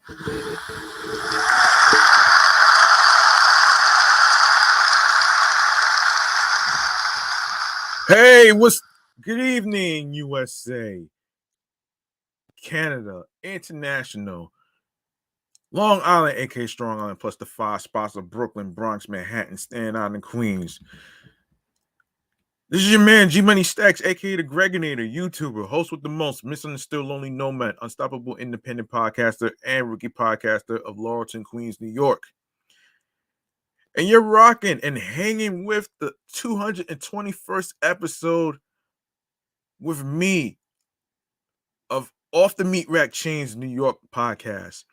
Hey, what's good evening, USA, Canada, International, Long Island, aka Strong Island, plus the 5 spots of Brooklyn, Bronx, Manhattan, Staten Island, Queens. This is your man, G Money Stacks, aka the Gregonator, YouTuber, host with the most, misunderstood lonely nomad, unstoppable independent podcaster, and rookie podcaster of Laurelton, Queens, New York. And you're rocking and hanging with the 221st episode with me of Off the Meat Rack Chainz New York podcast.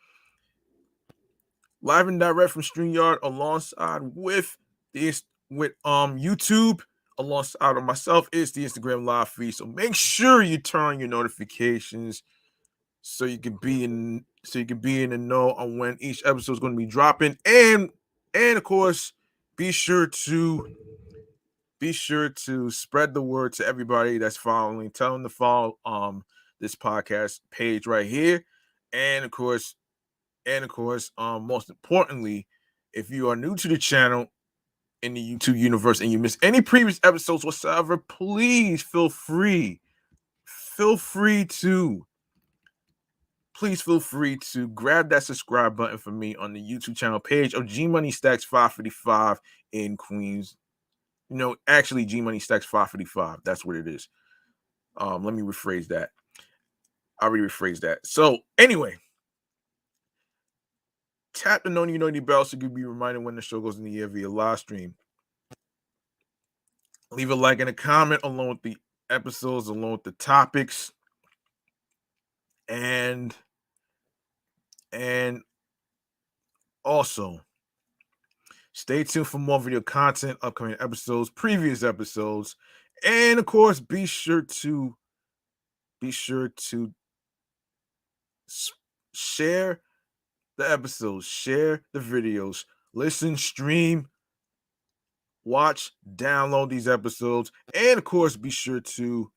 Live and direct from StreamYard alongside with YouTube alongside of myself is the Instagram live feed. So make sure you turn on your notifications so you can be in the know on when each episode is going to be dropping. And of course, be sure to spread the word to everybody that's following. Tell them to follow this podcast page right here. And of course, most importantly, if you are new to the channel in the YouTube universe and you miss any previous episodes whatsoever, please feel free to grab that subscribe button for me on the YouTube channel page of G Money Stacks 555 in Queens. Actually, G Money Stacks 555. That's what it is. Let me rephrase that. I'll rephrase that. So anyway, tap the notification bell so you can be reminded when the show goes in the air via live stream. Leave a like and a comment along with the episodes, along with the topics, and also stay tuned for more video content, upcoming episodes, previous episodes, and of course, be sure to share the episodes, share the videos, listen, stream, watch, download these episodes, and of course, be sure to,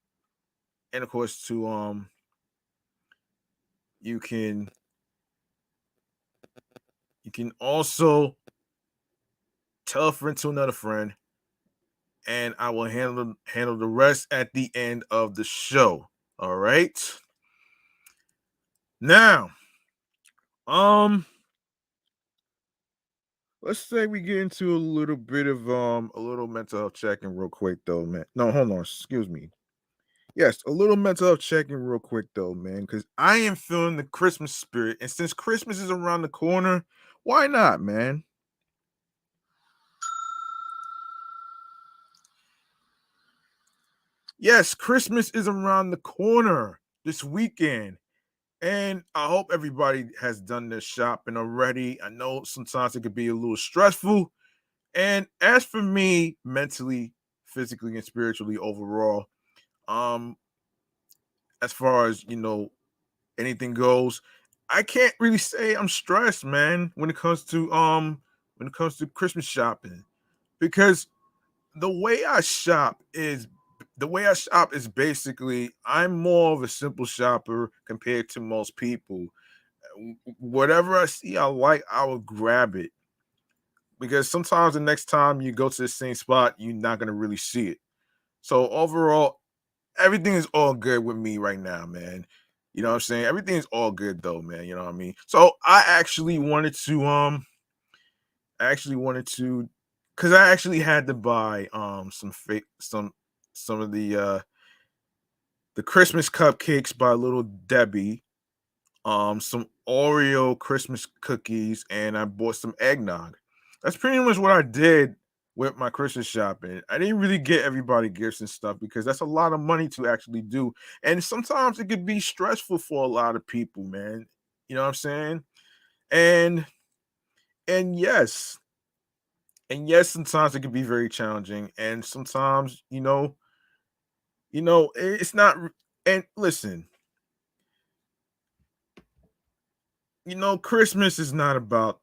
you can also tell a friend to another friend, and I will handle the rest at the end of the show. All right. Now, let's say we get into a little bit of a little mental health checking real quick though, man. No, hold on, excuse me. Yes, a little mental health checking real quick though, man, because I am feeling the Christmas spirit, and since Christmas is around the corner, why not, man? Yes, Christmas is around the corner this weekend. And I hope everybody has done their shopping already. I know sometimes it could be a little stressful. And as for me, mentally, physically, and spiritually overall, as far as anything goes, I can't really say I'm stressed, man, when it comes to Christmas shopping. Because the way I shop is basically I'm more of a simple shopper compared to most people. Whatever I see I like, I will grab it. Because sometimes the next time you go to the same spot, you're not gonna really see it. So overall, everything is all good with me right now, man. You know what I'm saying? Everything is all good though, man. You know what I mean? So I actually wanted to because I actually had to buy some of the Christmas cupcakes by Little Debbie, some Oreo Christmas cookies, and I bought some eggnog. That's pretty much what I did with my Christmas shopping. I didn't really get everybody gifts and stuff because that's a lot of money to actually do. And sometimes it could be stressful for a lot of people, man. You know what I'm saying? And and yes, sometimes it can be very challenging. And sometimes, it's not. And listen, Christmas is not about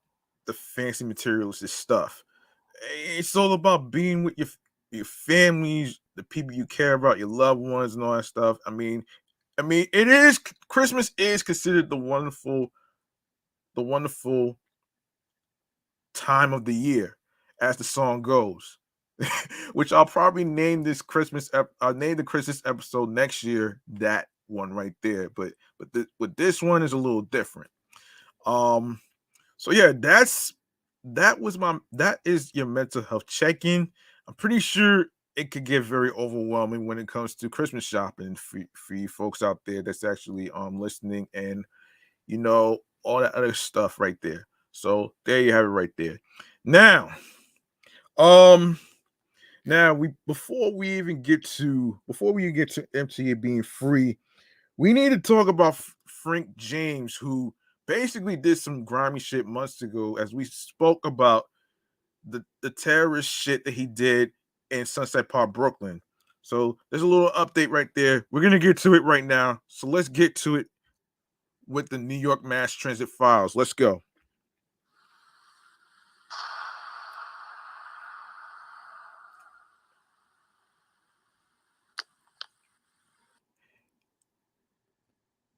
the fancy materialistic stuff. It's all about being with your families, the people you care about, your loved ones, and all that stuff. I mean, it is Christmas is considered the wonderful the wonderful time of the year, as the song goes. Which I'll probably name this I'll name the Christmas episode next year that one right there. But this one is a little different. Um, so yeah, that is your mental health check-in. I'm pretty sure it could get very overwhelming when it comes to Christmas shopping for you folks out there that's actually listening, and all that other stuff right there. So there you have it right there. Now, um, now we before we get to MTA being free, we need to talk about Frank James, who basically did some grimy shit months ago, as we spoke about the terrorist shit that he did in Sunset Park, Brooklyn. So there's a little update right there. We're gonna get to it right now. So let's get to it with the New York Mass Transit files. Let's go.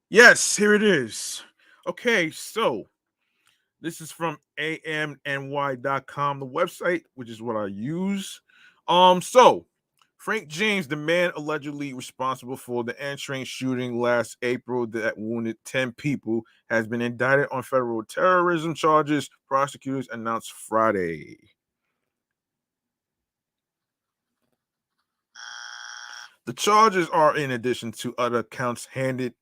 Yes, here it is. Okay, so this is from amny.com, the website, which is what I use. So Frank James, the man allegedly responsible for the N train shooting last April that wounded 10 people, has been indicted on federal terrorism charges, prosecutors announced Friday. The charges are in addition to other counts handed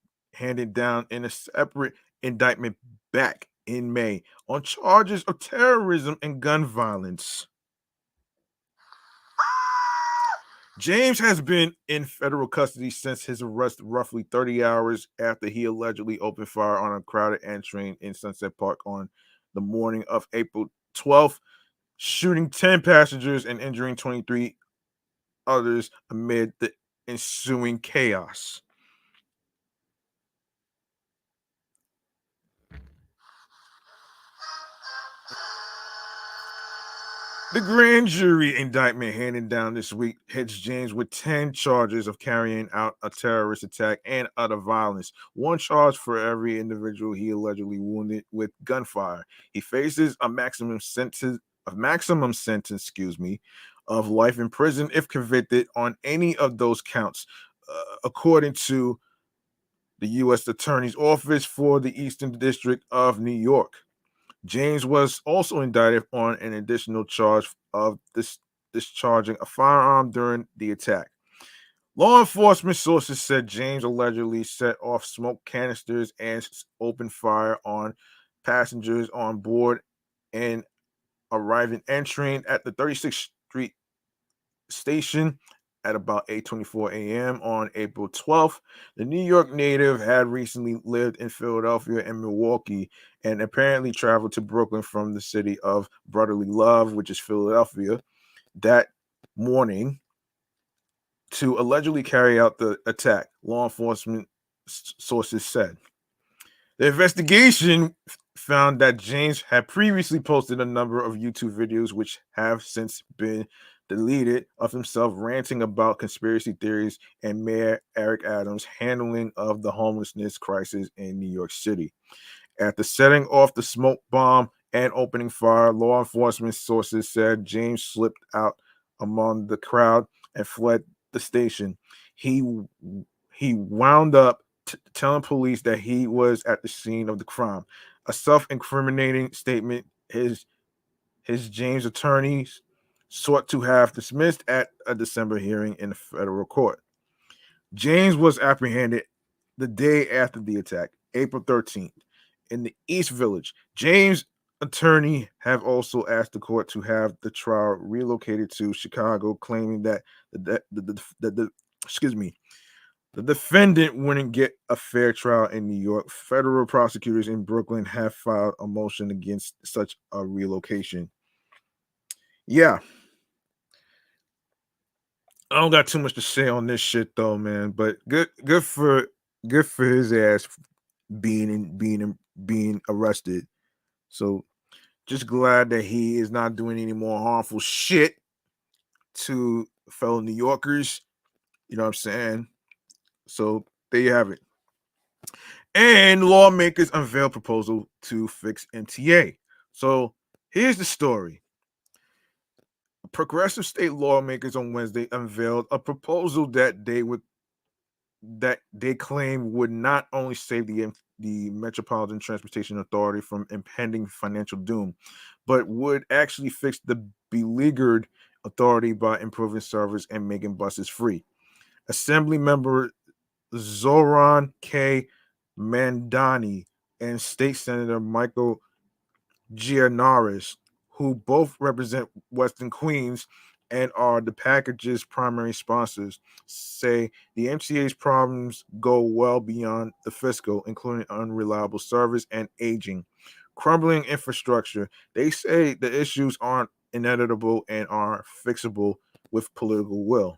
down in a separate indictment back in May on charges of terrorism and gun violence. James has been in federal custody since his arrest roughly 30 hours after he allegedly opened fire on a crowded N train in Sunset Park on the morning of April 12th, shooting 10 passengers and injuring 23 others amid the ensuing chaos. The grand jury indictment handed down this week hits James with 10 charges of carrying out a terrorist attack and other violence, one charge for every individual he allegedly wounded with gunfire. He faces a maximum sentence, of life in prison if convicted on any of those counts, according to the U.S. Attorney's Office for the Eastern District of New York. James was also indicted on an additional charge of discharging a firearm during the attack. Law enforcement sources said James allegedly set off smoke canisters and opened fire on passengers on board and arriving entering at the 36th Street station at about 8:24 a.m. on April 12th. The New York native had recently lived in Philadelphia and Milwaukee and apparently traveled to Brooklyn from the city of brotherly love, which is Philadelphia, that morning to allegedly carry out the attack, law enforcement sources said. The investigation found that James had previously posted a number of YouTube videos, which have since been deleted, of himself ranting about conspiracy theories and Mayor Eric Adams' handling of the homelessness crisis in New York City. After setting off the smoke bomb and opening fire, law enforcement sources said James slipped out among the crowd and fled the station. He he wound up telling police that he was at the scene of the crime. A self-incriminating statement his James attorneys sought to have dismissed at a December hearing in the federal court. James was apprehended the day after the attack, April 13th, in the East Village. James' attorney have also asked the court to have the trial relocated to Chicago, claiming that the excuse me, the defendant wouldn't get a fair trial in New York. Federal prosecutors in Brooklyn have filed a motion against such a relocation. Yeah, I don't got too much to say on this shit though, man. But good for his ass being arrested. So just glad that he is not doing any more harmful shit to fellow New Yorkers. You know what I'm saying? So there you have it. And lawmakers unveil proposal to fix MTA. So here's the story. Progressive state lawmakers on Wednesday unveiled a proposal that they claim would not only save the Metropolitan Transportation Authority from impending financial doom, but would actually fix the beleaguered authority by improving service and making buses free. Assembly member Zoran K. Mandani and State Senator Michael Gianaris, who both represent Western Queens and are the package's primary sponsors, say the MCA's problems go well beyond the fiscal, including unreliable service and aging, crumbling infrastructure. They say the issues aren't inevitable and are fixable with political will.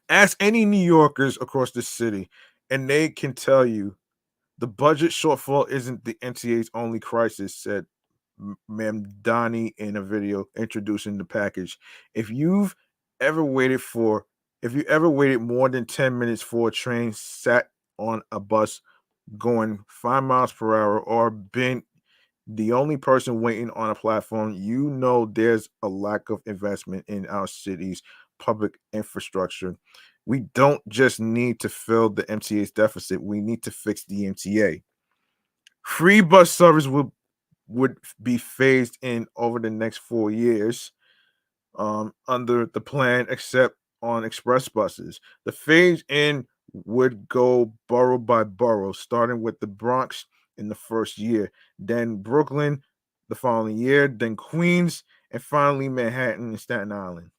Ask any New Yorkers across the city, and they can tell you the budget shortfall isn't the NTA's only crisis, said Mamdani in a video introducing the package. If you've ever waited for, if you ever waited more than 10 minutes for a train, sat on a bus going 5 miles per hour, or been the only person waiting on a platform, you know there's a lack of investment in our city's public infrastructure. We don't just need to fill the MTA's deficit, we need to fix the MTA. Free bus service would be phased in over the next 4 years under the plan, except on express buses. The phase in would go borough by borough, starting with the Bronx in the first year, then Brooklyn the following year, then Queens, and finally Manhattan and Staten Island.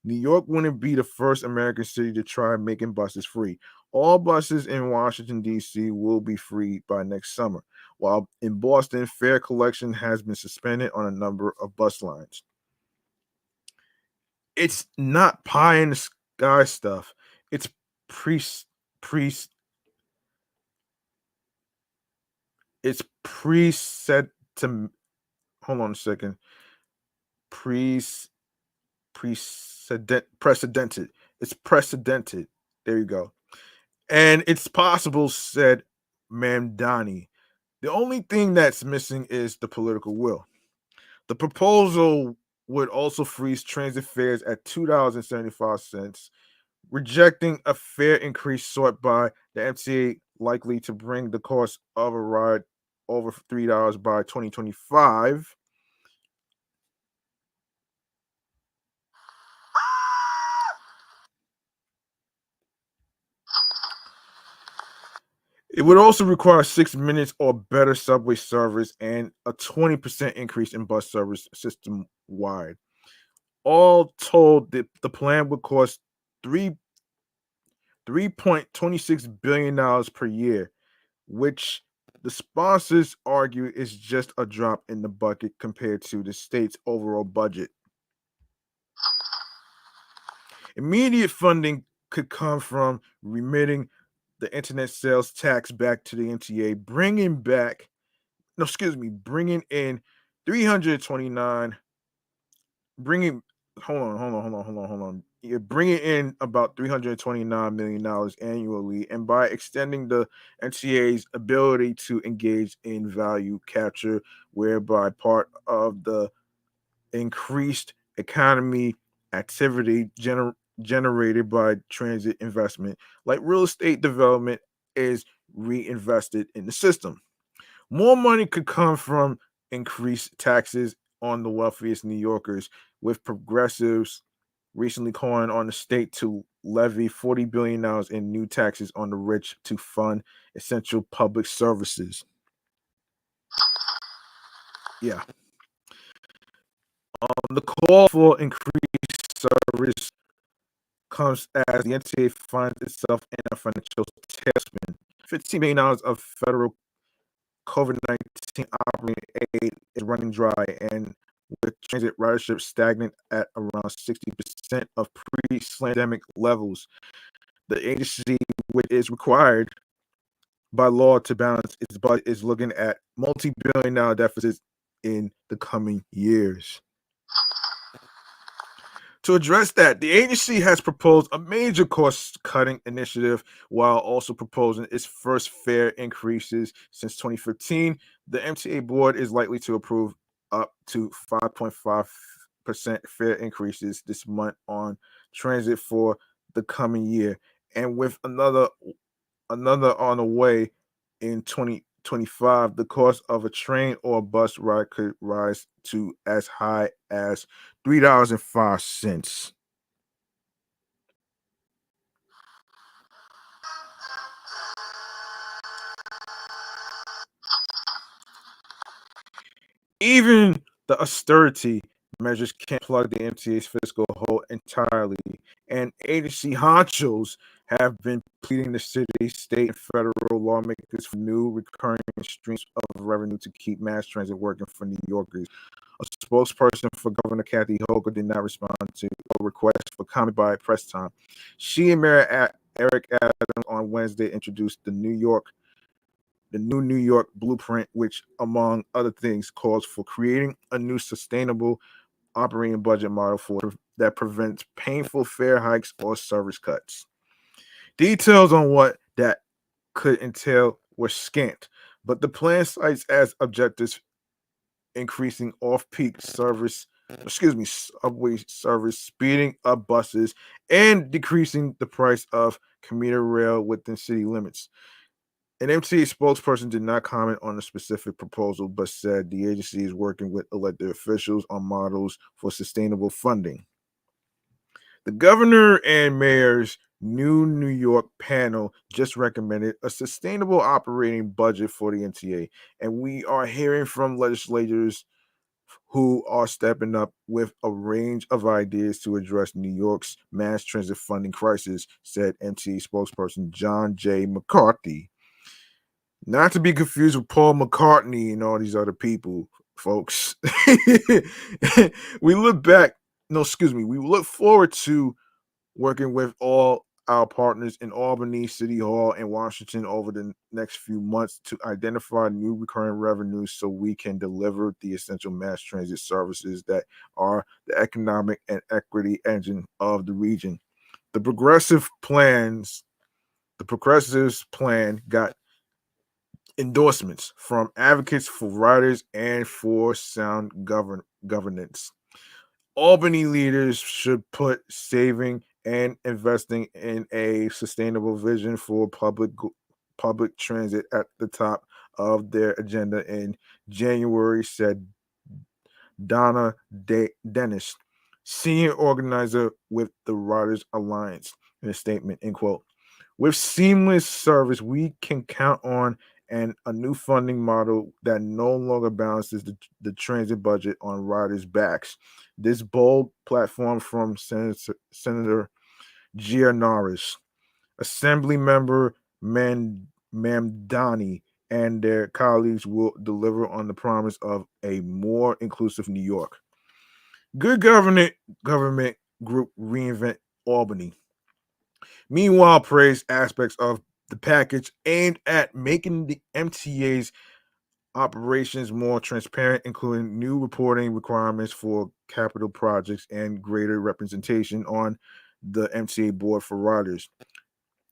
New York wouldn't be the first American city to try making buses free. All buses in Washington, D.C. will be free by next summer, while in Boston, fare collection has been suspended on a number of bus lines. It's not pie in the sky stuff. It's pre pre it's preset to hold on a second. Pre precedented. It's precedented. There you go. And it's possible, said Mamdani. The only thing that's missing is the political will. The proposal would also freeze transit fares at $2.75, rejecting a fare increase sought by the MTA, likely to bring the cost of a ride over $3 by 2025. It would also require 6 minutes or better subway service and a 20% increase in bus service system wide. All told, the plan would cost three $3.26 billion per year, which the sponsors argue is just a drop in the bucket compared to the state's overall budget. Immediate funding could come from remitting the internet sales tax back to the MTA, bringing in 329 bringing hold on. You're bringing in about $329 million annually, and by extending the NCA's ability to engage in value capture, whereby part of the increased economy activity generated by transit investment, like real estate development, is reinvested in the system. More money could come from increased taxes on the wealthiest New Yorkers, with progressives recently calling on the state to levy $40 billion in new taxes on the rich to fund essential public services. Yeah. The call for increased service comes as the NTA finds itself in a financial tailspin. $15 million of federal COVID-19 operating aid is running dry, and with transit ridership stagnant at around 60% of pre-pandemic levels, the agency, which is required by law to balance its budget, is looking at multi-billion-dollar deficits in the coming years. To address that, the agency has proposed a major cost-cutting initiative while also proposing its first fare increases since 2015. The MTA board is likely to approve up to 5.5% fare increases this month on transit for the coming year, and with another on the way in 2025, the cost of a train or bus ride could rise to as high as $3.05. Even the austerity measures can't plug the MTA's fiscal hole entirely, and agency honchos have been pleading the city, state, and federal lawmakers for new recurring streams of revenue to keep mass transit working for New Yorkers. A spokesperson for Governor Kathy Hochul did not respond to a request for comment by press time. She and Mayor Eric Adams on Wednesday introduced the new New York blueprint, which, among other things, calls for creating a new sustainable operating budget model that prevents painful fare hikes or service cuts. Details on what that could entail were scant, but the plan cites as objectives increasing off-peak subway service, speeding up buses, and decreasing the price of commuter rail within city limits. An MTA spokesperson did not comment on the specific proposal, but said the agency is working with elected officials on models for sustainable funding. The governor and mayor's new New York panel just recommended a sustainable operating budget for the MTA, and we are hearing from legislators who are stepping up with a range of ideas to address New York's mass transit funding crisis, said MTA spokesperson John J. McCarthy. Not to be confused with Paul McCartney and all these other people, folks. we look back, no, excuse me, we look forward to working with all our partners in Albany, City Hall, and Washington over the next few months to identify new recurring revenues so we can deliver the essential mass transit services that are the economic and equity engine of the region. The Progressives plan got endorsements from advocates for riders and for sound governance. Albany leaders should put saving and investing in a sustainable vision for public transit at the top of their agenda in January, said Donna Dennis, senior organizer with the Riders Alliance, in a statement, end quote. With seamless service, we can count on a new funding model that no longer balances the transit budget on riders' backs. This bold platform from Senator Giannaris, Assembly Member Mamdani, and their colleagues will deliver on the promise of a more inclusive New York. Good government group Reinvent Albany, meanwhile, praised aspects of the package aimed at making the MTA's operations more transparent, including new reporting requirements for capital projects and greater representation on the MTA board for riders.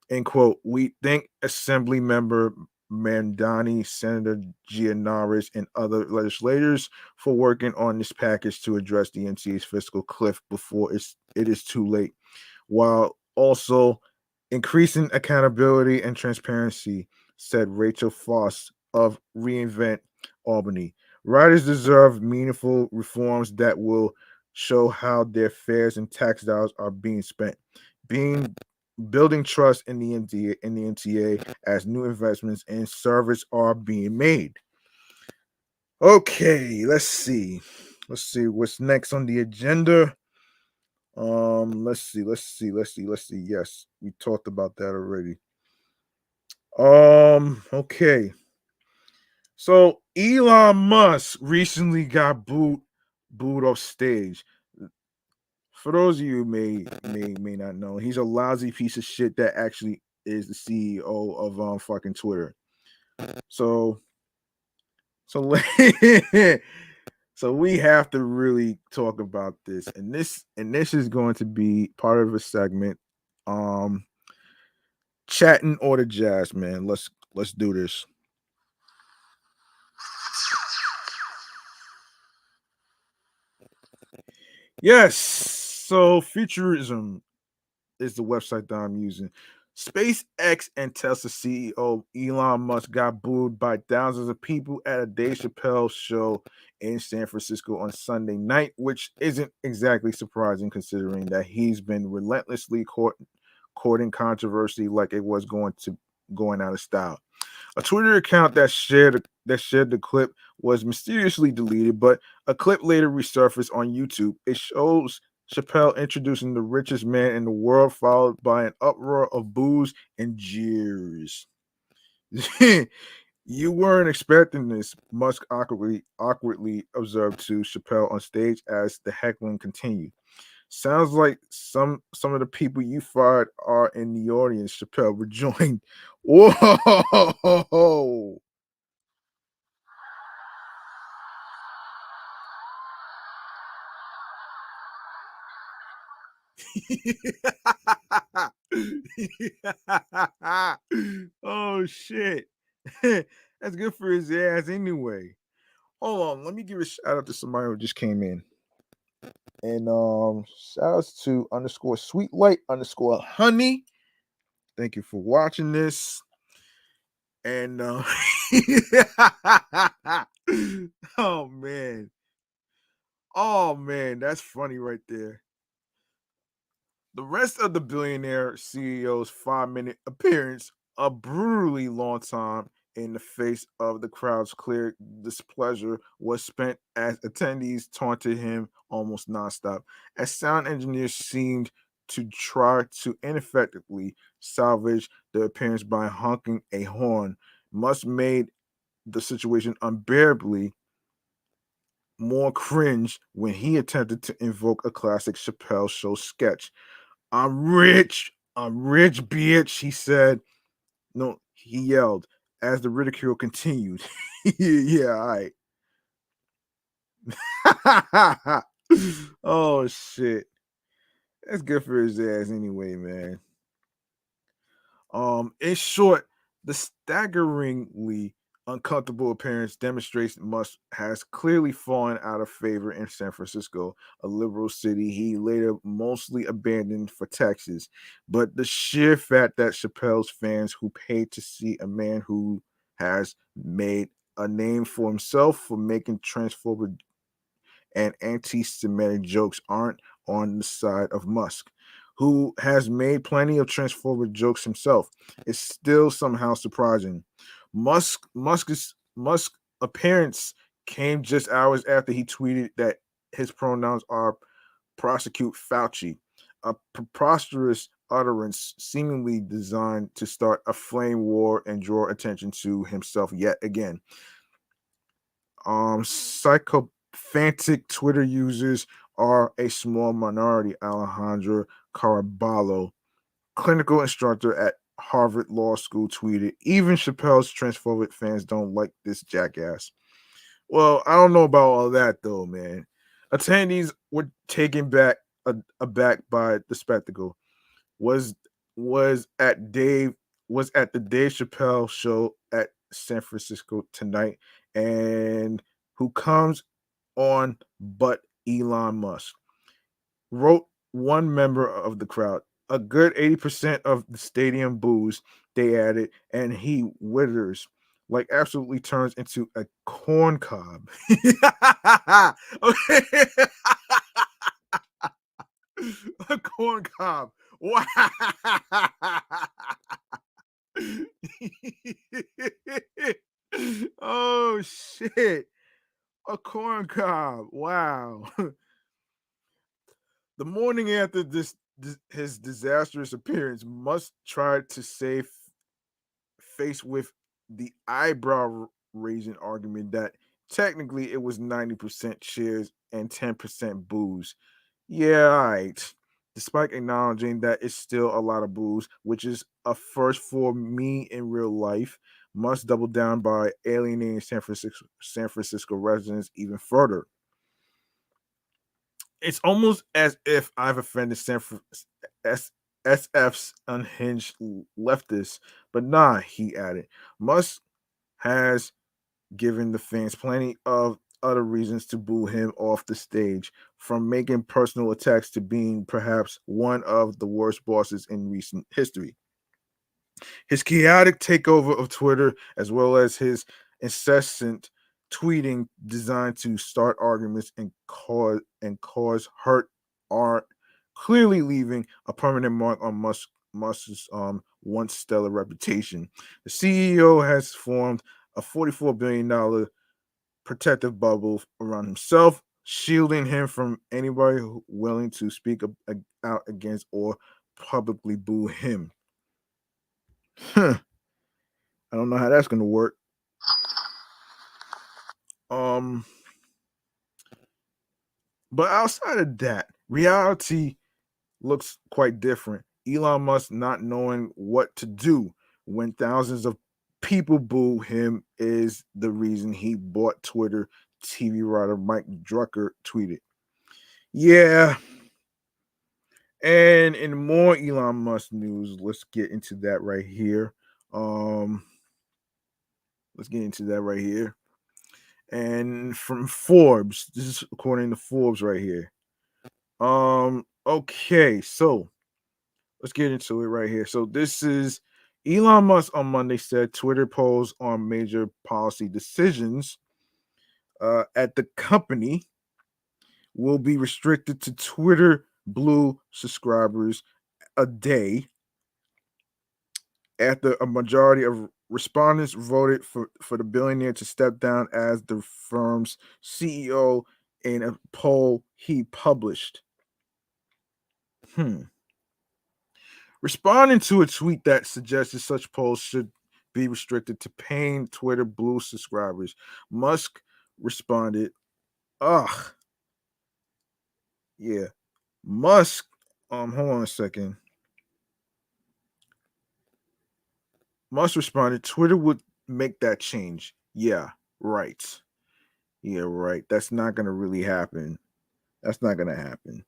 End quote. We thank Assembly Member Mandani, Senator Giannaris, and other legislators for working on this package to address the MTA's fiscal cliff before it is too late, while also increasing accountability and transparency, said Rachel Foss of Reinvent Albany. Riders deserve meaningful reforms that will show how their fares and tax dollars are being spent, building trust in the MTA as new investments and service are being made. Okay, let's see what's next on the agenda. Let's see. Yes, we talked about that already. Okay. So Elon Musk recently got booed off stage. For those of you who may not know, he's a lousy piece of shit that actually is the CEO of fucking Twitter. So So we have to really talk about this, and this is going to be part of a segment. Um, chatting or the jazz, man. Let's do this. Yes. So futurism is the website that I'm using. SpaceX and Tesla CEO Elon Musk got booed by thousands of people at a Dave Chappelle show in San Francisco on Sunday night, which isn't exactly surprising considering that he's been relentlessly courting controversy like it was going out of style. A Twitter account that shared the clip was mysteriously deleted, but a clip later resurfaced on YouTube. It shows Chappelle introducing the richest man in the world, followed by an uproar of boos and jeers. You weren't expecting this, Musk awkwardly observed to Chappelle on stage as the heckling continued. Sounds like some of the people you fired are in the audience, Chappelle rejoined. Whoa. Oh shit. That's good for his ass anyway. Hold on, let me give a shout out to somebody who just came in. And shout outs to underscore sweet light underscore honey. Thank you for watching this. And oh man. Oh man, that's funny right there. The rest of the billionaire CEO's 5-minute appearance, a brutally long time in the face of the crowd's clear displeasure, was spent as attendees taunted him almost nonstop. As sound engineers seemed to try to ineffectively salvage the appearance by honking a horn, Musk made the situation unbearably more cringe when he attempted to invoke a classic Chappelle show sketch. I'm rich, bitch, he said. No, he yelled as the ridicule continued. Yeah, all right. Oh, shit. That's good for his ass anyway, man. In short, the staggeringly uncomfortable appearance demonstrates Musk has clearly fallen out of favor in San Francisco, a liberal city he later mostly abandoned for Texas. But the sheer fact that Chappelle's fans who paid to see a man who has made a name for himself for making transphobic and anti Semitic jokes aren't on the side of Musk, who has made plenty of transphobic jokes himself. It's still somehow surprising. Musk appearance came just hours after he tweeted that his pronouns are prosecute Fauci, a preposterous utterance seemingly designed to start a flame war and draw attention to himself yet again. Psychophantic Twitter users are a small minority. Alejandro Caraballo, clinical instructor at Harvard Law School, tweeted, even Chappelle's transphobic fans don't like this jackass. Well, I don't know about all that though, man. Attendees were taken aback by the spectacle. Was was at Dave was at the Dave Chappelle show at San Francisco tonight, and who comes on but Elon Musk, wrote one member of the crowd. A good 80% of the stadium boos, they added, and he withers, like absolutely turns into a corn cob. Okay. A corn cob. Wow. Oh shit. A corn cob. Wow. The morning after his disastrous appearance, Musk tried to save face with the eyebrow raising argument that technically it was 90% cheers and 10% booze. Yeah, all right. Despite acknowledging that it's still a lot of booze, which is a first for me in real life, must double down by alienating San Francisco residents even further. It's almost as if I've offended SF's unhinged leftists, but nah, he added. Musk has given the fans plenty of other reasons to boo him off the stage, from making personal attacks to being perhaps one of the worst bosses in recent history. His chaotic takeover of Twitter, as well as his incessant tweeting designed to start arguments and cause hurt, are clearly leaving a permanent mark on Musk's once stellar reputation. The CEO has formed a $44 billion protective bubble around himself, shielding him from anybody willing to speak out against or publicly boo him. I don't know how that's going to work. Um, but outside of that, reality looks quite different. Elon Musk not knowing what to do when thousands of people boo him is the reason he bought Twitter. TV writer Mike Drucker tweeted. Yeah, and in more Elon Musk news, let's get into that right here. Um, let's get into that right here. And from Forbes, this is according to Forbes right here. Okay, so let's get into it right here. So this is Elon Musk on Monday said Twitter polls on major policy decisions at the company will be restricted to Twitter Blue subscribers a day after a majority of respondents voted for the billionaire to step down as the firm's CEO in a poll he published. Responding to a tweet that suggested such polls should be restricted to paying Twitter Blue subscribers, Musk responded, ugh. Yeah. Musk, hold on a second. Musk responded, Twitter would make that change. Yeah, right. Yeah, right. That's not gonna really happen. That's not gonna happen.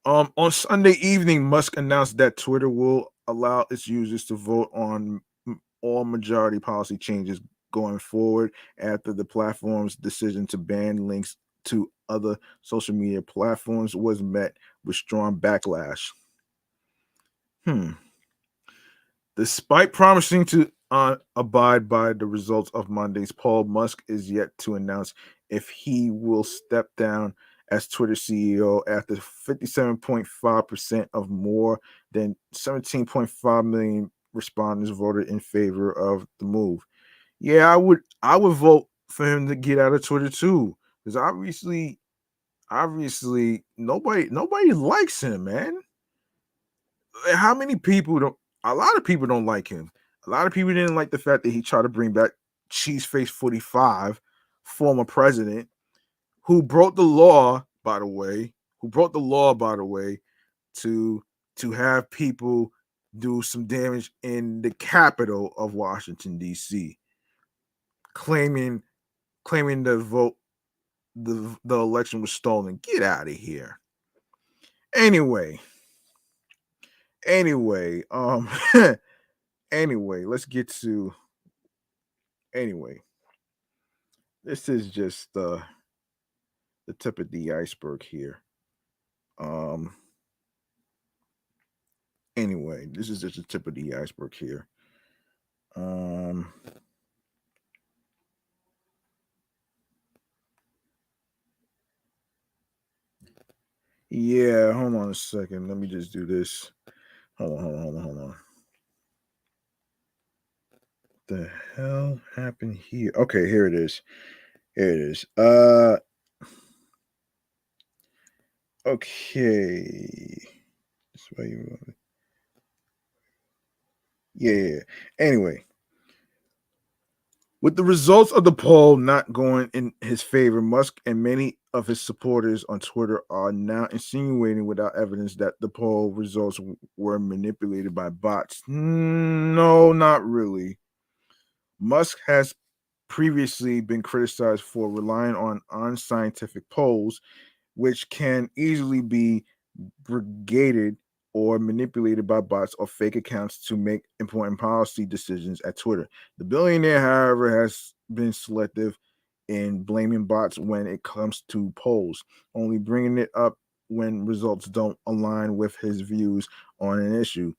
On Sunday evening, Musk announced that Twitter will allow its users to vote on all majority policy changes going forward after the platform's decision to ban links to other social media platforms was met with strong backlash. Despite promising to abide by the results of Monday's poll, Musk is yet to announce if he will step down as Twitter CEO after 57.5% of more than 17.5 million respondents voted in favor of the move. Yeah, I would vote for him to get out of Twitter too, because obviously nobody likes him, man. How many people don't? A lot of people don't like him. A lot of people didn't like the fact that he tried to bring back Cheeseface 45, former president, who broke the law, by the way, to have people do some damage in the capital of Washington, D.C., claiming the election was stolen. Get out of here. Anyway, anyway, anyway, let's get to anyway. This is just the tip of the iceberg here. Um anyway, this is just the tip of the iceberg here. Um yeah, hold on a second. Let me just do this. Hold on. The hell happened here? Okay, here it is. Here it is. Okay. This way you want it. Yeah. Anyway, with the results of the poll not going in his favor, Musk and many of his supporters on Twitter are now insinuating without evidence that the poll results were manipulated by bots. No, not really. Musk has previously been criticized for relying on unscientific polls, which can easily be brigaded or manipulated by bots or fake accounts to make important policy decisions at Twitter. The billionaire, however, has been selective in blaming bots when it comes to polls, only bringing it up when results don't align with his views on an issue.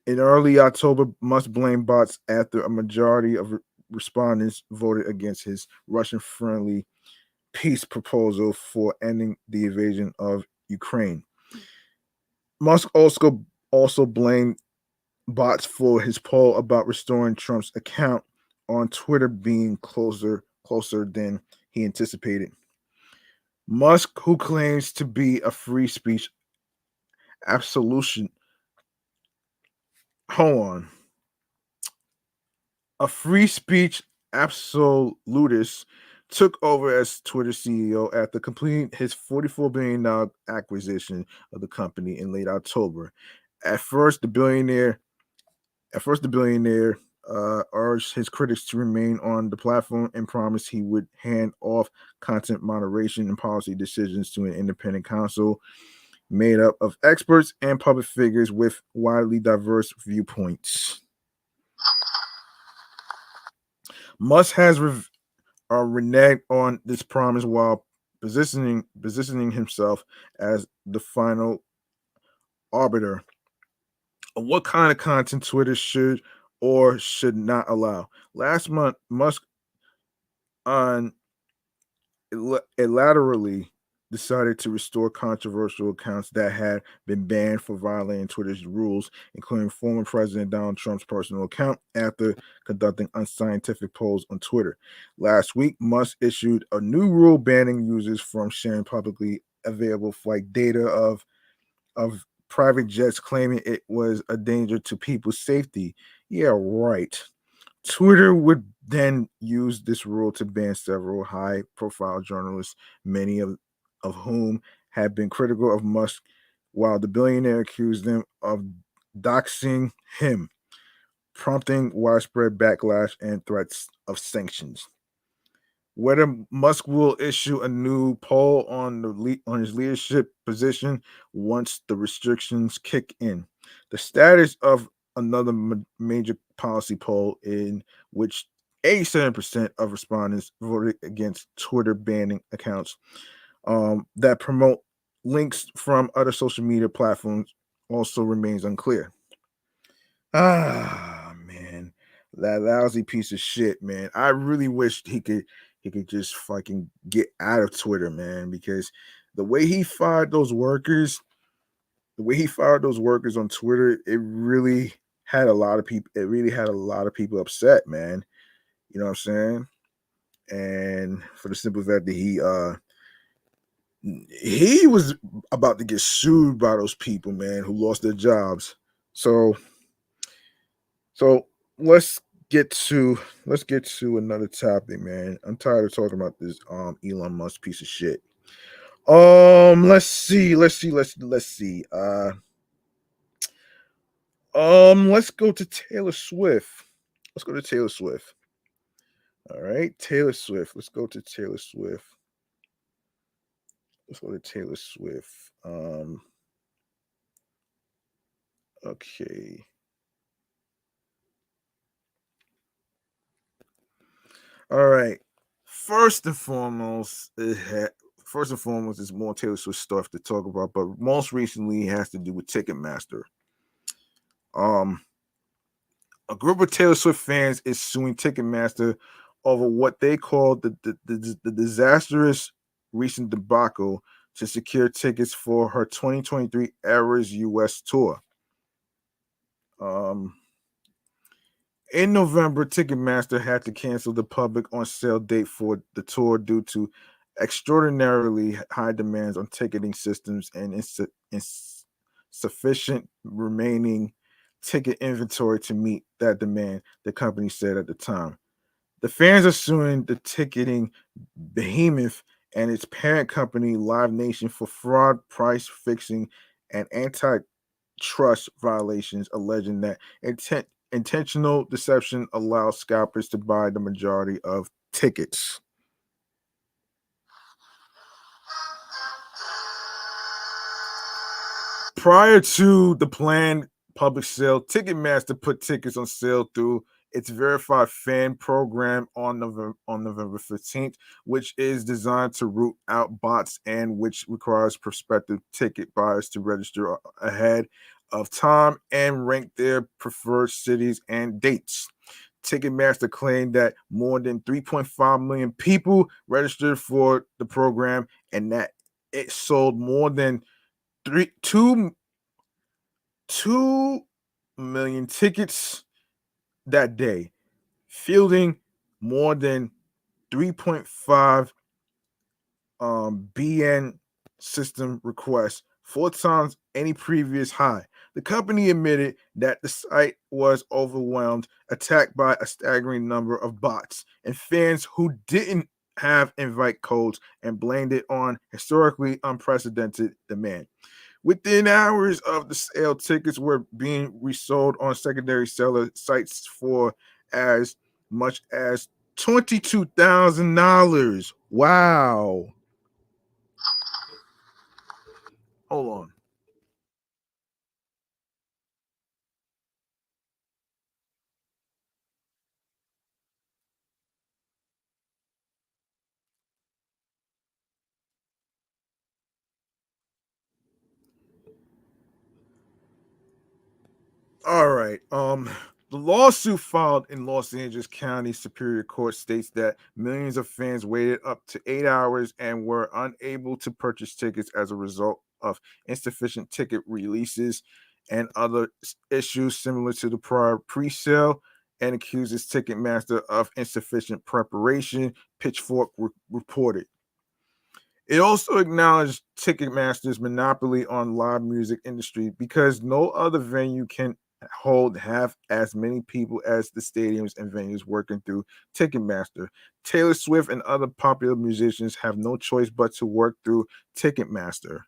In early October, Musk blamed bots after a majority of respondents voted against his Russian friendly peace proposal for ending the invasion of Ukraine. Musk also blamed bots for his poll about restoring Trump's account on Twitter being closer than he anticipated. Musk, who claims to be a free speech absolution, hold on, a free speech absolutist, took over as Twitter CEO after completing his $44 billion acquisition of the company in late October. At first, the billionaire urged his critics to remain on the platform and promised he would hand off content moderation and policy decisions to an independent council made up of experts and public figures with widely diverse viewpoints. Musk has reneged on this promise while positioning himself as the final arbiter of what kind of content Twitter should or should not allow. Last month, Musk on unilaterally decided to restore controversial accounts that had been banned for violating Twitter's rules, including former President Donald Trump's personal account, after conducting unscientific polls on Twitter. Last week, Musk issued a new rule banning users from sharing publicly available flight data of private jets, claiming it was a danger to people's safety. Yeah, right. Twitter would then use this rule to ban several high profile journalists, many of whom had been critical of Musk, while the billionaire accused them of doxing him, prompting widespread backlash and threats of sanctions. Whether Musk will issue a new poll on on his leadership position once the restrictions kick in. The status of another major policy poll in which 87% of respondents voted against Twitter banning accounts that promote links from other social media platforms also remains unclear. Ah, man, that lousy piece of shit, man. I really wish he could just fucking get out of Twitter, man, because the way he fired those workers, on Twitter, it really had a lot of people. It really had a lot of people upset, man. You know what I'm saying? And for the simple fact that he was about to get sued by those people, man, who lost their jobs. So let's get to another topic, man. I'm tired of talking about this Elon Musk piece of shit. Let's see. Let's go to Taylor Swift. Let's go to Taylor Swift. All right, Taylor Swift. Let's go to Taylor Swift. Let's go to Taylor Swift. Okay. All right. First and foremost, is more Taylor Swift stuff to talk about, but most recently it has to do with Ticketmaster. Um, a group of Taylor Swift fans is suing Ticketmaster over what they call the disastrous recent debacle to secure tickets for her 2023 Eras US tour. Um, In November, Ticketmaster had to cancel the public on sale date for the tour due to extraordinarily high demands on ticketing systems and insufficient remaining ticket inventory to meet that demand, the company said at the time. The fans are suing the ticketing behemoth and its parent company, Live Nation, for fraud, price fixing, and antitrust violations, alleging that intentional deception allows scalpers to buy the majority of tickets. Prior to the planned public sale, Ticketmaster put tickets on sale through its verified fan program on November 15th, which is designed to root out bots and which requires prospective ticket buyers to register ahead of time and rank their preferred cities and dates. Ticketmaster claimed that more than 3.5 million people registered for the program and that it sold more than three two 2 million tickets that day, fielding more than 3.5 BN system requests, 4 times any previous high. The company admitted that the site was overwhelmed, attacked by a staggering number of bots and fans who didn't have invite codes and blamed it on historically unprecedented demand. Within hours of the sale, tickets were being resold on secondary seller sites for as much as $22,000. Wow. Hold on. All right. The lawsuit filed in Los Angeles County Superior Court states that millions of fans waited up to 8 hours and were unable to purchase tickets as a result of insufficient ticket releases and other issues similar to the prior pre-sale, and accuses Ticketmaster of insufficient preparation. Pitchfork reported. It also acknowledged Ticketmaster's monopoly on live music industry because no other venue can hold half as many people as the stadiums and venues working through Ticketmaster. Taylor Swift and other popular musicians have no choice but to work through Ticketmaster.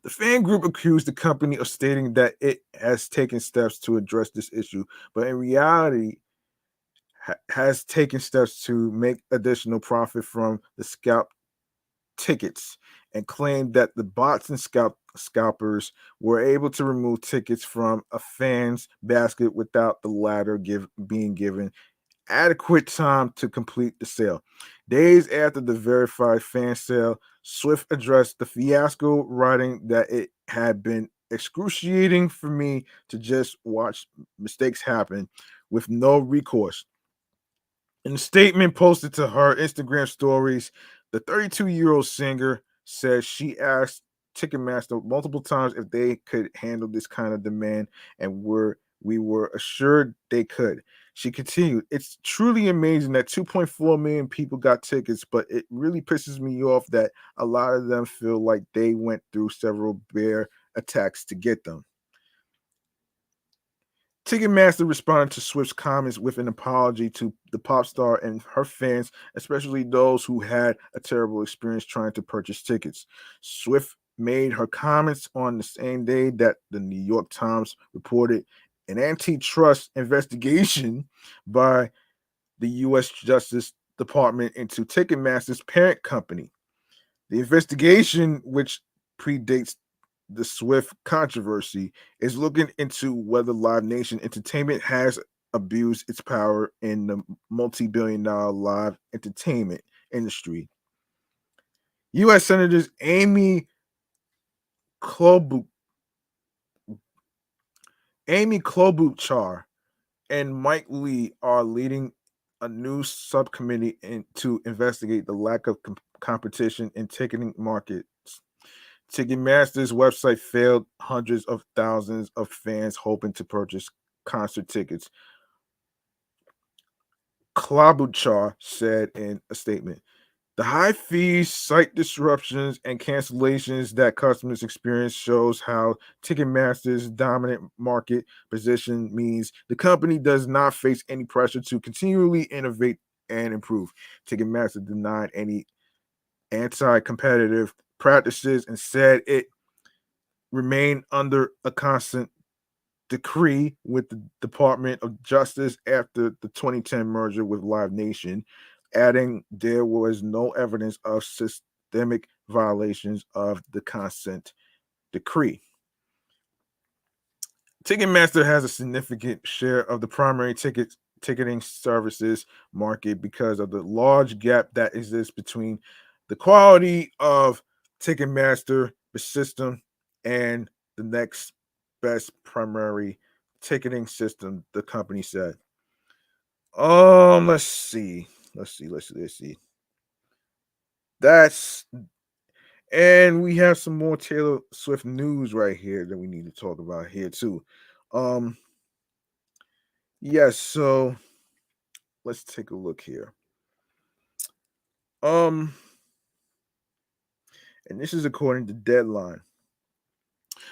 The fan group accused the company of stating that it has taken steps to address this issue, but in reality, has taken steps to make additional profit from the scalp tickets and claimed that the bots and scalpers were able to remove tickets from a fan's basket without the latter being given adequate time to complete the sale. Days after the verified fan sale, Swift addressed the fiasco, writing that it had been excruciating for me to just watch mistakes happen with no recourse. In a statement posted to her Instagram stories, the 32-year-old singer says she asked Ticketmaster multiple times if they could handle this kind of demand, and we were assured they could. She continued, "It's truly amazing that 2.4 million people got tickets, but it really pisses me off that a lot of them feel like they went through several bear attacks to get them." Ticketmaster responded to Swift's comments with an apology to the pop star and her fans, especially those who had a terrible experience trying to purchase tickets. Swift made her comments on the same day that the New York Times reported an antitrust investigation by the U.S. Justice Department into Ticketmaster's parent company. The investigation, which predates the Swift controversy, is looking into whether Live Nation Entertainment has abused its power in the multi-billion-dollar live entertainment industry. U.S. Senators Klobu- Amy Klobuchar and Mike Lee are leading a new subcommittee to investigate the lack of competition in ticketing markets. Ticketmaster's website failed hundreds of thousands of fans hoping to purchase concert tickets. Klobuchar said in a statement, "The high fees, site disruptions, and cancellations that customers experience shows how Ticketmaster's dominant market position means the company does not face any pressure to continually innovate and improve." Ticketmaster denied any anti-competitive practices and said it remain under a constant decree with the Department of Justice after the 2010 merger with Live Nation, adding there was no evidence of systemic violations of the consent decree. Ticketmaster has a significant share of the primary ticketing services market because of the large gap that exists between the quality of Ticketmaster, the system, and the next best primary ticketing system, the company said. Let's see. Let's see. That's and we have some more Taylor Swift news right here that we need to talk about here too. Um, yes, so let's take a look here. Um, and this is according to Deadline.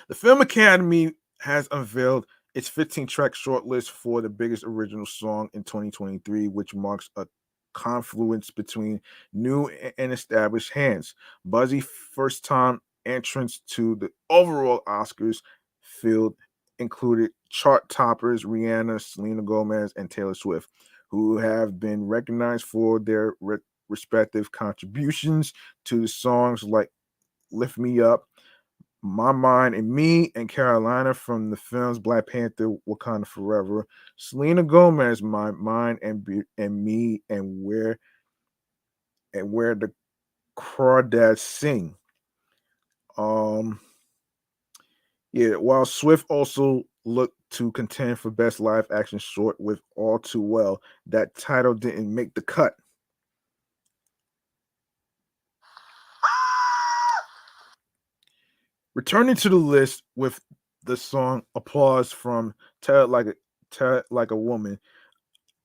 The Film Academy has unveiled its 15-track shortlist for the biggest original song in 2023, which marks a confluence between new and established hands. Buzzy first-time entrants to the overall Oscars field included chart toppers Rihanna, Selena Gomez, and Taylor Swift, who have been recognized for their respective contributions to the songs like Lift Me Up, My Mind and Me, and Carolina from the films Black Panther, Wakanda Forever. Selena Gomez, My Mind and Me, and Where the Crawdads Sing. Um, yeah. While Swift also looked to contend for Best Live Action Short with All Too Well, that title didn't make the cut. Returning to the list with the song "Applause" from Tell It Like a Woman,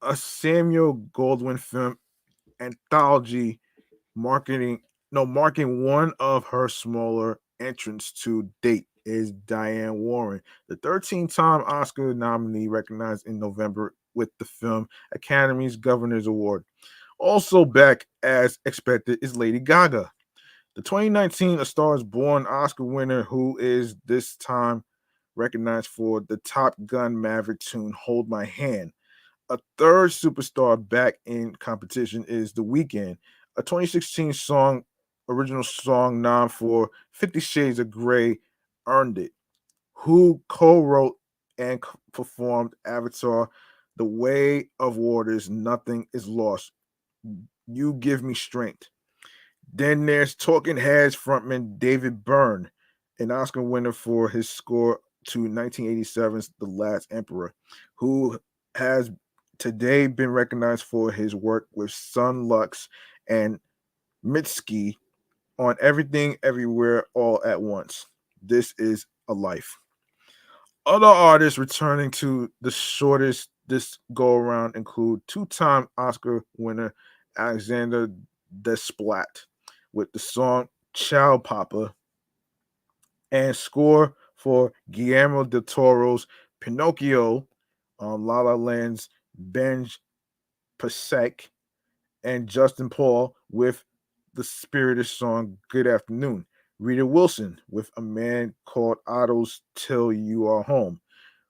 a Samuel Goldwyn film anthology marking one of her smaller entrants to date is Diane Warren, the 13-time Oscar nominee recognized in November with the Film Academy's Governor's Award. Also back as expected is Lady Gaga, the 2019 A Star is Born Oscar winner, who is this time recognized for the Top Gun Maverick tune Hold My Hand. A third superstar back in competition is The Weeknd, a 2016 original song nom for 50 Shades of Grey earned it, who co-wrote and performed Avatar, The Way of Waters, Nothing is Lost, You Give Me Strength. Then there's Talking Heads frontman David Byrne, an Oscar winner for his score to 1987's The Last Emperor, who has today been recognized for his work with Sun Lux and Mitski on Everything Everywhere All at Once. This is a life. Other artists returning to the shortest this go around include two-time Oscar winner Alexander Desplat with the song Child Papa and score for Guillermo del Toro's Pinocchio, La La Land's Benj Pasek, and Justin Paul with the spirited song Good Afternoon. Rita Wilson with A Man Called Otto's Till You Are Home,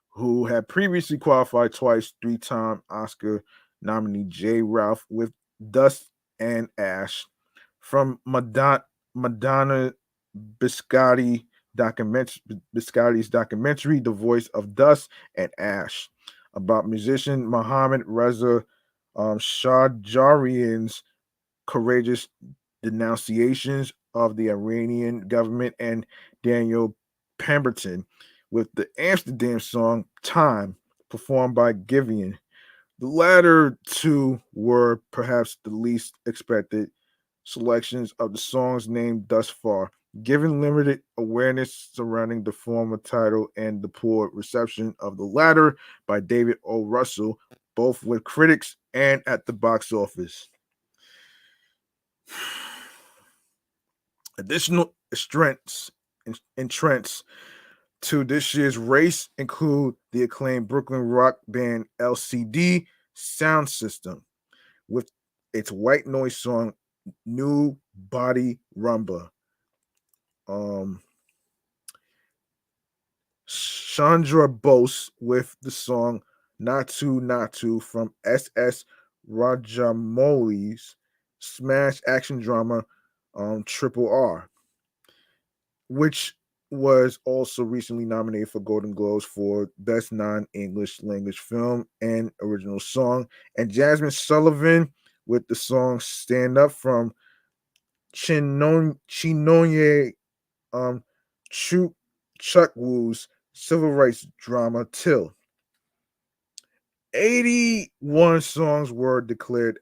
who had previously qualified twice, three-time Oscar nominee Jay Ralph with Dust and Ash from Madonna Biscotti's documentary The Voice of Dust and Ash about musician Mohammad Reza Shahjarian's courageous denunciations of the Iranian government, and Daniel Pemberton with the Amsterdam song Time, performed by Giveon. The latter two were perhaps the least expected selections of the songs named thus far, given limited awareness surrounding the former title and the poor reception of the latter by David O. Russell, both with critics and at the box office. Additional entrants to this year's race include the acclaimed Brooklyn rock band LCD Sound System with its white noise song New Body Rumba. Um, Chandra Bose with the song Natu Natu from S.S. Rajamouli's smash action drama Triple R, which was also recently nominated for Golden Globes for Best Non-English Language Film and Original Song, and Jasmine Sullivan with the song Stand Up from Chinonye um, Chuck Wu's civil rights drama Till. 81 songs were declared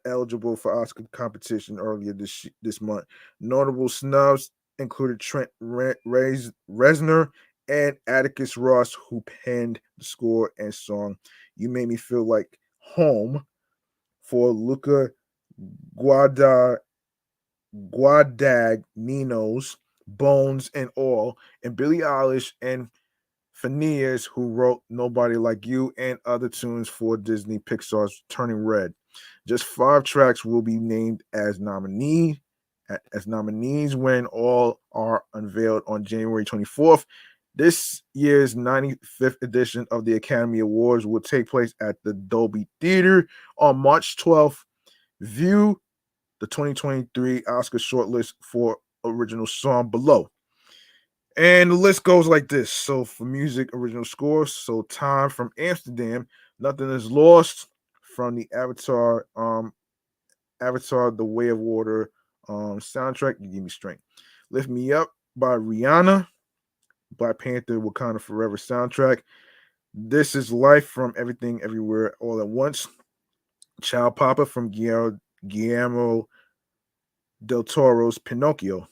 eligible for Oscar competition earlier this month. Notable snubs included Trent Reznor and Atticus Ross, who penned the score and song "You Made Me Feel Like Home" for Luca Guada Guadagnino's Bones and All, and Billie Eilish and Phineas, who wrote Nobody Like You and other tunes for Disney Pixar's Turning Red. Just 5 tracks will be named as nominees when all are unveiled on January 24th. This year's 95th edition of the Academy Awards will take place at the Dolby Theater on March 12th. View the 2023 Oscar shortlist for original song below. And the list goes like this. So for music original scores, so Time from Amsterdam, Nothing Is Lost from the Avatar The Way of Water soundtrack, You Give Me Strength. Lift Me Up by Rihanna, Black Panther Wakanda Forever soundtrack. This Is Life from Everything Everywhere All at Once. Child Papa from Guillermo del Toro's Pinocchio.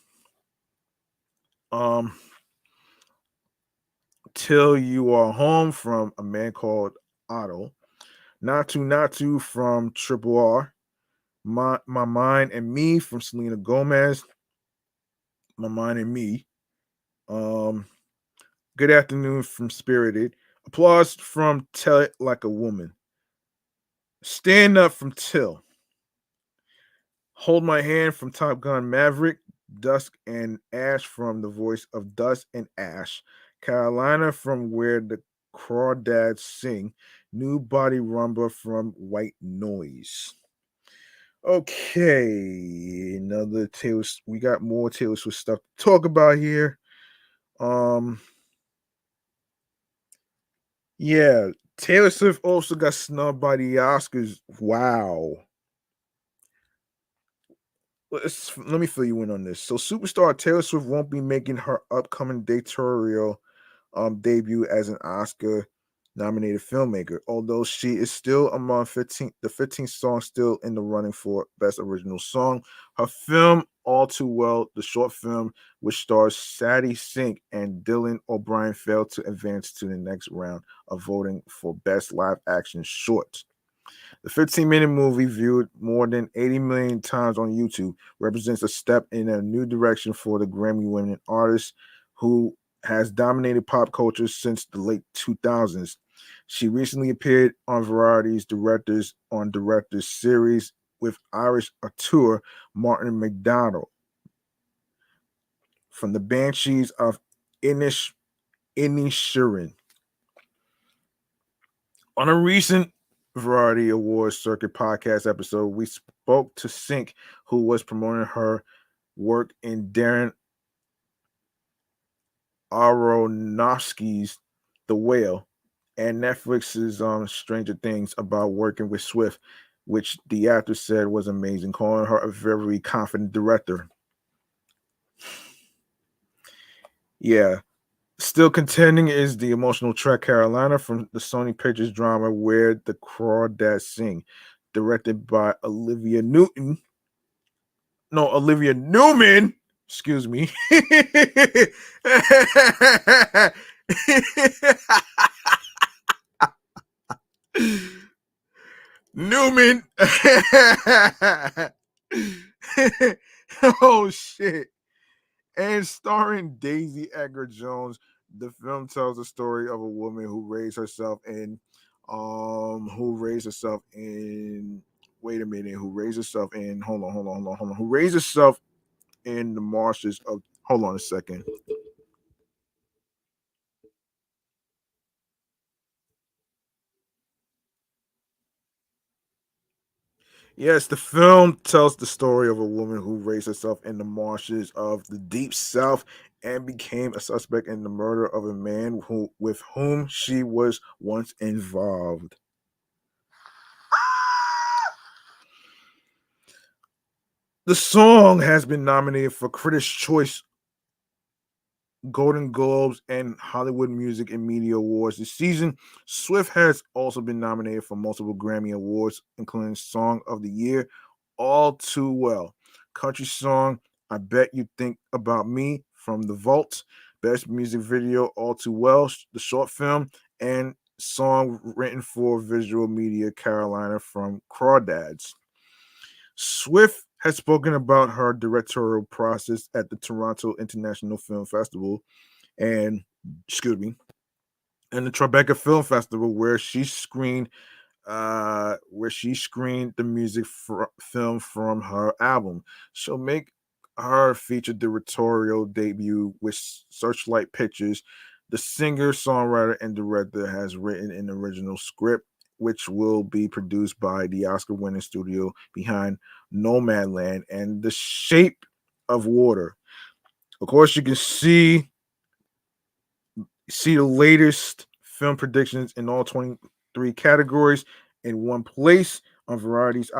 Till You Are Home from A Man Called Otto. Natu Natu from Triple R. My Mind and Me from Selena Gomez. My Mind and Me. Good Afternoon from Spirited. Applause from Tell It Like a Woman. Stand Up from Till. Hold My Hand from Top Gun Maverick. Dusk and Ash from The Voice of Dust and Ash. Carolina from Where the Crawdads Sing. New Body Rumba from White Noise. Okay, another Taylor. We got more Taylor Swift stuff to talk about here. Yeah, Taylor Swift also got snubbed by the Oscars. Wow. Let me fill you in on this. So, superstar Taylor Swift won't be making her upcoming directorial debut as an Oscar nominated filmmaker, although she is still among the 15 songs still in the running for Best Original Song. Her film, All Too Well, the short film, which stars Sadie Sink and Dylan O'Brien, failed to advance to the next round of voting for Best Live Action Short. The 15-minute movie, viewed more than 80 million times on YouTube, represents a step in a new direction for the Grammy-winning artist who has dominated pop culture since the late 2000s. She recently appeared on Variety's Directors series with Irish auteur Martin McDonald from the Banshees of Inisherin. On a recent Variety Awards Circuit podcast episode, we spoke to Sink, who was promoting her work in Darren Aronofsky's The Whale and Netflix's Stranger Things about working with Swift, which the actor said was amazing, calling her a very confident director. Yeah. Still contending is the emotional track Carolina from the Sony Pictures drama Where the Crawdads Sing, directed by Olivia Newman. Excuse me. Newman. Oh shit. And starring Daisy Edgar Jones, the film tells the story of a woman who raised herself in who raised herself in who raised herself in the marshes of hold on a second. Yes, the film tells the story of a woman who raised herself in the marshes of the deep south and became a suspect in the murder of a man with whom she was once involved. The song has been nominated for Critics' Choice, Golden Globes, and Hollywood Music and Media Awards this season. Swift has also been nominated for multiple Grammy Awards, including Song of the Year, All Too Well, Country Song, I Bet You Think About Me from The Vault, Best Music Video, All Too Well, the short film, and Song written for Visual Media Carolina from Crawdads. Swift has spoken about her directorial process at the Toronto International Film Festival and excuse me, and the Tribeca Film Festival, where she screened the music film from her album. She'll make her feature directorial debut with Searchlight Pictures. The singer, songwriter, and director has written an original script, which will be produced by the Oscar-winning studio behind Nomadland and The Shape of Water. Of course, you can see the latest film predictions in all 23 categories in one place on Variety's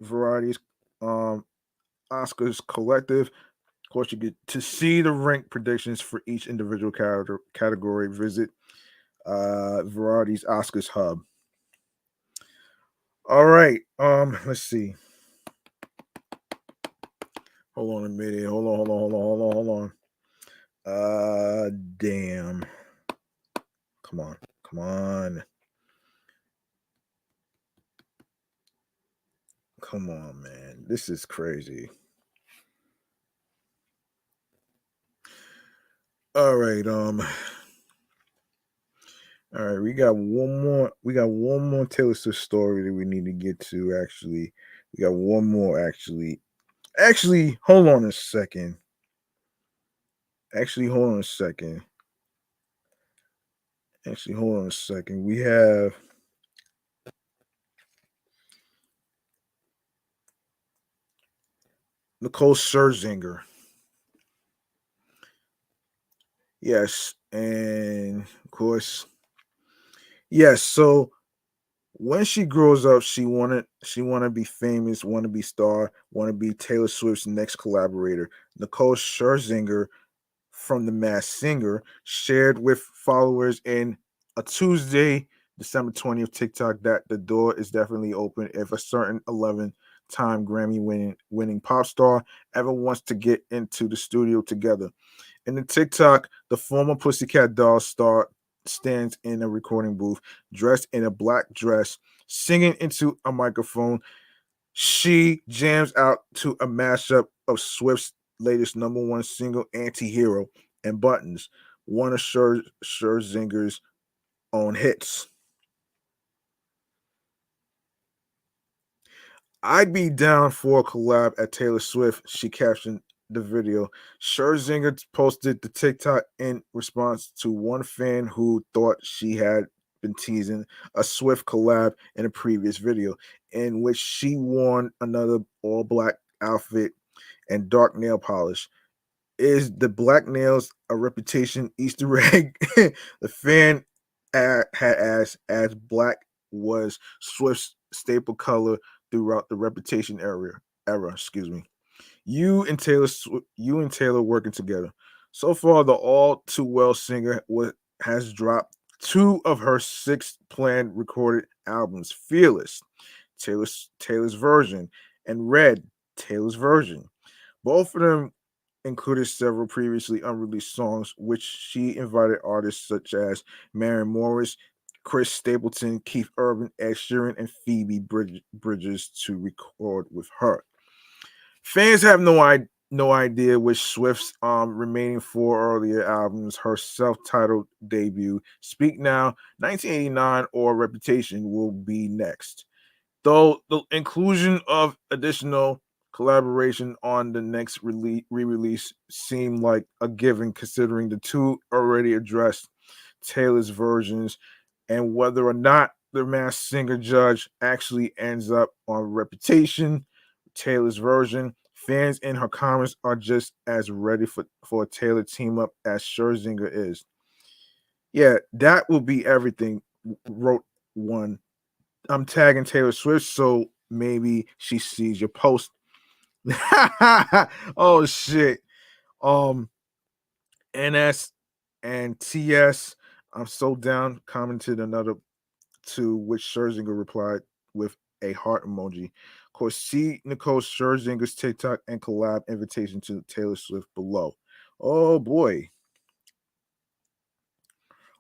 Variety's um Oscars Collective. Of course, you get to see the rank predictions for each individual category. Visit Variety's Oscars Hub. All right. Let's see. Hold on a minute. Hold on. Damn. Come on. Come on. Come on, man. This is crazy. All right. All right. We got one more. We got one more Taylor Swift story that we need to get to. Actually, we got one more. Actually, hold on a second. Actually, hold on a second. Actually, hold on a second. We have Nicole Scherzinger. Yes, and of course, yes. So when she grows up, she wanna be famous, wanna be star, wanna be Taylor Swift's next collaborator. Nicole Scherzinger from The Masked Singer shared with followers in a Tuesday, December 20th TikTok that the door is definitely open if a certain 11-time Grammy winning pop star ever wants to get into the studio together. In the TikTok, the former Pussycat Dolls star stands in a recording booth, dressed in a black dress, singing into a microphone. She jams out to a mashup of Swift's latest number one single, Anti-Hero, and Buttons, one of Scherzinger's own hits. I'd be down for a collab at Taylor Swift, she captioned the video. Scherzinger posted the TikTok in response to one fan who thought she had been teasing a Swift collab in a previous video, in which she worn another all black outfit and dark nail polish. Is the black nails a reputation Easter egg? The fan had asked, as black was Swift's staple color throughout the Reputation era. Excuse me. You and Taylor working together. So far, the all too well singer has dropped two of her six planned recorded albums: Fearless, Taylor's version, and Red, Taylor's version. Both of them included several previously unreleased songs, which she invited artists such as Maren Morris, Chris Stapleton, Keith Urban, Ed Sheeran, and Phoebe Bridges to record with her. Fans have no idea which Swift's remaining four earlier albums, her self-titled debut, Speak Now, 1989, or Reputation, will be next. Though the inclusion of additional collaboration on the next re-release seemed like a given, considering the two already addressed Taylor's versions and whether or not the Masked Singer judge actually ends up on Reputation, Taylor's version. Fans in her comments are just as ready for a Taylor team up as Scherzinger is. Yeah, that will be everything. Wrote one. I'm tagging Taylor Swift, so maybe she sees your post. Oh shit. Um, NS and TS. I'm so down. Commented another, to which Scherzinger replied with a heart emoji. Of course, see Nicole Scherzinger's TikTok and collab invitation to Taylor Swift below. Oh boy.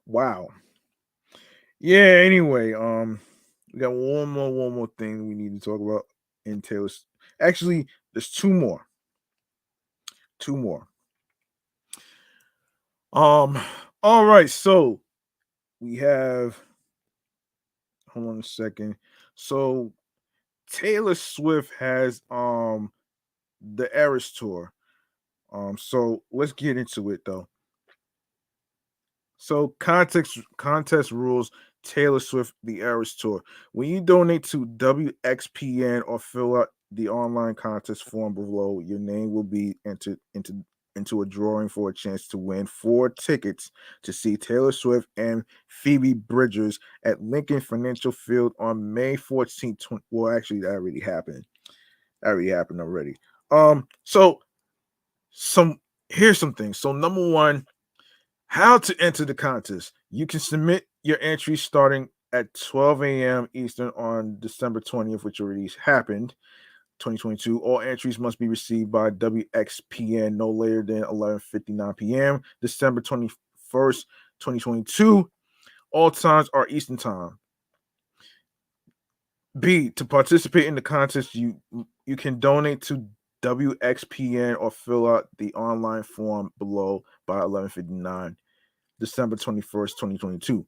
Wow. Yeah, anyway, we got one more thing we need to talk about in Taylor's. Actually, there's two more. Two more. All right, so we have, hold on a second. So Taylor Swift has the Eras tour. So let's get into it though. So contest rules. Taylor Swift the Eras tour. When you donate to WXPN or fill out the online contest form below, your name will be entered into a drawing for a chance to win 4 tickets to see Taylor Swift and Phoebe Bridgers at Lincoln Financial Field on May 14th. Well, actually, that already happened. That already happened already. So some here's some things. So number one, how to enter the contest. You can submit your entry starting at 12 a.m. Eastern on December 20th, which already happened, 2022. All entries must be received by WXPN no later than 11:59 p.m. December 21st, 2022. All times are Eastern Time. B, to participate in the contest, you can donate to WXPN or fill out the online form below by 11:59 December 21st, 2022.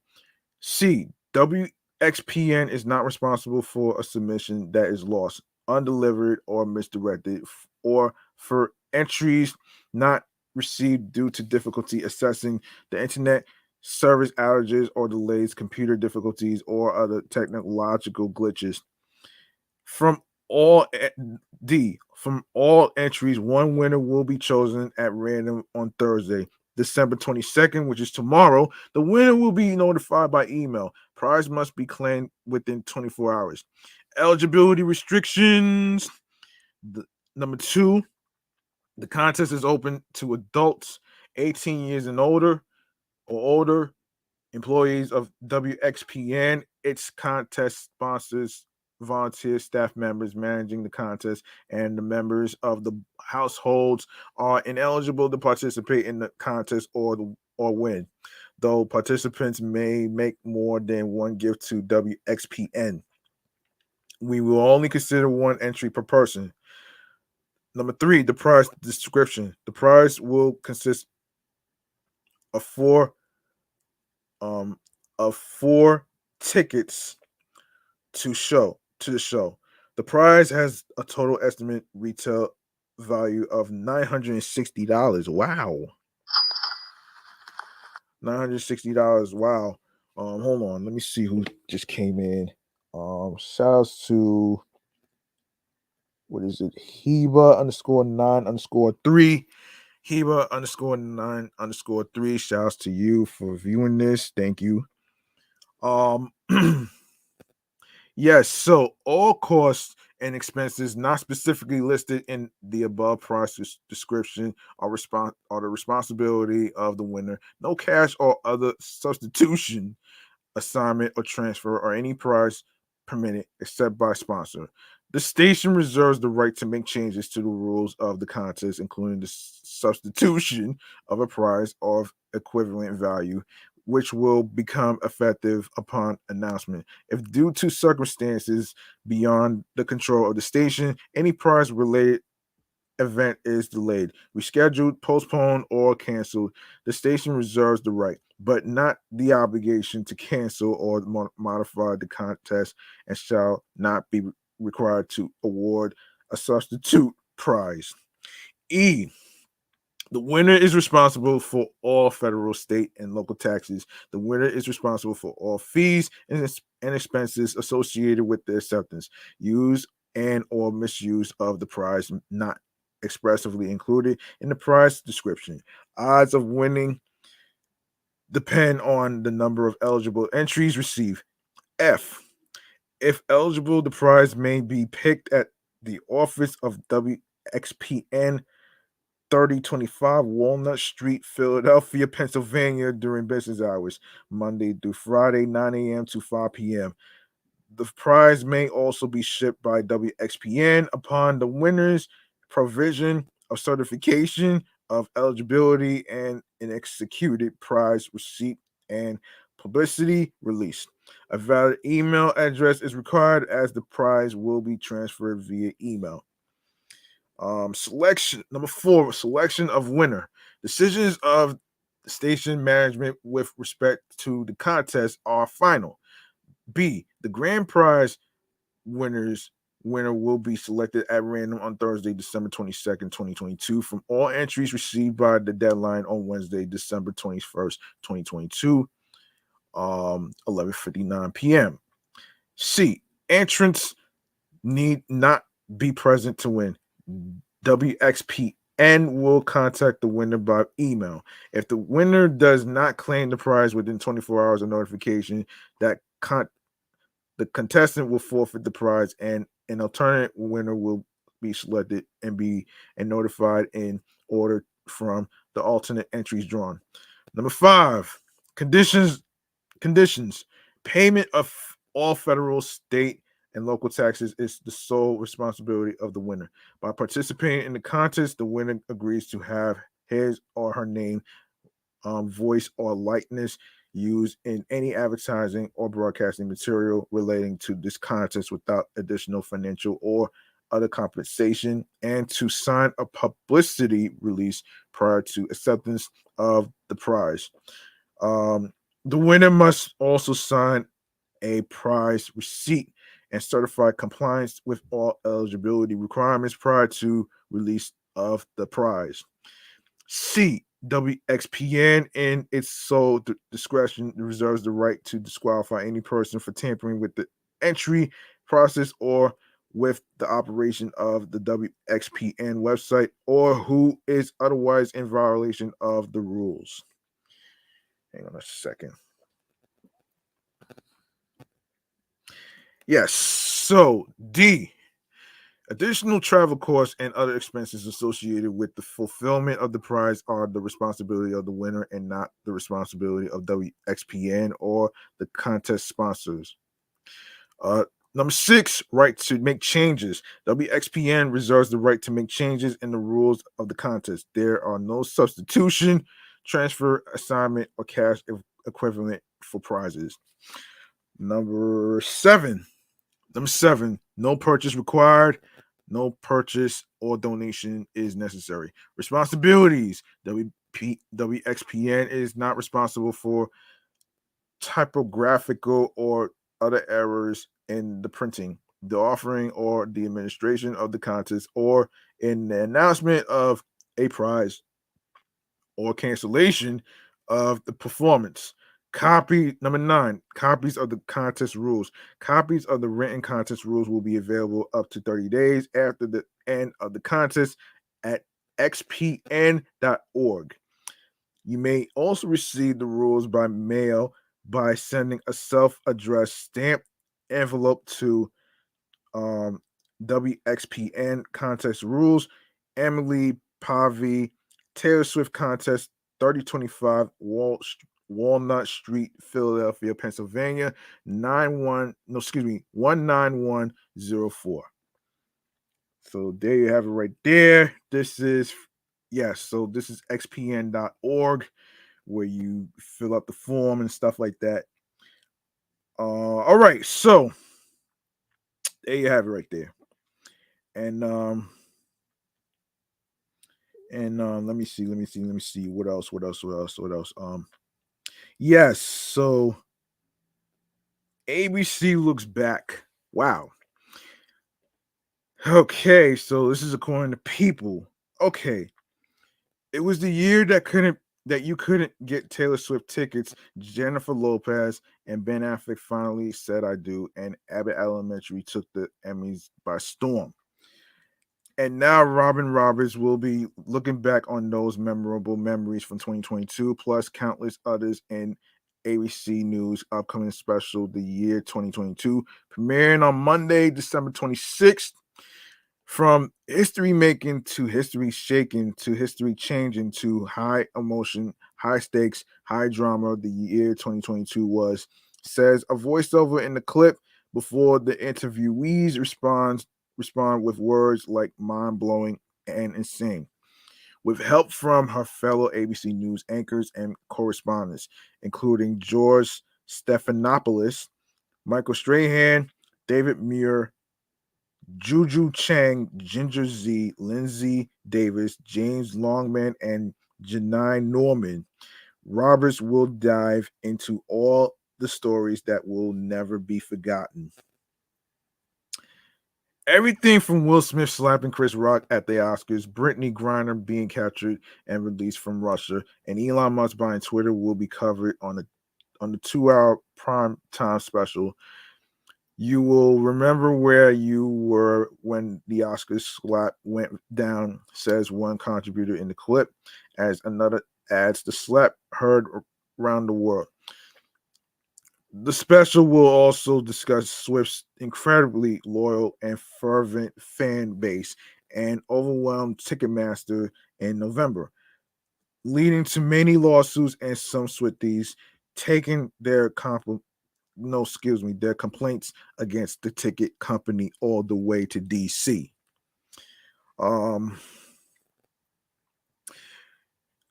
C, WXPN is not responsible for a submission that is lost, undelivered, or misdirected, or for entries not received due to difficulty accessing the internet, service outages or delays, computer difficulties, or other technological glitches. From all from all entries, one winner will be chosen at random on Thursday, December 22nd, which is tomorrow. The winner will be notified by email. Prize must be claimed within 24 hours. Eligibility restrictions. The, number two, the contest is open to adults 18 years and older or older, employees of WXPN, its contest sponsors, volunteers, staff members managing the contest, and the members of the households are ineligible to participate in the contest or win. Though participants may make more than one gift to WXPN, we will only consider one entry per person. Number three, the prize description. The prize will consist of um four tickets to the show. The prize has a total estimate retail value of $960. Wow. $960. Wow. Hold on. Let me see who just came in. Shout outs to, what is it? Heba underscore 9_3. Heba underscore 9_3. Shouts to you for viewing this. Thank you. Yes, so all costs and expenses not specifically listed in the above price description are the responsibility of the winner. No cash or other substitution, assignment, or transfer or any price permitted except by sponsor. The station reserves the right to make changes to the rules of the contest, including the substitution of a prize of equivalent value, which will become effective upon announcement. If due to circumstances beyond the control of the station, any prize related event is delayed, rescheduled, postponed, or canceled, the station reserves the right, but not the obligation, to cancel or modify the contest and shall not be required to award a substitute prize. E. The winner is responsible for all federal, state, and local taxes. The winner is responsible for all fees and expenses associated with the acceptance, use, and or misuse of the prize not expressly included in the prize description. Odds of winning depend on the number of eligible entries received. F. If eligible, the prize may be picked at the office of WXPN 3025 Walnut Street, Philadelphia, Pennsylvania during business hours, Monday through Friday, 9 a.m. to 5 p.m. The prize may also be shipped by WXPN upon the winner's provision of certification of eligibility and an executed prize receipt and publicity release. A valid email address is required as the prize will be transferred via email. Selection number 4, selection of winner. Decisions of station management with respect to the contest are final. B. The grand prize winner will be selected at random on Thursday, December 22nd, 2022, from all entries received by the deadline on Wednesday, December 21st, 2022, 11:59 p.m. C. Entrants need not be present to win. WXPN will contact the winner by email. If the winner does not claim the prize within 24 hours of notification, the contestant will forfeit the prize, and an alternate winner will be selected and notified in order from the alternate entries drawn. Number 5, conditions. Payment of all federal, state, and local taxes is the sole responsibility of the winner. By participating in the contest, the winner agrees to have his or her name, voice, or likeness used in any advertising or broadcasting material relating to this contest without additional financial or other compensation, and to sign a publicity release prior to acceptance of the prize. The winner must also sign a prize receipt and certify compliance with all eligibility requirements prior to release of the prize. C. WXPN, in its sole discretion, reserves the right to disqualify any person for tampering with the entry process or with the operation of the WXPN website, or who is otherwise in violation of the rules. Hang on a second. Yes. So D. Additional travel costs and other expenses associated with the fulfillment of the prize are the responsibility of the winner and not the responsibility of WXPN or the contest sponsors. Number 6, right to make changes. WXPN reserves the right to make changes in the rules of the contest. There are no substitution, transfer, assignment, or cash equivalent for prizes. Number 7, no purchase required. No purchase or donation is necessary. Responsibilities. WXPN is not responsible for typographical or other errors in the printing, the offering, or the administration of the contest, or in the announcement of a prize or cancellation of the performance. Number 9, copies of the contest rules. Copies of the written contest rules will be available up to 30 days after the end of the contest at xpn.org. You may also receive the rules by mail by sending a self-addressed stamped envelope to WXPN Contest Rules, Emily Pavey, Taylor Swift Contest, 3025 Walnut Street, Philadelphia, Pennsylvania, 19104. So there you have it right there. This is xpn.org, where you fill out the form and stuff like that. All right, so there you have it right there. And let me see what else. Yes, so ABC looks back. Wow. Okay, so this is according to People. Okay. It was the year that you couldn't get Taylor Swift tickets. Jennifer Lopez and Ben Affleck finally said I do, and Abbott Elementary took the Emmys by storm. And now Robin Roberts will be looking back on those memorable memories from 2022, plus countless others in ABC News upcoming special, The Year 2022, premiering on Monday, December 26th. From history making to history shaking to history changing to high emotion, high stakes, high drama, the year 2022 was, says a voiceover in the clip before the interviewees respond with words like mind blowing and insane. With help from her fellow ABC News anchors and correspondents, including George Stephanopoulos, Michael Strahan, David Muir, Juju Chang, Ginger Z, Lindsay Davis, James Longman, and Janine Norman, Roberts will dive into all the stories that will never be forgotten. Everything from Will Smith slapping Chris Rock at the Oscars, Brittany Griner being captured and released from Russia, and Elon Musk buying Twitter will be covered on the 2-hour prime time special. You will remember where you were when the Oscars slap went down, says one contributor in the clip, as another adds the slap heard around the world. The special will also discuss Swift's incredibly loyal and fervent fan base and overwhelmed Ticketmaster in November, leading to many lawsuits and some Swifties taking their their complaints against the ticket company all the way to DC. Um,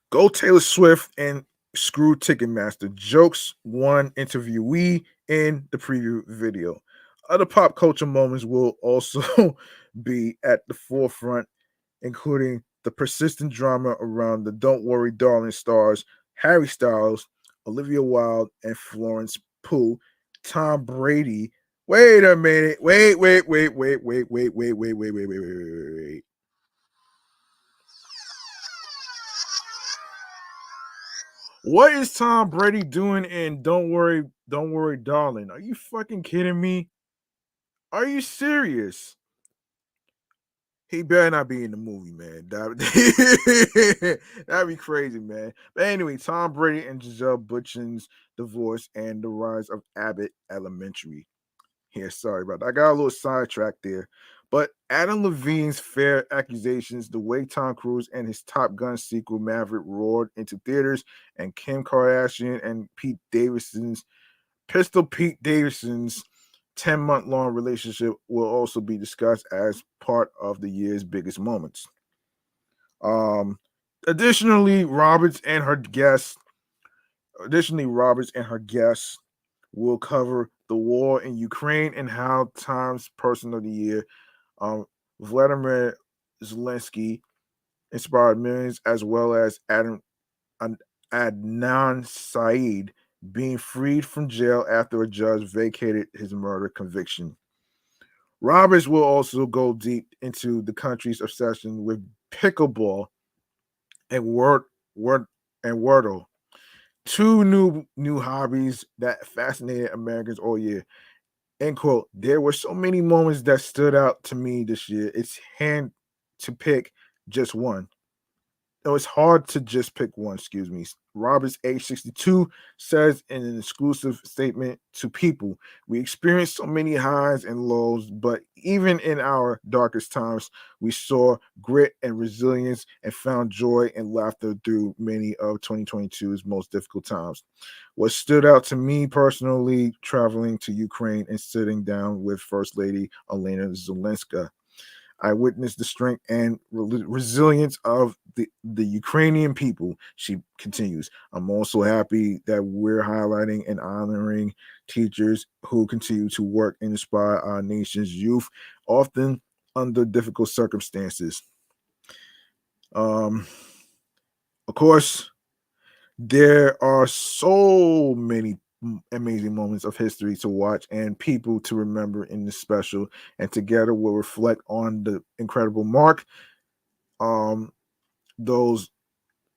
Go Taylor Swift and screw Ticketmaster, jokes one interviewee in the preview video. Other pop culture moments will also be at the forefront, including the persistent drama around the Don't Worry Darling stars Harry Styles, Olivia Wilde, and Florence Pugh, Tom Brady. Wait a minute. Wait. What is Tom Brady doing in Don't Worry, Darling? Are you fucking kidding me? Are you serious? He better not be in the movie, man. That'd be crazy, man. But anyway, Tom Brady and Giselle Bundchen's divorce and the rise of Abbott Elementary. Here, sorry about that. I got a little sidetracked there. But Adam Levine's fair accusations, the way Tom Cruise and his Top Gun sequel Maverick roared into theaters, and Kim Kardashian and Pistol Pete Davidson's 10-month long relationship will also be discussed as part of the year's biggest moments. Um, additionally, Roberts and her guests will cover the war in Ukraine and how Times Person of the Year, Vladimir Zelensky, inspired millions, as well as Adnan Saeed being freed from jail after a judge vacated his murder conviction. Roberts will also go deep into the country's obsession with pickleball and Wordle, two new hobbies that fascinated Americans all year. End quote. There were so many moments that stood out to me this year. It's hand to pick just one. No, it's hard to just pick one, excuse me. Roberts, age 62, says in an exclusive statement to People, we experienced so many highs and lows, but even in our darkest times, we saw grit and resilience and found joy and laughter through many of 2022's most difficult times. What stood out to me personally, traveling to Ukraine and sitting down with First Lady Elena Zelenska, I witnessed the strength and resilience of the Ukrainian people. She continues, I'm also happy that we're highlighting and honoring teachers who continue to work and inspire our nation's youth, often under difficult circumstances. Of course, there are so many amazing moments of history to watch and people to remember in this special, and together we'll reflect on the incredible mark those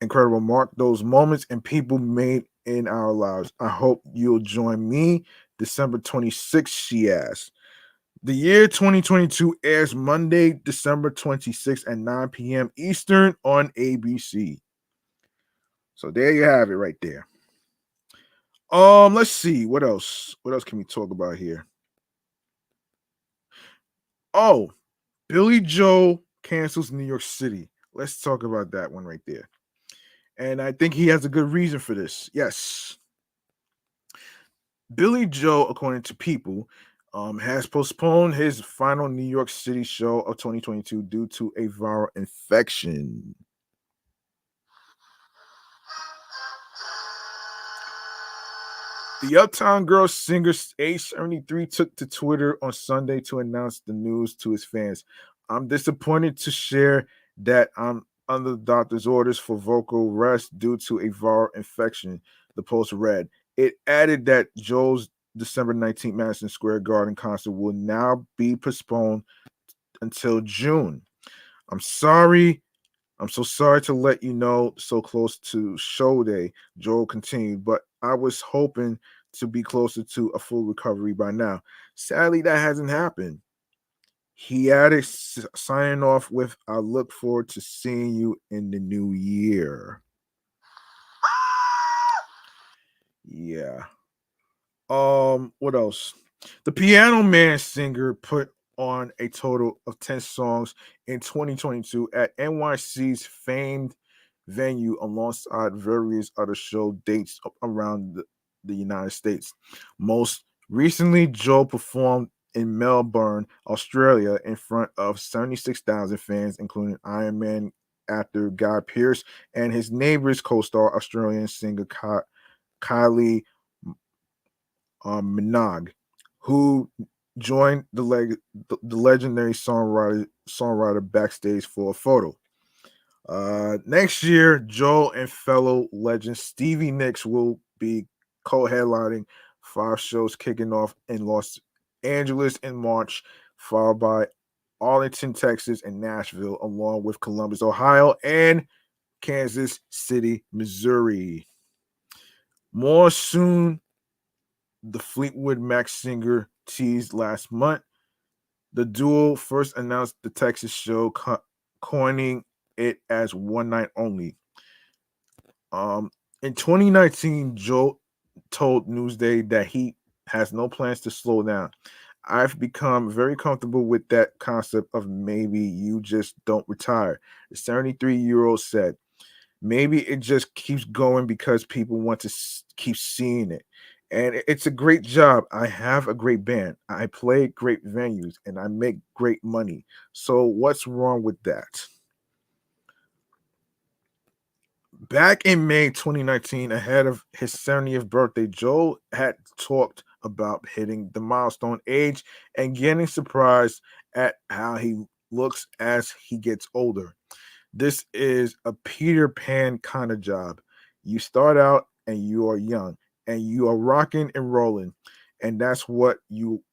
incredible mark those moments and people made in our lives. I hope you'll join me December 26th, she asked. The year 2022 airs Monday, December 26th at 9 p.m. Eastern on ABC. So there you have it right there. Let's see what else. What else can we talk about here? Oh, Billy Joe cancels New York City. Let's talk about that one right there. And I think he has a good reason for this. Yes. Billy Joe, according to People, has postponed his final New York City show of 2022 due to a viral infection. The Uptown Girls singer, age 73, took to Twitter on Sunday to announce the news to his fans. I'm disappointed to share that I'm under the doctor's orders for vocal rest due to a viral infection, the post read. It added that Joe's December 19th Madison Square Garden concert will now be postponed until June. I'm sorry. I'm so sorry to let you know so close to show day, Joel continued, but I was hoping to be closer to a full recovery by now. Sadly, that hasn't happened. He added, signing off with, I look forward to seeing you in the new year. Yeah. What else? The Piano Man singer put on a total of 10 songs in 2022 at NYC's famed venue alongside various other show dates around the United States. Most recently, Joe performed in Melbourne, Australia, in front of 76,000 fans, including Iron Man actor Guy Pearce and his Neighbours co-star Australian singer Kylie Minogue, who joined the legendary songwriter backstage for a photo. Next year, Joe and fellow legend Stevie Nicks will be co-headlining 5 shows kicking off in Los Angeles in March, followed by Arlington, Texas, and Nashville, along with Columbus, Ohio, and Kansas City, Missouri. More soon, the Fleetwood Mac singer teased last month. The duo first announced the Texas show, coining it as one night only. In 2019, Joe told Newsday that he has no plans to slow down. I've become very comfortable with that concept of maybe you just don't retire. The 73-year-old said, maybe it just keeps going because people want to keep seeing it. And it's a great job. I have a great band. I play great venues and I make great money. So what's wrong with that? Back in May 2019, ahead of his 70th birthday, Joe had talked about hitting the milestone age and getting surprised at how he looks as he gets older. This is a Peter Pan kind of job. You start out and you are young and you are rocking and rolling, and that's what you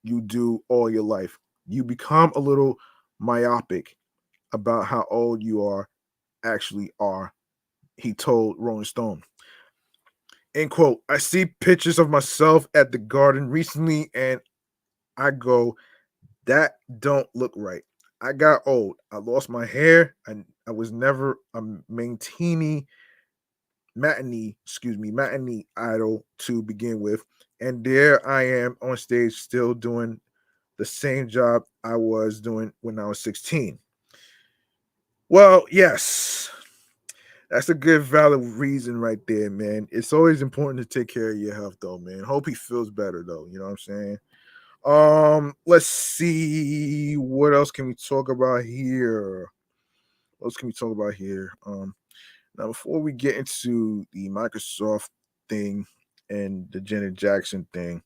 do all your life. You become a little myopic about how old you actually are, he told Rolling Stone. End quote. I see pictures of myself at the garden recently and I go, that don't look right. I got old. I lost my hair. I was never a matinee idol to begin with. And there I am on stage still doing the same job I was doing when I was 16. Well, yes. That's a good valid reason right there, man. It's always important to take care of your health though, man. Hope he feels better though. You know what I'm saying? Let's see what else can we talk about here. What else can we talk about here? Now before we get into the Microsoft thing and the Janet Jackson thing,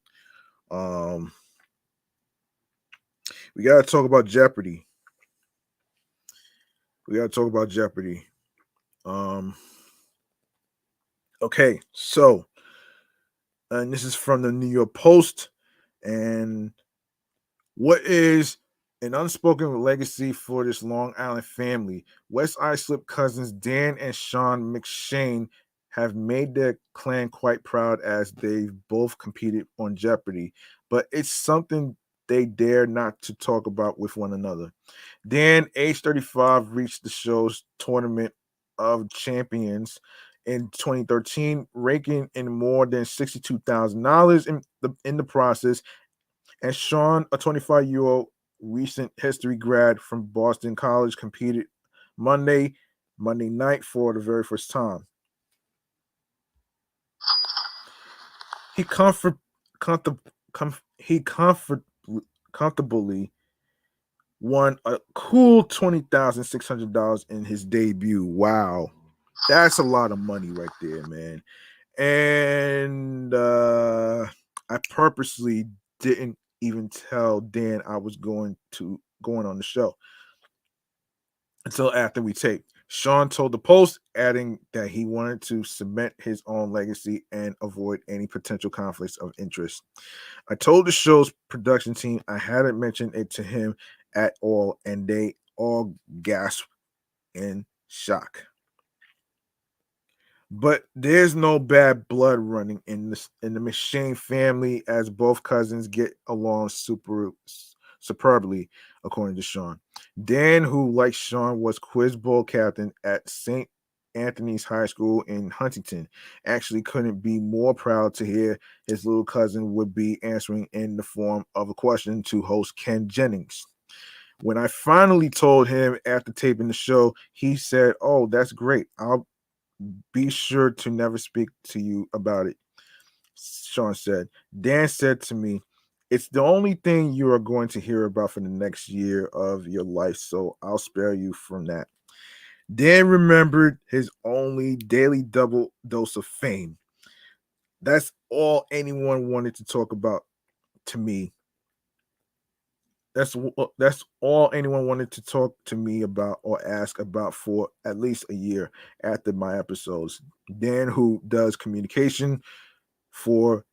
um, we gotta talk about Jeopardy. We gotta talk about Jeopardy. Um, okay, so and this is from the New York Post. And what is An unspoken legacy for this Long Island family. West Islip cousins Dan and Sean McShane have made their clan quite proud as they've both competed on Jeopardy, but it's something they dare not to talk about with one another. Dan, age 35, reached the show's Tournament of Champions in 2013, raking in more than $62,000 in the process. And Sean, a 25-year-old recent history grad from Boston College, competed Monday night for the very first time. He comfort, comfort, he comfortably won a cool $20,600 in his debut. Wow, that's a lot of money right there, man. And I purposely didn't even tell Dan I was going on the show until after we taped. Sean told the Post, adding that he wanted to cement his own legacy and avoid any potential conflicts of interest. I told the show's production team I hadn't mentioned it to him at all, and they all gasped in shock. But there's no bad blood running in the McShane family, as both cousins get along superbly, according to Sean. Dan, who like Sean was quiz bowl captain at St. Anthony's High School in Huntington, actually couldn't be more proud to hear his little cousin would be answering in the form of a question to host Ken Jennings. When I finally told him after taping the show, he said, "Oh, that's great. I'll be sure to never speak to you about it," Sean said. Dan said to me, "It's the only thing you are going to hear about for the next year of your life, so I'll spare you from that." Dan remembered his only daily double dose of fame. That's all anyone wanted to talk about to me. That's all anyone wanted to talk to me about or ask about for at least a year after my episodes. Dan, who does for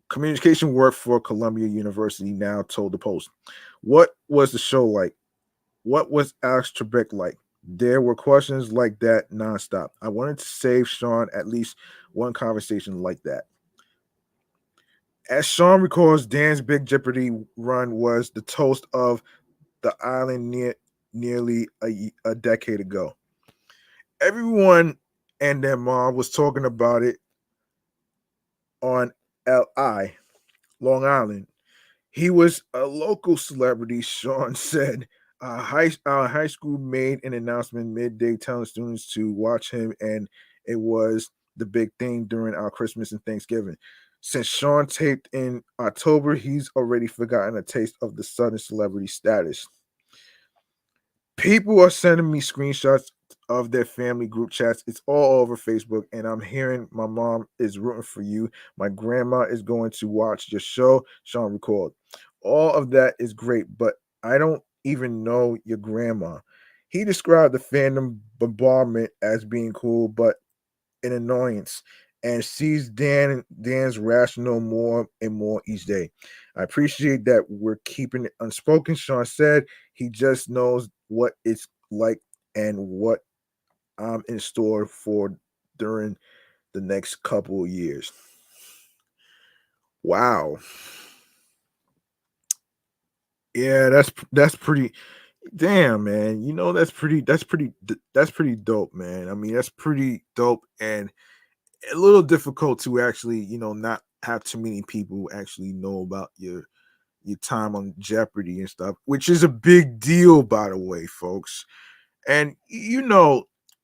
communication work for Columbia University, now told the Post, "What was the show like? What was Alex Trebek like? There were questions like that nonstop. I wanted to save Sean at least one conversation like that." As Sean recalls, Dan's Big Jeopardy run was the toast of the island nearly a decade ago. Everyone and their mom was talking about it on LI, Long Island. He was a local celebrity, Sean said. Our high school made an announcement midday telling students to watch him, and it was the big thing during our Christmas and Thanksgiving. Since Sean taped in October, he's already forgotten a taste of the sudden celebrity status. People are sending me screenshots of their family group chats. It's all over Facebook, and I'm hearing my mom is rooting for you. My grandma is going to watch your show, Sean recalled. All of that is great, but I don't even know your grandma. He described the fandom bombardment as being cool, but an annoyance, and sees Dan's rational more and more each day. I appreciate that we're keeping it unspoken, Sean said. He just knows what it's like and what I'm in store for during the next couple of years. Wow. Yeah, that's pretty damn, man. You know, that's pretty dope, man. I mean, that's pretty dope and a little difficult to actually, not have too many people actually know about your time on Jeopardy and stuff, which is a big deal, by the way, folks. And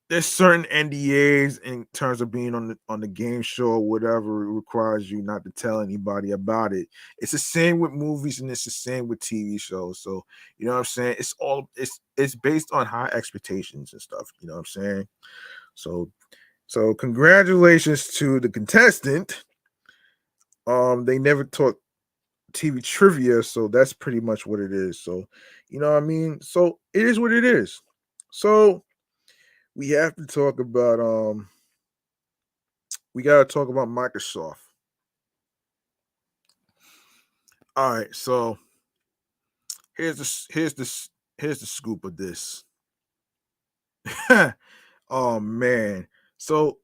there's certain NDAs in terms of being on the game show or whatever. It requires you not to tell anybody about it. It's the same with movies and it's the same with TV shows. So you know what I'm saying? It's based on high expectations and stuff. You know what I'm saying? So congratulations to the contestant. They never taught TV trivia, so that's pretty much what it is. So, you know what I mean? So it is what it is. So we have to talk about we gotta talk about Microsoft. All right, so here's the scoop of this. Oh man. So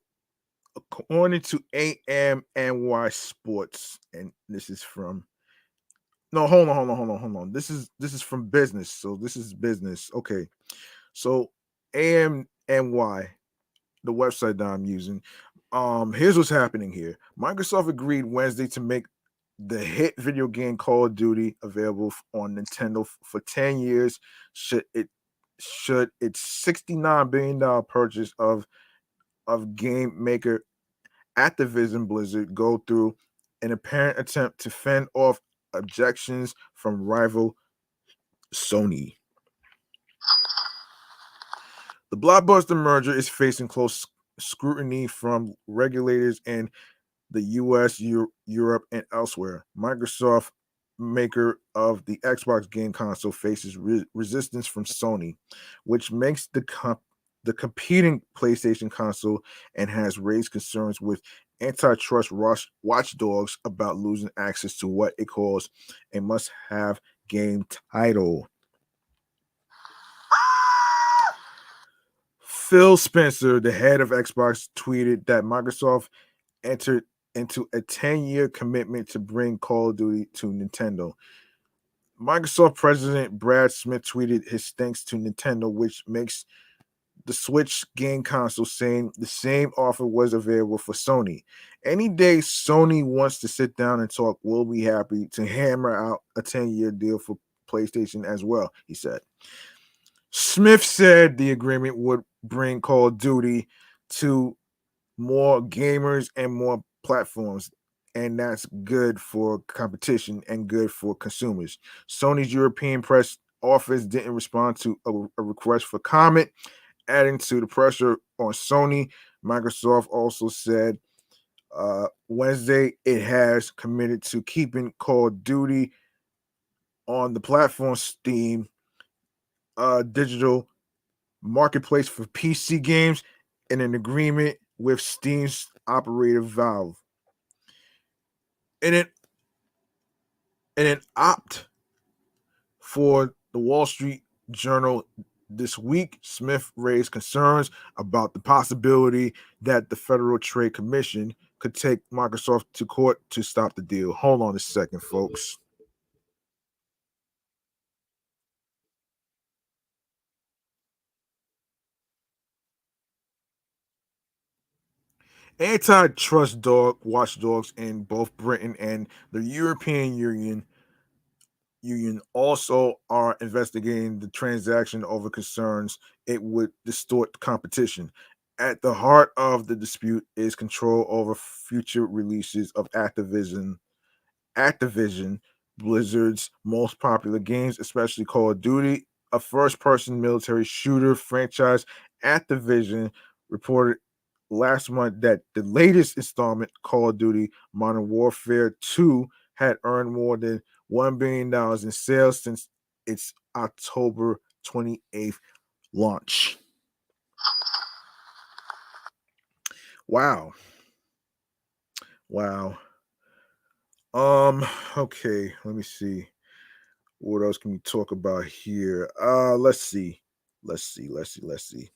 according to AMNY Sports, and this is from no, hold on. This is from business. So this is business. Okay. So AMNY, the website that I'm using. Here's what's happening here. Microsoft agreed Wednesday to make the hit video game Call of Duty available on Nintendo for 10 years should its $69 billion purchase of game maker Activision Blizzard go through, an apparent attempt to fend off objections from rival Sony. The blockbuster merger is facing close scrutiny from regulators in the US, Europe, and elsewhere. Microsoft, maker of the Xbox game console, faces resistance from Sony, which makes the competing PlayStation console, and has raised concerns with antitrust watchdogs about losing access to what it calls a must-have game title. Phil Spencer, the head of Xbox, tweeted that Microsoft entered into a 10-year commitment to bring Call of Duty to Nintendo. Microsoft President Brad Smith tweeted his thanks to Nintendo, which makes the Switch game console, saying the same offer was available for Sony. Any day Sony wants to sit down and talk, we'll be happy to hammer out a 10-year deal for PlayStation as well, he said. Smith said the agreement would bring Call of Duty to more gamers and more platforms, and that's good for competition and good for consumers. Sony's European press office didn't respond to a request for comment, adding to the pressure on Sony. Microsoft also said Wednesday it has committed to keeping Call of Duty on the platform Steam digital marketplace for PC games, in an agreement with Steam's operator Valve. In an opt for the Wall Street Journal this week, Smith raised concerns about the possibility that the Federal Trade Commission could take Microsoft to court to stop the deal. Hold on a second, folks. Antitrust watchdogs in both Britain and the European Union also are investigating the transaction over concerns it would distort competition. At the heart of the dispute is control over future releases of Activision Blizzard's most popular games, especially Call of Duty, a first-person military shooter franchise. Activision reported last month that the latest installment, Call of Duty Modern Warfare 2, had earned more than $1 billion in sales since its October 28th launch. Wow. Wow. Okay, let me see. What else can we talk about here? Let's see. Let's see.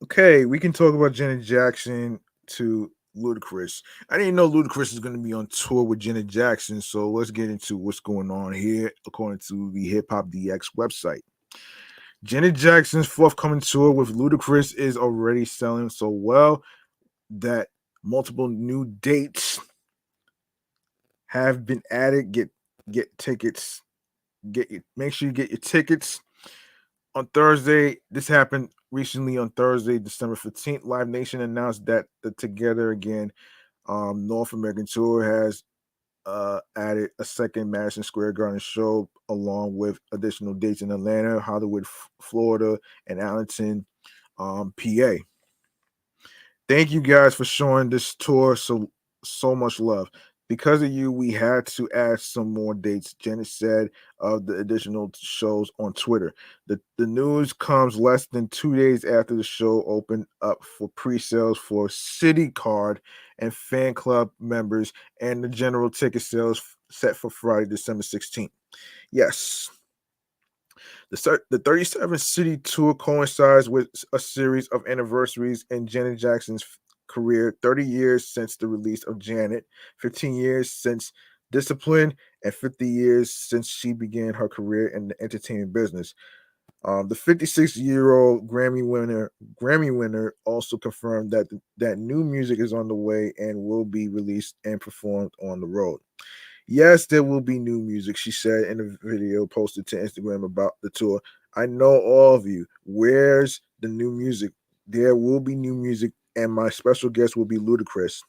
Okay, we can talk about Janet Jackson to Ludacris. I didn't know Ludacris is going to be on tour with Janet Jackson, so let's get into what's going on here, according to the Hip Hop DX website. Janet Jackson's forthcoming tour with Ludacris is already selling so well that multiple new dates have been added. Get tickets. Make sure you get your tickets on Thursday. This happened recently on Thursday, December 15th. Live Nation announced that the Together Again North American tour has added a second Madison Square Garden show, along with additional dates in Atlanta, Hollywood, Florida, and Allenton, PA. Thank you guys for showing this tour so much love. Because of you, we had to add some more dates, Janet said of the additional shows on Twitter. The news comes less than 2 days after the show opened up for pre-sales for City Card and fan club members, and the general ticket sales set for Friday, December 16th. Yes. The 37 city tour coincides with a series of anniversaries in Janet Jackson's career: 30 years since the release of Janet, 15 years since Discipline, and 50 years since she began her career in the entertainment business. The 56-year-old Grammy winner also confirmed that new music is on the way and will be released and performed on the road. Yes, there will be new music, she said in a video posted to Instagram about the tour. I know all of you. Where's the new music? There will be new music, and my special guest will be Ludacris.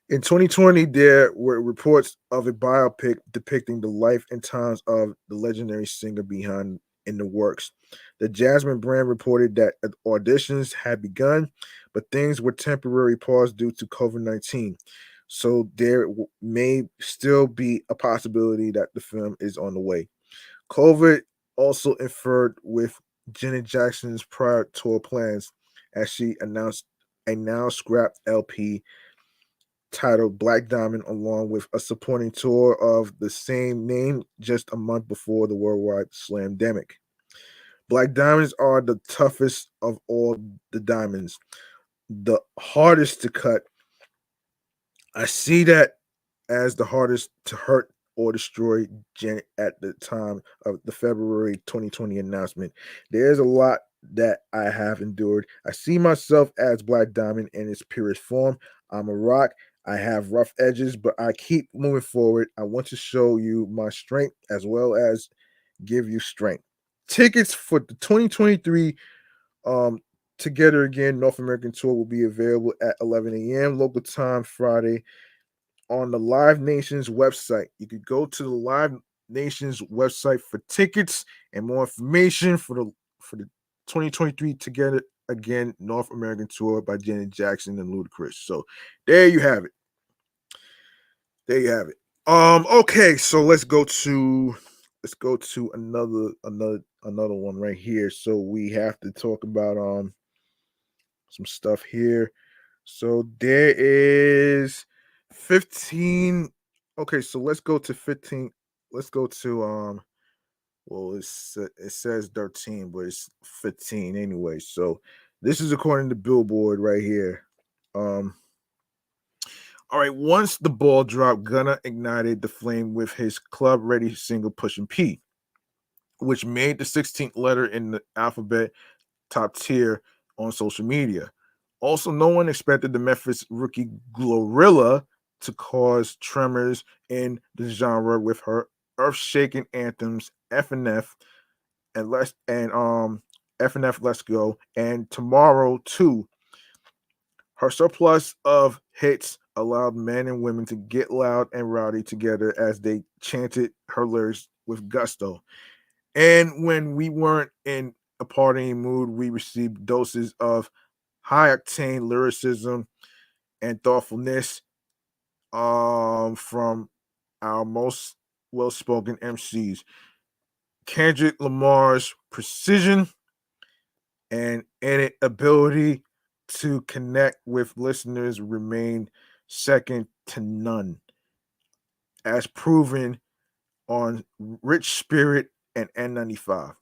In 2020, there were reports of a biopic depicting the life and times of the legendary singer behind in the works. The Jasmine brand reported that auditions had begun, but things were temporarily paused due to COVID-19. So there may still be a possibility that the film is on the way. COVID also interfered with Janet Jackson's prior tour plans as she announced a now scrapped LP titled Black Diamond, along with a supporting tour of the same name just a month before the worldwide slamdemic. Black diamonds are the toughest of all the diamonds, the hardest to cut. I see that as the hardest to hurt or destroy Janet at the time of the February 2020 announcement. There's a lot that I have endured. I see myself as Black Diamond in its purest form. I'm a rock. I have rough edges, but I keep moving forward. I want to show you my strength as well as give you strength. Tickets for the 2023 um, Together Again North American tour will be available at 11 a.m. local time Friday on the Live Nation's website. You could go to the Live Nation's website for tickets and more information for the 2023 Together Again North American tour by Janet Jackson and Ludacris. So there you have it. There you have it. Okay, so let's go to another one right here. So we have to talk about some stuff here. So there is 15. Okay, so let's go to 15. Let's go to well, it says 13, but it's 15 anyway. So this is according to Billboard right here. Um all right, once the ball dropped, Gunna ignited the flame with his club ready single Pushin' P, which made the 16th letter in the alphabet top tier on social media. Also, no one expected the Memphis rookie Glorilla to cause tremors in the genre with her earth-shaking anthems FNF and FNF Let's Go and Tomorrow too. Her surplus of hits allowed men and women to get loud and rowdy together as they chanted her lyrics with gusto. And when we weren't in a partying mood, we received doses of high octane lyricism and thoughtfulness from our most well spoken MCs. Kendrick Lamar's precision and innate ability to connect with listeners remain second to none, as proven on Rich Spirit and N95.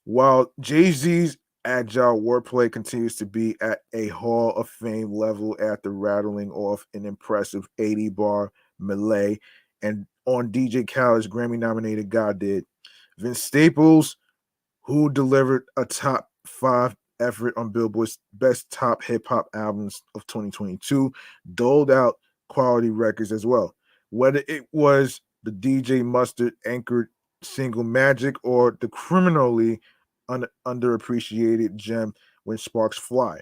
While Jay-Z's agile wordplay continues to be at a Hall of Fame level after rattling off an impressive 80-bar melee and on DJ Khaled's Grammy-nominated God Did, Vince Staples, who delivered a top 5 effort on Billboard's best top hip-hop albums of 2022, doled out quality records as well. Whether it was the DJ Mustard anchored single Magic or the criminally underappreciated gem When Sparks Fly.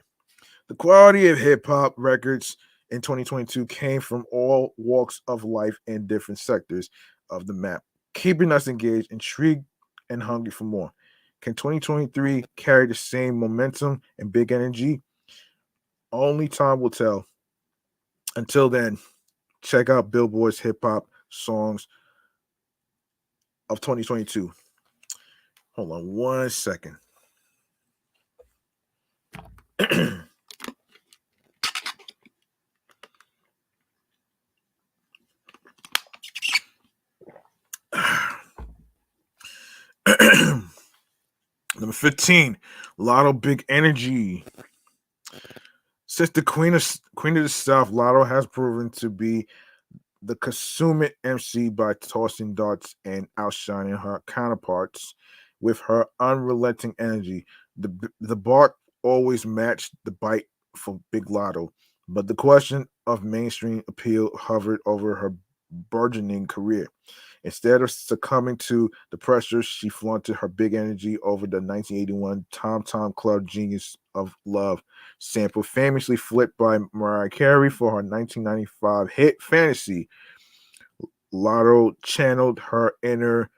The quality of hip hop records in 2022 came from all walks of life and different sectors of the map, keeping us engaged, intrigued, and hungry for more. Can 2023 carry the same momentum and big energy? Only time will tell. Until then, check out Billboard's hip hop songs of 2022. Hold on one second. Number 15, Lotto Big Energy. Since the Queen of the South, Lotto has proven to be the consummate MC by tossing darts and outshining her counterparts with her unrelenting energy. The bark always matched the bite for Big Lotto, but the question of mainstream appeal hovered over her burgeoning career. Instead of succumbing to the pressure, she flaunted her big energy over the 1981 Tom Tom Club Genius of Love sample, famously flipped by Mariah Carey for her 1995 hit Fantasy. Lotto channeled her inner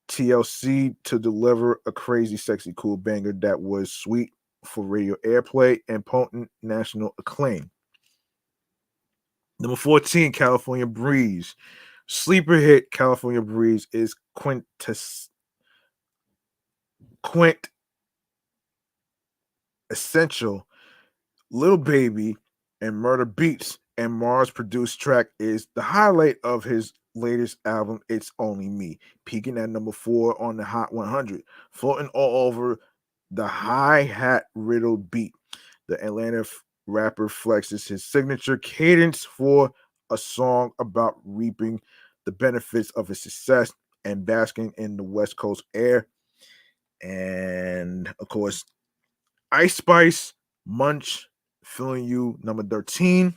TLC to deliver a crazy, sexy, cool banger that was sweet for radio airplay and potent national acclaim. Number 14, California Breeze. Sleeper hit California Breeze is quintessential Little Baby and Murder Beats and Mars produced track is the highlight of his latest album, It's Only Me, peaking at number 4 on the Hot 100, floating all over the hi-hat riddled beat. The Atlanta rapper flexes his signature cadence for a song about reaping the benefits of his success and basking in the West Coast air. And of course, Ice Spice, Munch, Feeling You, number 13.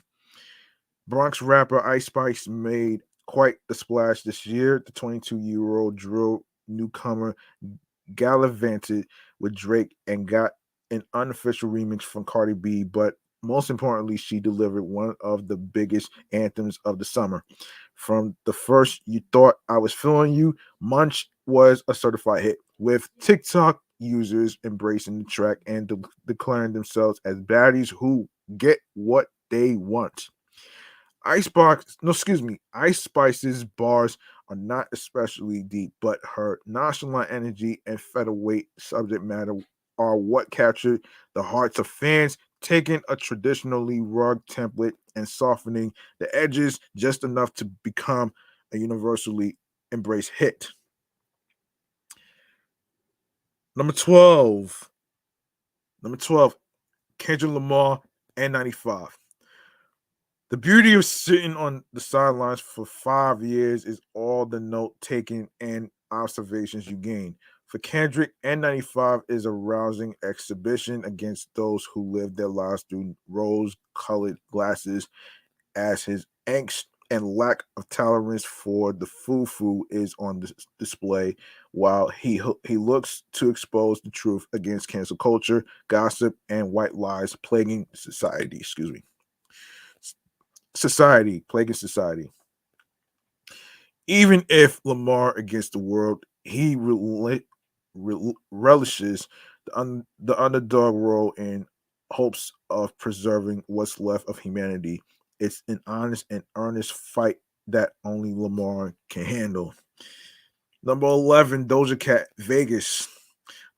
Bronx rapper Ice Spice made quite the splash this year. The 22-year-old drill newcomer gallivanted with Drake and got an unofficial remix from Cardi B, but most importantly, she delivered one of the biggest anthems of the summer. From the first You Thought I Was Feeling You, Munch was a certified hit, with TikTok users embracing the track and declaring themselves as baddies who get what they want. Ice Spice's bars are not especially deep, but her nonchalant energy and featherweight subject matter are what captured the hearts of fans, taking a traditionally rugged template and softening the edges just enough to become a universally embraced hit. Number 12. Number 12, Kendrick Lamar, N95. The beauty of sitting on the sidelines for 5 years is all the note taking and observations you gain. For Kendrick, N95 is a rousing exhibition against those who live their lives through rose colored glasses, as his angst and lack of tolerance for the foo-foo is on display, while he looks to expose the truth against cancel culture, gossip, and white lies plaguing society. Plaguing society. Even if Lamar against the world, he relishes the underdog role in hopes of preserving what's left of humanity. It's an honest and earnest fight that only Lamar can handle. Number 11, Doja Cat, Vegas.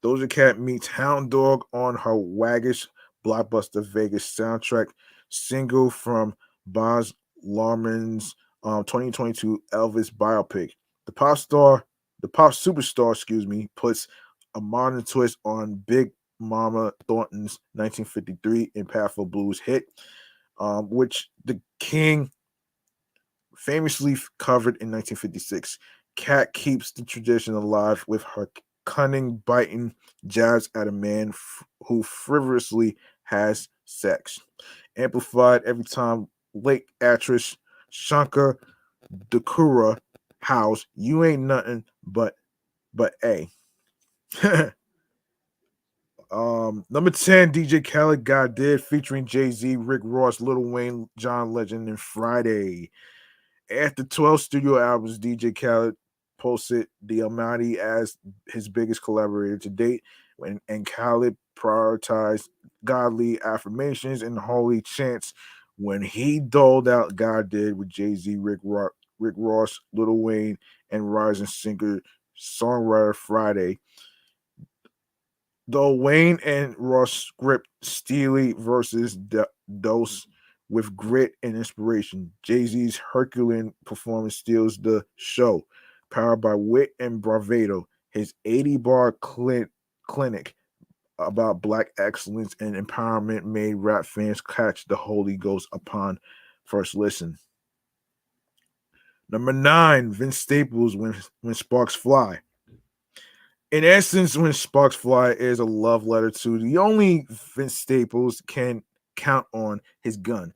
Doja Cat meets Hound Dog on her waggish blockbuster Vegas soundtrack single from Baz Luhrmann's 2022 Elvis biopic. The pop superstar, puts a modern twist on Big Mama Thornton's 1953 Impactful Blues hit, which the King famously covered in 1956. Cat keeps the tradition alive with her cunning, biting jabs at a man who frivolously has sex. Amplified every time late actress Shankar Dakura house, you ain't nothing but a. Number 10, DJ Khaled, God Did, featuring Jay-Z, Rick Ross, Lil Wayne, John Legend, and Friday. After 12 studio albums, DJ Khaled posted the Almighty as his biggest collaborator to date, and Khaled prioritized godly affirmations and holy chants when he doled out God Did with Jay-Z, Rick Ross, Lil Wayne, and rising singer songwriter Friday. Though Wayne and Ross script steely versus Dose with grit and inspiration, Jay-Z's Herculean performance steals the show. Powered by wit and bravado, His 80 bar clinic about black excellence and empowerment made rap fans catch the Holy Ghost upon first listen. Number 9, Vince Staples, when Sparks Fly. In essence, when Sparks Fly is a love letter to the only Vince Staples can count on, his gun.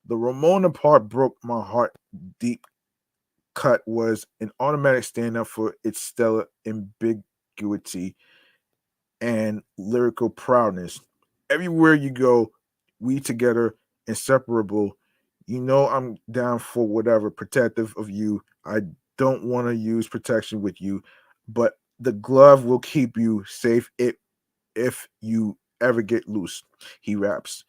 The Ramona part broke my heart. Deep cut was an automatic stand up for its stellar ambiguity and lyrical proudness. Everywhere you go, we together, inseparable. You know I'm down for whatever, protective of you. I don't want to use protection with you, but the glove will keep you safe if you ever get loose. He raps.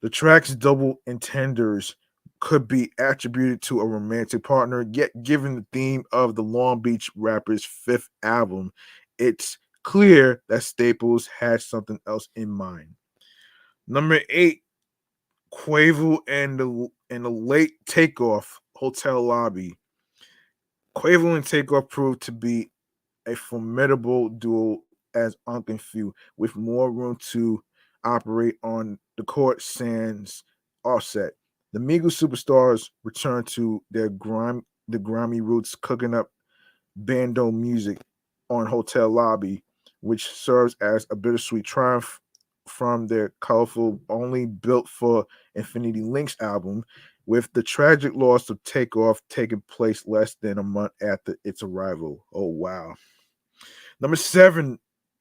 The track's double entendres could be attributed to a romantic partner, yet given the theme of the Long Beach rapper's fifth album, it's clear that Staples had something else in mind. Number 8, Quavo and the late Takeoff hotel lobby. Quavo and Takeoff proved to be a formidable duo as Unc and Few, with more room to operate on the court sans Offset. The Migos superstars returned to the grimy roots, cooking up bando music on Hotel Lobby, which serves as a bittersweet triumph from their colorful, only built for Infinity Links album, with the tragic loss of Takeoff taking place less than a month after its arrival. Oh, wow. Number 7,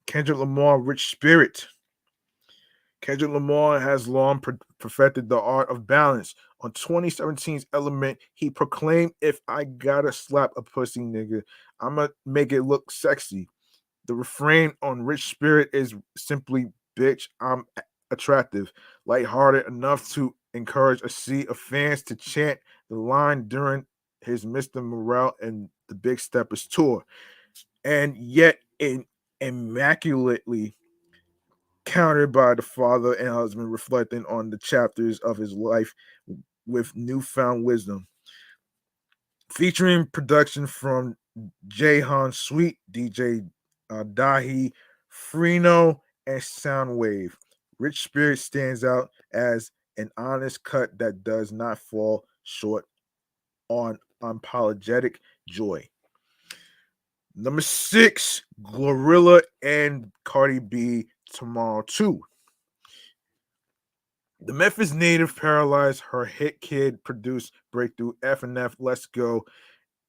Kendrick Lamar, Rich Spirit. Kendrick Lamar has long perfected the art of balance. On 2017's Element, he proclaimed, "If I gotta slap a pussy nigga, I'ma make it look sexy." The refrain on Rich Spirit is simply, "Bitch, I'm attractive," lighthearted enough to encourage a sea of fans to chant the line during his Mr. Morale and the Big Steppers tour. And yet, immaculately countered by the father and husband reflecting on the chapters of his life with newfound wisdom. Featuring production from Jahan Sweet, DJ Dahi, Freno, and Soundwave. Rich Spirit stands out as an honest cut that does not fall short on unapologetic joy. Number 6, Glorilla and Cardi B, Tomorrow 2. The Memphis native paralyzed her hit Kid produced breakthrough F&F Let's Go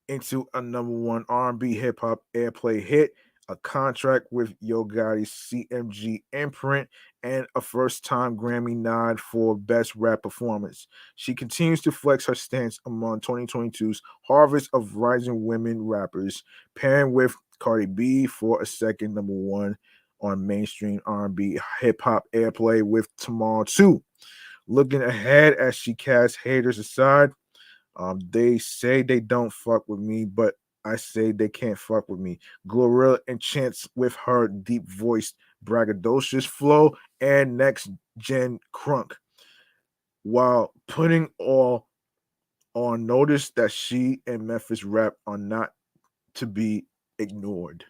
into a number one R&B hip hop airplay hit, a contract with Yo Gotti's CMG imprint, and a first time Grammy nod for Best Rap Performance. She continues to flex her stance among 2022's harvest of rising women rappers, pairing with Cardi B for a second number one on mainstream R&B hip hop airplay with Tomorrow 2. Looking ahead as she casts haters aside, they say they don't fuck with me, but I say they can't fuck with me. Glorilla enchants with her deep voiced, braggadocious flow and next gen crunk, while putting all on notice that she and Memphis rap are not to be ignored.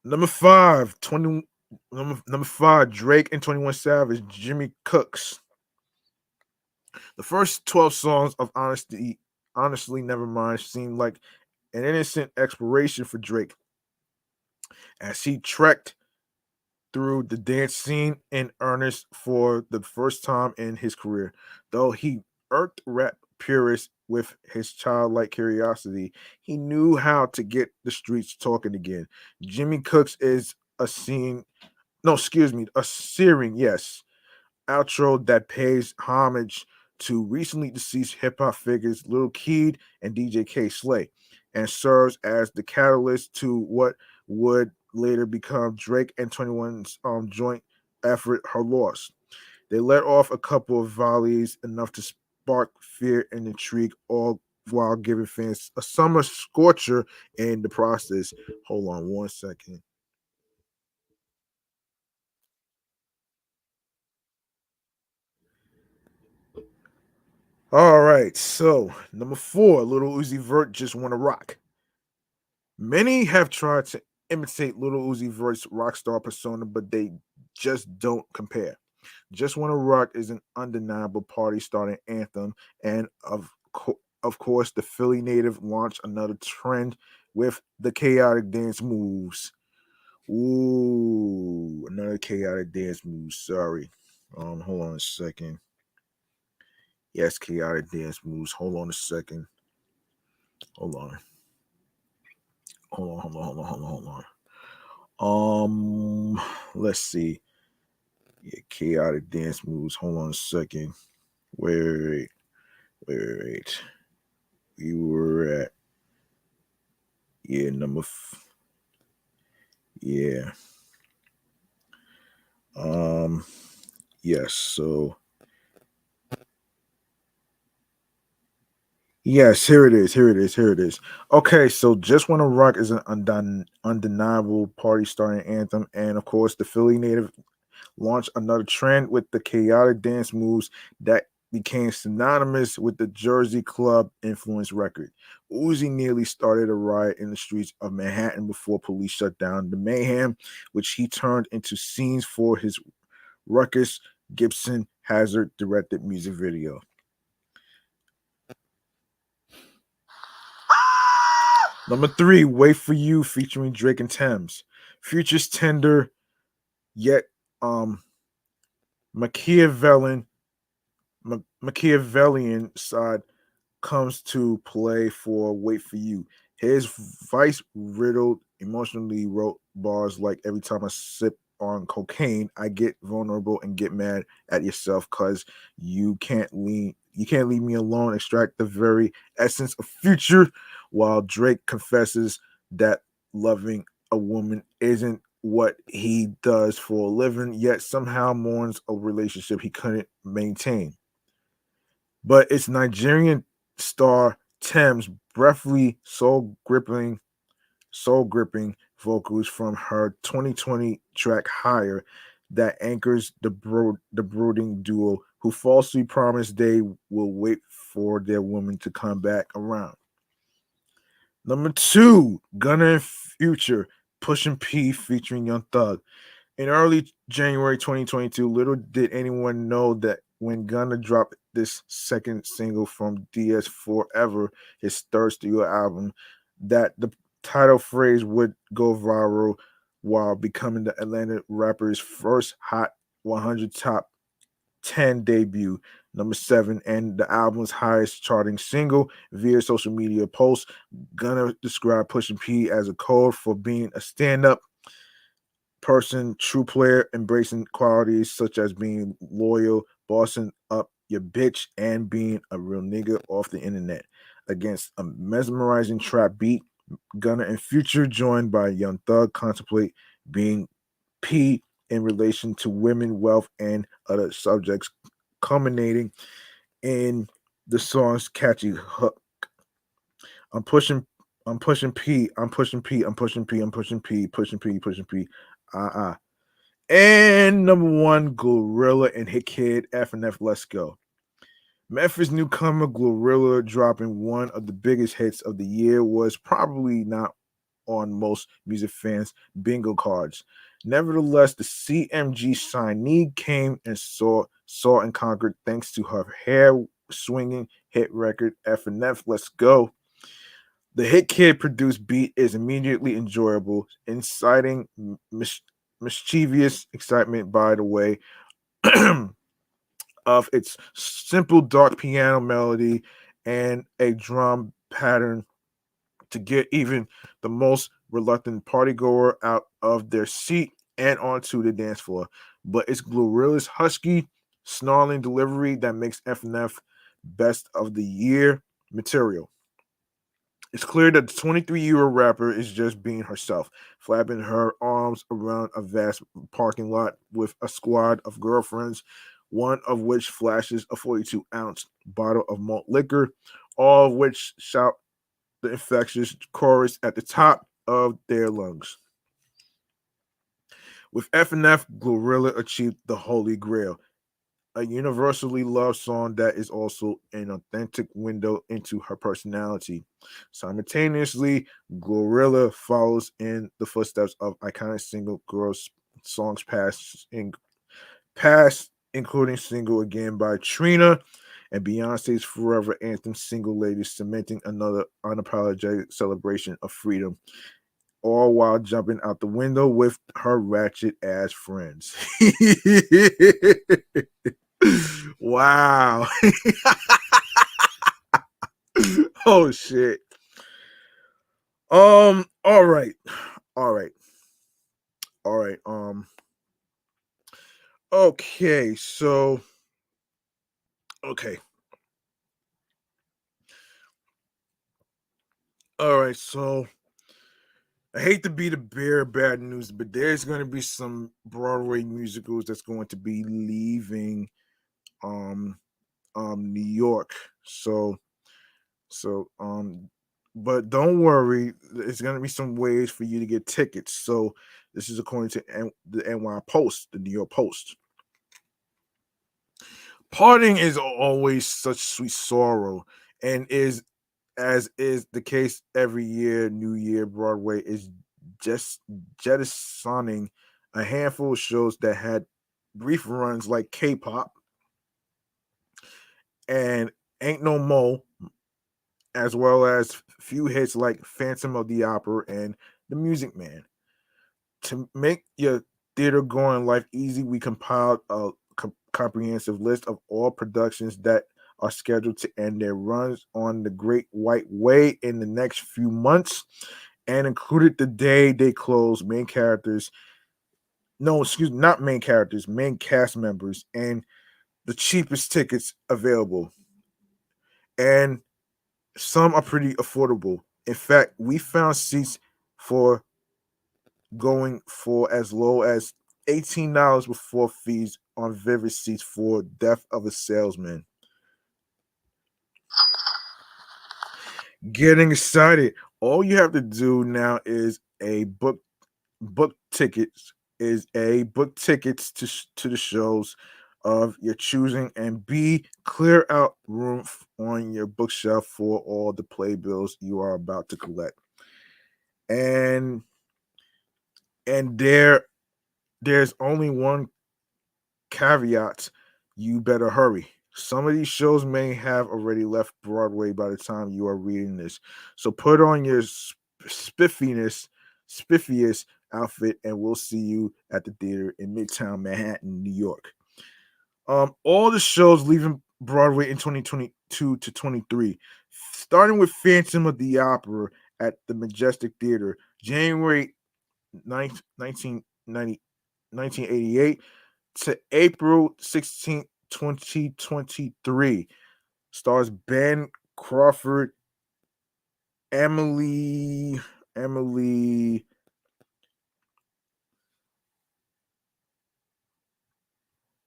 Number 5, number 5, Drake and 21 Savage, Jimmy Cooks. The first 12 songs of Honestly Nevermind seemed like an innocent exploration for Drake as he trekked through the dance scene in earnest for the first time in his career. Though he irked rap purists with his childlike curiosity, he knew how to get the streets talking again. Jimmy Cooks is a scene, no, excuse me, a searing, yes, outro that pays homage to recently deceased hip hop figures Lil Keed and DJ K Slay, and serves as the catalyst to what would later become Drake and 21's joint effort, Her Loss. They let off a couple of volleys enough to spark fear and intrigue, all while giving fans a summer scorcher in the process. Hold on one second. All right, so number 4, Little Uzi Vert, Just Wanna Rock. Many have tried to imitate Little Uzi Vert's rock star persona, but they just don't compare. Just Wanna Rock is an undeniable party starting anthem, and of course, the Philly native launched another trend with the chaotic dance moves. Ooh, another chaotic dance move. Sorry. Hold on a second. Yes, chaotic dance moves. Hold on a second. Hold on. Hold on. Let's see. Yeah, chaotic dance moves. Hold on a second. Wait, wait. We were at number. Yeah. Um. Yes. So yes, here it is. Here it is. Here it is. Okay, so "Just Wanna Rock" is an undeniable party starting anthem, and of course, the Philly native launched another trend with the chaotic dance moves that became synonymous with the Jersey club influence record. Uzi nearly started a riot in the streets of Manhattan before police shut down the mayhem, which he turned into scenes for his Ruckus Gibson Hazard directed music video. Number three, "Wait for You" featuring Drake and Thames. Future's tender yet um Machiavellian Machiavellian side comes to play for "Wait for You." His vice riddled, emotionally wrote bars like, "Every time I sip on cocaine, I get vulnerable and get mad at yourself because you can't leave me alone." Extract the very essence of Future, while Drake confesses that loving a woman isn't what he does for a living, yet somehow mourns a relationship he couldn't maintain. But it's Nigerian star Thames' breathly, soul gripping vocals from her 2020 track "Higher" that anchors the brooding duo who falsely promise they will wait for their woman to come back around. Number two, Gunna and Future, "Pushin' P" featuring Young Thug. In early January 2022, little did anyone know that when Gunna dropped this second single from DS Forever, his third studio album, that the title phrase would go viral while becoming the Atlanta rapper's first Hot 100 Top 10 debut, number seven, and the album's highest charting single. Via social media posts, Gunna described Pusha P as a code for being a stand-up person, true player, embracing qualities such as being loyal, bossing up your bitch, and being a real nigga off the internet. Against a mesmerizing trap beat, Gunna and Future, joined by Young Thug, contemplate being P in relation to women, wealth, and other subjects, culminating in the song's catchy hook. I'm pushing, I'm pushing P, I'm pushing P, I'm pushing P, I'm pushing P, pushing P, pushing P. Uh-uh. And number one, Glorilla and Hit Kid, F&F, Let's Go. Memphis newcomer Glorilla dropping one of the biggest hits of the year was probably not on most music fans' bingo cards. Nevertheless, the CMG signee came and saw and conquered thanks to her hair swinging hit record F&F, Let's Go. The Hit Kid produced beat is immediately enjoyable, inciting mischievous excitement by the way of its simple dark piano melody and a drum pattern to get even the most reluctant partygoer out of their seat and onto the dance floor. But it's Glorilla's husky, snarling delivery that makes FNF best of the year material. It's clear that the 23-year-old rapper is just being herself, flapping her arms around a vast parking lot with a squad of girlfriends, one of which flashes a 42-ounce bottle of malt liquor, all of which shout the infectious chorus at the top of their lungs. With FNF, Glorilla achieved the holy grail, a universally loved song that is also an authentic window into her personality. Simultaneously, Glorilla follows in the footsteps of iconic single girls songs past, including Single Again by Trina and Beyonce's Forever Anthem Single Ladies, cementing another unapologetic celebration of freedom, all while jumping out the window with her ratchet ass friends. Wow. Oh shit. All right. All right. All right. Okay, so okay. All right, so I hate to be the bearer of bad news, but there's going to be some Broadway musicals that's going to be leaving um New York. So but don't worry, there's going to be some ways for you to get tickets. So this is according to the NY Post, the New York Post. Parting is always such sweet sorrow, and is as is the case every year, New Year Broadway is just jettisoning a handful of shows that had brief runs like K-pop and Ain't No Mo, as well as few hits like Phantom of the Opera and The Music Man. To make your theater going life easy, we compiled a comprehensive list of all productions that are scheduled to end their runs on the Great White Way in the next few months, and included the day they close, main characters. No, excuse me, not main characters, main cast members, and the cheapest tickets available. And some are pretty affordable. In fact, we found seats for going for as low as $18 before fees on Vivid Seats for Death of a Salesman. Getting excited. All you have to do now is a book tickets book tickets to the shows of your choosing, and B, clear out room on your bookshelf for all the playbills you are about to collect. And there's only one caveat: you better hurry. Some of these shows may have already left Broadway by the time you are reading this. So put on your spiffiest outfit, and we'll see you at the theater in Midtown Manhattan, New York. All the shows leaving Broadway in 2022 to 23, starting with Phantom of the Opera at the Majestic Theater, January 9th, 1988 to April 16th, 2023. Stars Ben Crawford, Emily Emily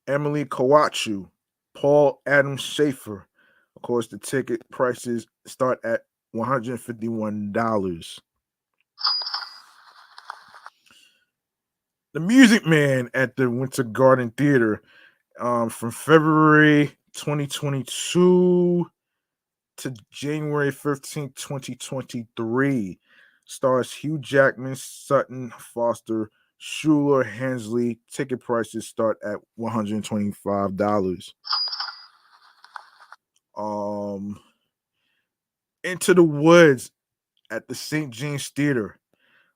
Emily Kawachu, Paul Adam Schaefer. Of course, the ticket prices start at $151. The Music Man at the Winter Garden Theater, from February 2022 to January 15th, 2023. Stars Hugh Jackman, Sutton Foster, Schuler, Hensley. Ticket prices start at $125. Um, Into the Woods at the St. James Theater,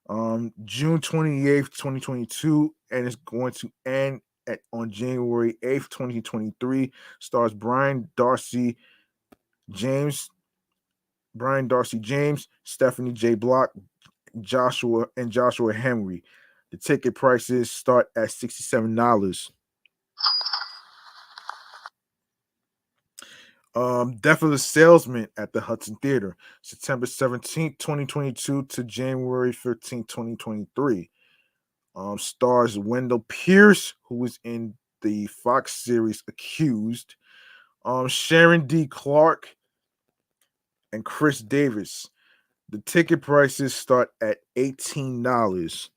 June 28th, 2022, and it's going to end on January 8th, 2023. Stars James, Brian Darcy James, Stephanie J. Block, Joshua Henry. The ticket prices start at $67. Death of the Salesman at the Hudson Theater, September 17th, 2022 to January 15th, 2023. Stars Wendell Pierce, who was in the Fox series Accused, Sharon D. Clark, and Chris Davis. The ticket prices start at $18.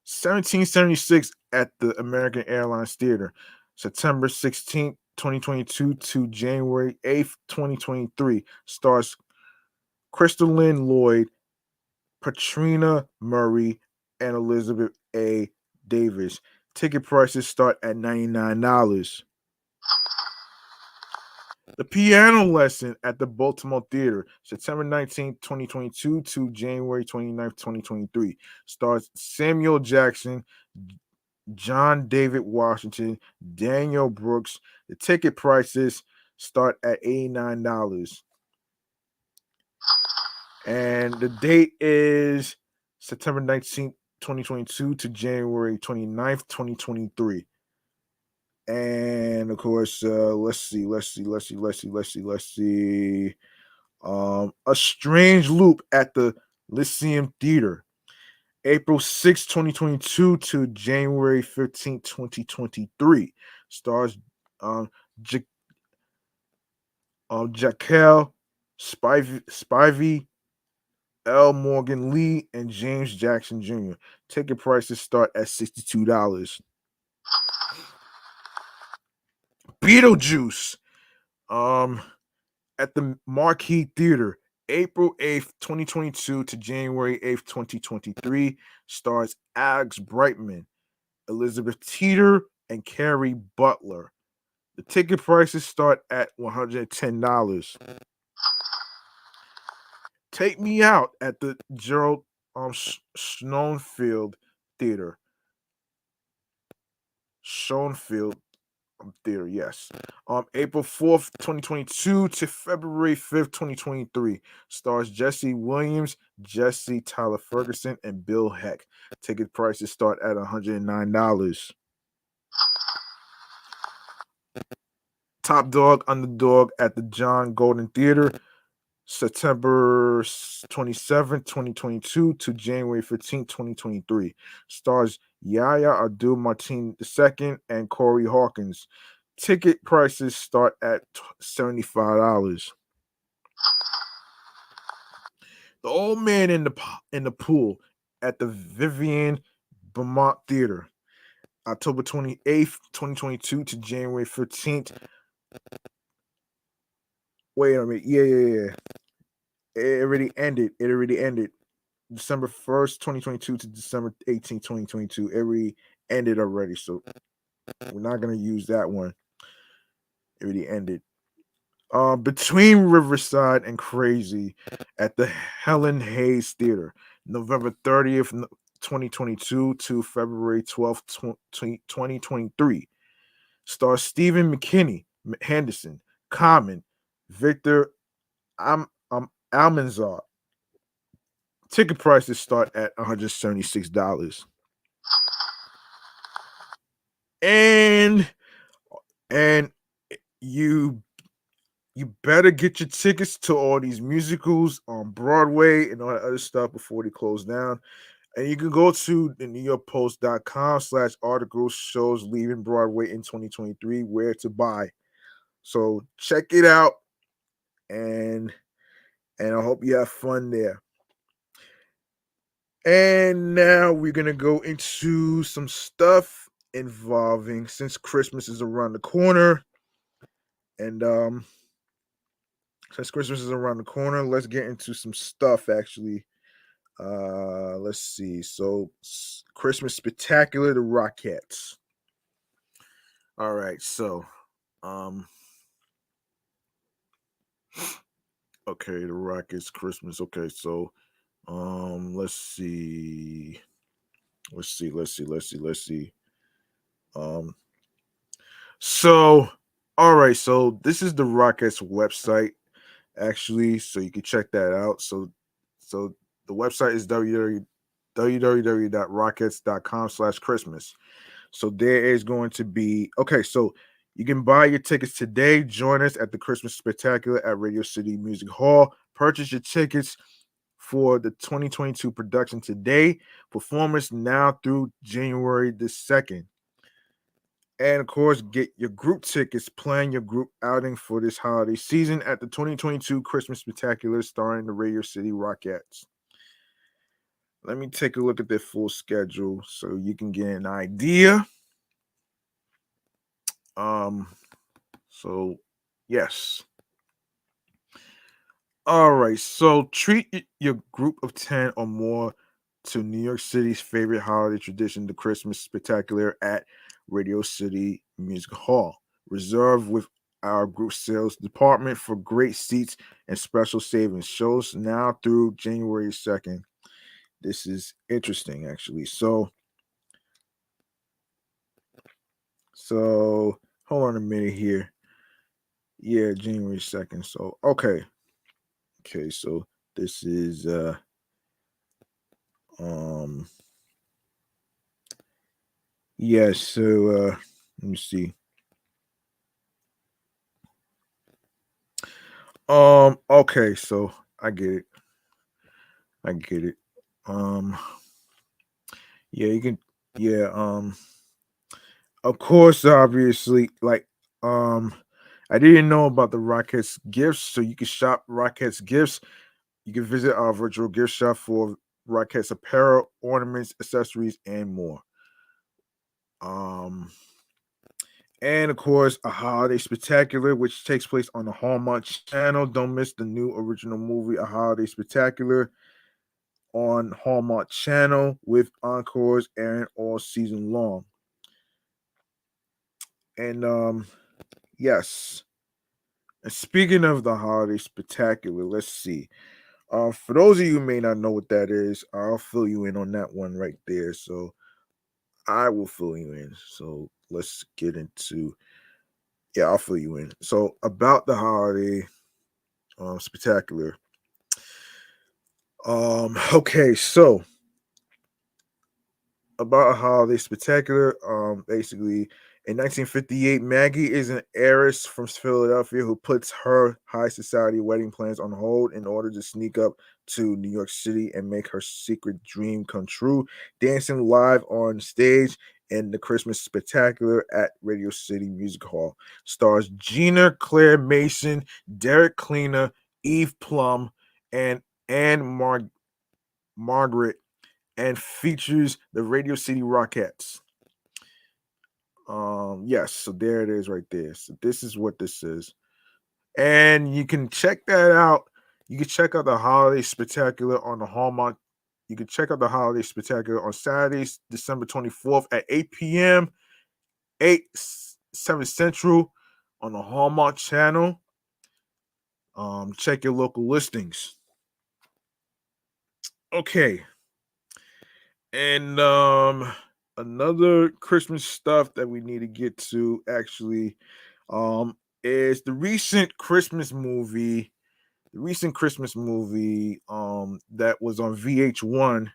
1776 at the American Airlines Theater, September 16th, 2022 to January 8th, 2023. Stars Crystal Lynn Lloyd, Patrina Murray, and Elizabeth A. Davis. Ticket prices start at $99. The Piano Lesson at the Baltimore Theater, September 19th, 2022 to January 29th, 2023. Stars Samuel Jackson, John David Washington, Daniel Brooks. The ticket prices start at $89. And the date is September 19th, 2022 to January 29th, 2023. And of course, let's see. A Strange Loop at the Lyceum Theater, April 6th, 2022 to January 15th, 2023. Stars um, J- Jaquel Spivey, L. Morgan Lee, and James Jackson Jr. Ticket prices start at $62. Beetlejuice at the Marquee Theater, April 8th, 2022 to January 8th, 2023. Stars Alex Brightman, Elizabeth Teeter, and Carrie Butler. The ticket prices start at $110. Take Me Out at the Gerald Schoenfield Theater. Schoenfield Theater, yes. April 4th, 2022 to February 5th, 2023. Stars Jesse Williams, Jesse Tyler Ferguson, and Bill Heck. Ticket prices start at $109. Top Dog Underdog at the John Golden Theater, September 27th, 2022 to January 15th, 2023. Stars Yahya Abdul Martin II and Corey Hawkins. Ticket prices start at $75. The Old Man in the Pool at the Vivian Beaumont Theater, October 28th, 2022 to January 15th. Wait a minute. Yeah. It already ended. December 1st, 2022 to December 18th, 2022. It already ended already. So we're not going to use that one. It already ended. Between Riverside and Crazy at the Helen Hayes Theater, November 30th, 2022 to February 12th, 2023. Stars Stephen McKinney, Henderson, Common, Victor Almanzar. Ticket prices start at $176. And you better get your tickets to all these musicals on Broadway and all that other stuff before they close down. And you can go to the NewYorkPost.com/articles shows leaving Broadway in 2023 where to buy. So check it out, and I hope you have fun there. And now we're gonna go into some stuff involving, since Christmas is around the corner, and since Christmas is around the corner, let's get into some stuff actually. Let's see. So Christmas Spectacular, the Rockettes. All right, so okay, the Rockets Christmas. Okay, so let's see. Um so all right, so this is the Rockets website actually, so you can check that out. So the website is www.rockets.com/Christmas. So there is going to be, okay, so you can buy your tickets today. Join us at the Christmas Spectacular at Radio City Music Hall. Purchase your tickets for the 2022 production today. Performance now through January the 2nd. And of course, get your group tickets. Plan your group outing for this holiday season at the 2022 Christmas Spectacular starring the Radio City Rockettes. Let me take a look at their full schedule so you can get an idea. So yes. All right. So treat your group of 10 or more to New York City's favorite holiday tradition, the Christmas Spectacular at Radio City Music Hall. Reserved with our group sales department for great seats and special savings. Shows now through January 2nd. This is interesting, actually. So hold on a minute here. Yeah, January 2nd. So okay, so this is um yeah, so let me see. Okay, so I get it. I get it. Um yeah, you can yeah, of course, obviously, like um I didn't know about the Rockets gifts, so you can shop Rockets gifts. You can visit our virtual gift shop for Rockets apparel, ornaments, accessories, and more. Um And of course, a holiday spectacular, which takes place on the Hallmark Channel. Don't miss the new original movie, A Holiday Spectacular, on Hallmark Channel with encores airing all season long. And yes. And speaking of the holiday spectacular, let's see. For those of you who may not know what that is, I'll fill you in on that one right there. So I will fill you in. So let's get into yeah, I'll fill you in. So about the holiday spectacular. Okay, so about a holiday spectacular. Basically, in 1958, Maggie is an heiress from Philadelphia who puts her high society wedding plans on hold in order to sneak up to New York City and make her secret dream come true, dancing live on stage in the Christmas Spectacular at Radio City Music Hall. Stars Gina Claire Mason, Derek Cleaner, Eve Plum, and Anne Margaret, and features the Radio City Rockettes. Yes, so there it is right there. So this is what this is. And you can check that out. You can check out the Holiday Spectacular on the Hallmark. You can check out the Holiday Spectacular on Saturdays, December 24th at 8 p.m., 8 7 Central on the Hallmark channel. Check your local listings. Okay. And another Christmas stuff that we need to get to actually is the recent Christmas movie that was on VH1,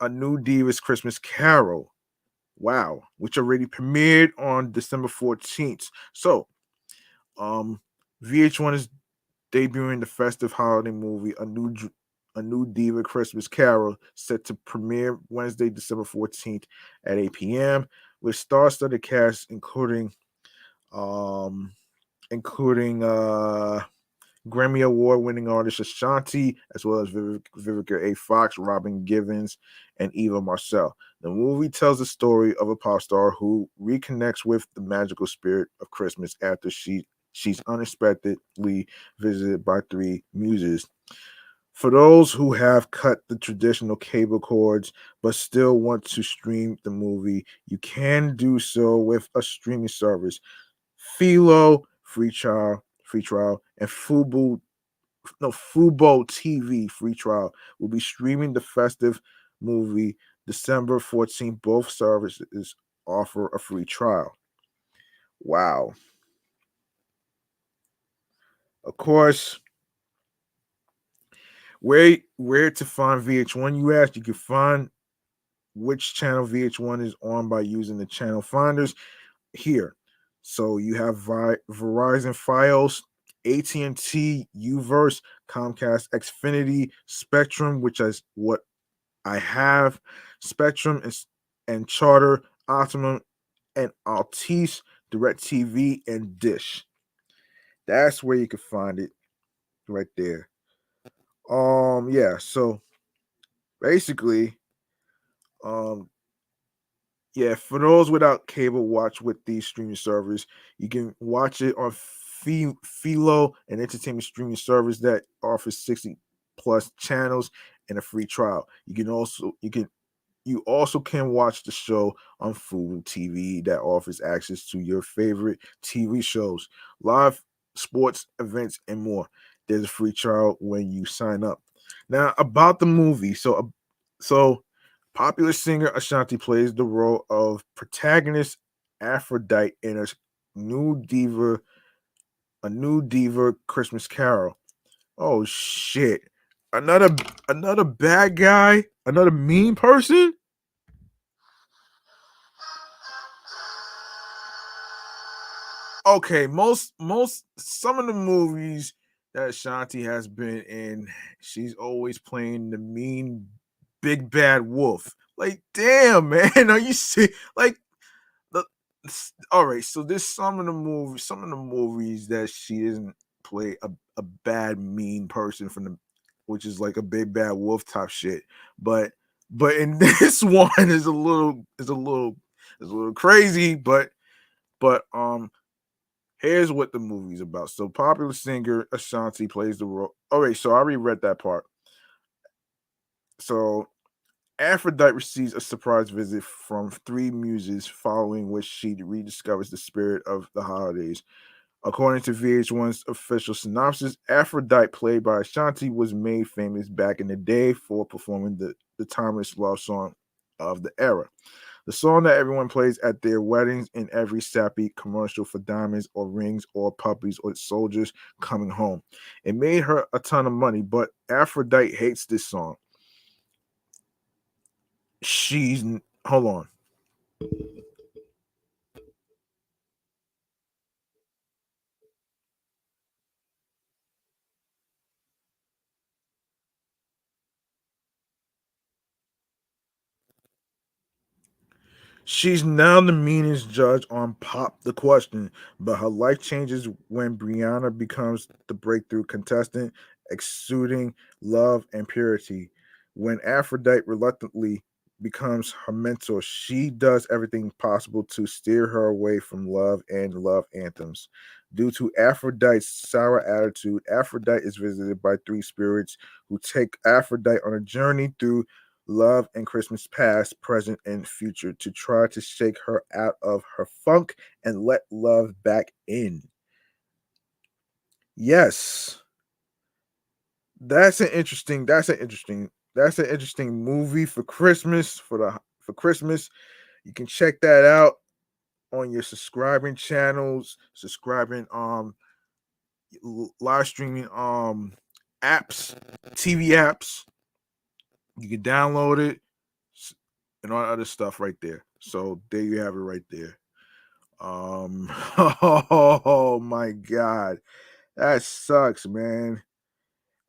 A New Diva's Christmas Carol. Wow, which already premiered on December 14th. So, um VH1 is debuting the festive holiday movie A New Diva Christmas Carol, set to premiere Wednesday, December 14th at 8 p.m. with star-studded cast um including Grammy Award-winning artist Ashanti, as well as Vivica A. Fox, Robin Givens, and Eva Marcel. The movie tells the story of a pop star who reconnects with the magical spirit of Christmas after she's unexpectedly visited by three muses. For those who have cut the traditional cable cords but still want to stream the movie, you can do so with a streaming service. Philo, free trial, and Fubo TV free trial will be streaming the festive movie December 14th. Both services offer a free trial. Wow. Of course, where to find VH1, you ask? You can find which channel VH1 is on by using the channel finders here. So you have Verizon Fios, AT&T Uverse, Comcast Xfinity, Spectrum, which is what I have, Spectrum and Charter, Optimum and Altice, DirecTV, and Dish. That's where you can find it right there. Yeah, so Basically, um, yeah, for those without cable watch with these streaming servers, you can watch it on Philo, an entertainment streaming service that offers 60 plus channels and a free trial. You also can watch the show on Fubo TV that offers access to your favorite TV shows, live sports events, and more. There's a free trial when you sign up. Now about the movie, so popular singer Ashanti plays the role of protagonist Aphrodite in new diva, a new diva Christmas Carol. Oh shit! Another another bad guy, another mean person. Okay, most some of the movies that Shanti has been in, she's always playing the mean big bad wolf. Like, damn, man, are you see like the all right, so there's some of the movies that she doesn't play a bad mean person from the which is like a big bad wolf type shit. But but in this one is a little crazy, but here's what the movie's about. So, popular singer Ashanti plays the role. All right, so I already read that part. So, Aphrodite receives a surprise visit from three muses, following which she rediscovers the spirit of the holidays. According to VH1's official synopsis, Aphrodite, played by Ashanti, was made famous back in the day for performing the timeless love song of the era. The song that everyone plays at their weddings, in every sappy commercial for diamonds or rings or puppies or soldiers coming home. It made her a ton of money, but Aphrodite hates this song. She's hold on. She's now the meanest judge on Pop the Question, but her life changes when Brianna becomes the breakthrough contestant, exuding love and purity. When Aphrodite reluctantly becomes her mentor, she does everything possible to steer her away from love and love anthems. Due to Aphrodite's sour attitude, Aphrodite is visited by three spirits who take Aphrodite on a journey through love and Christmas past, present, and future to try to shake her out of her funk and let love back in. Yes, that's an interesting movie for Christmas for Christmas. You can check that out on your subscribing channels, subscribing live streaming apps, TV apps. You can download it and all that other stuff right there. So there you have it right there. Oh my god, that sucks, man.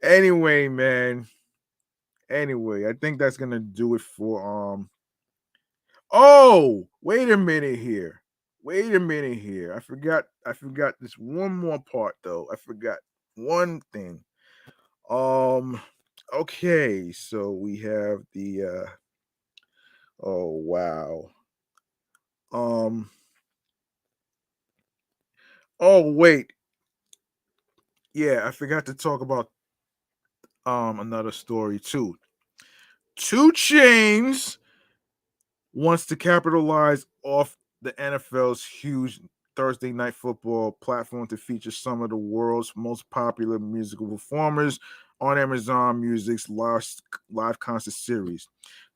Anyway, man. Anyway, I think that's gonna do it for. Oh, wait a minute here. Wait a minute here. I forgot this one more part though. I forgot one thing. Um. Okay, so we have the. Oh wow. Um. Oh wait. Yeah, I forgot to talk about another story too. Two Chains wants to capitalize off the NFL's huge Thursday night football platform to feature some of the world's most popular musical performers on Amazon Music's live concert series.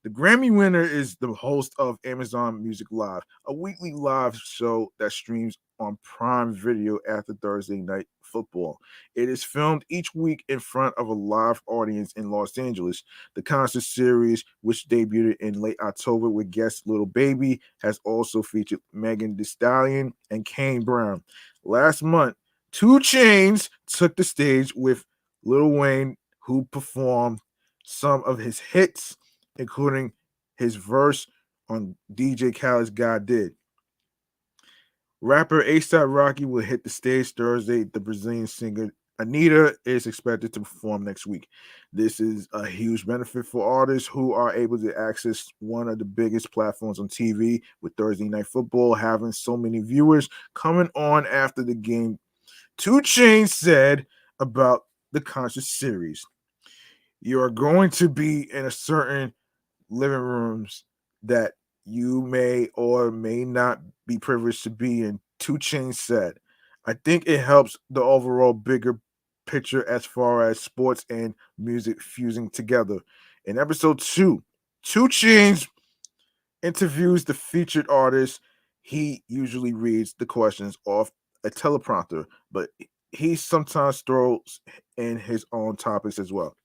The Grammy winner is the host of Amazon Music Live, a weekly live show that streams on Prime Video after Thursday night football. It is filmed each week in front of a live audience in Los Angeles. The concert series, which debuted in late October with guest Little Baby, has also featured Megan Thee Stallion and Kane Brown. Last month, Two Chains took the stage with Lil Wayne, who performed some of his hits, including his verse on DJ Khaled's God Did. Rapper ASAP Rocky will hit the stage Thursday. The Brazilian singer Anita is expected to perform next week. This is a huge benefit for artists who are able to access one of the biggest platforms on TV, with Thursday Night Football having so many viewers coming on after the game. Two Chainz said about the concert series, "You are going to be in a certain living rooms that you may or may not be privileged to be in," Two Chainz said. "I think it helps the overall bigger picture as far as sports and music fusing together." In episode 2, Two Chainz interviews the featured artist. He usually reads the questions off a teleprompter, but he sometimes throws in his own topics as well.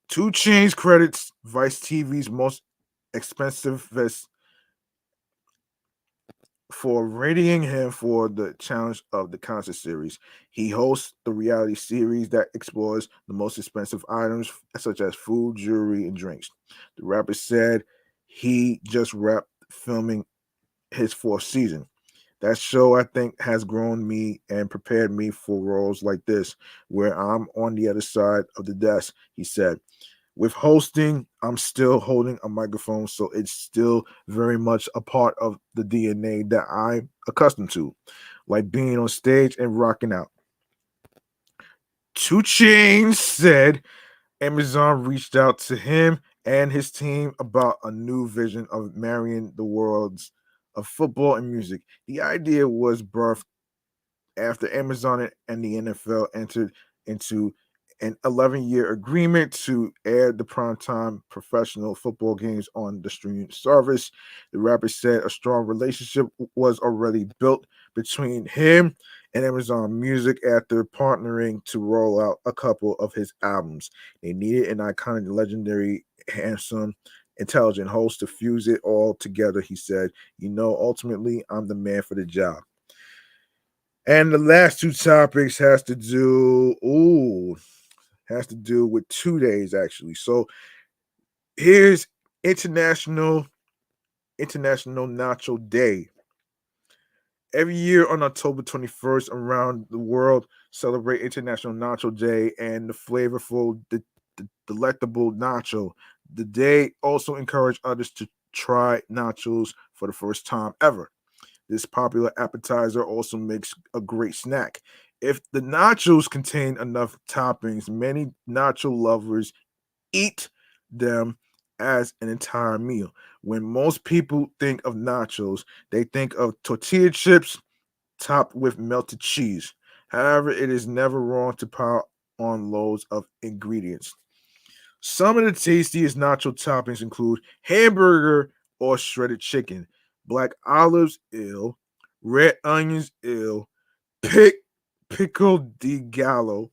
Two Chainz credits Vice TV's most expensive vest for rating him for the challenge of the concert series. He hosts the reality series that explores the most expensive items, such as food, jewelry, and drinks. The rapper said he just wrapped filming his fourth season. That show, I think, has grown me and prepared me for roles like this, where I'm on the other side of the desk, he said. With hosting, I'm still holding a microphone, so it's still very much a part of the DNA that I'm accustomed to, like being on stage and rocking out. Two Chainz said Amazon reached out to him and his team about a new vision of marrying the worlds of football and music. The idea was birthed after Amazon and the NFL entered into an 11-year agreement to air the primetime professional football games on the streaming service. The rapper said a strong relationship was already built between him and Amazon Music after partnering to roll out a couple of his albums. They needed an iconic, legendary, handsome, intelligent host to fuse it all together, he said. Ultimately, I'm the man for the job. And the last two topics has to do with 2 days actually. So here's International Nacho Day. Every year on October 21st, around the world celebrate International Nacho Day and the flavorful, delectable nacho. The day also encourage others to try nachos for the first time ever. This popular appetizer also makes a great snack. If the nachos contain enough toppings, many nacho lovers eat them as an entire meal. When most people think of nachos, they think of tortilla chips topped with melted cheese. However, it is never wrong to pile on loads of ingredients. Some of the tastiest nacho toppings include hamburger or shredded chicken, black olives, ill, red onions, ill, pickle di gallo,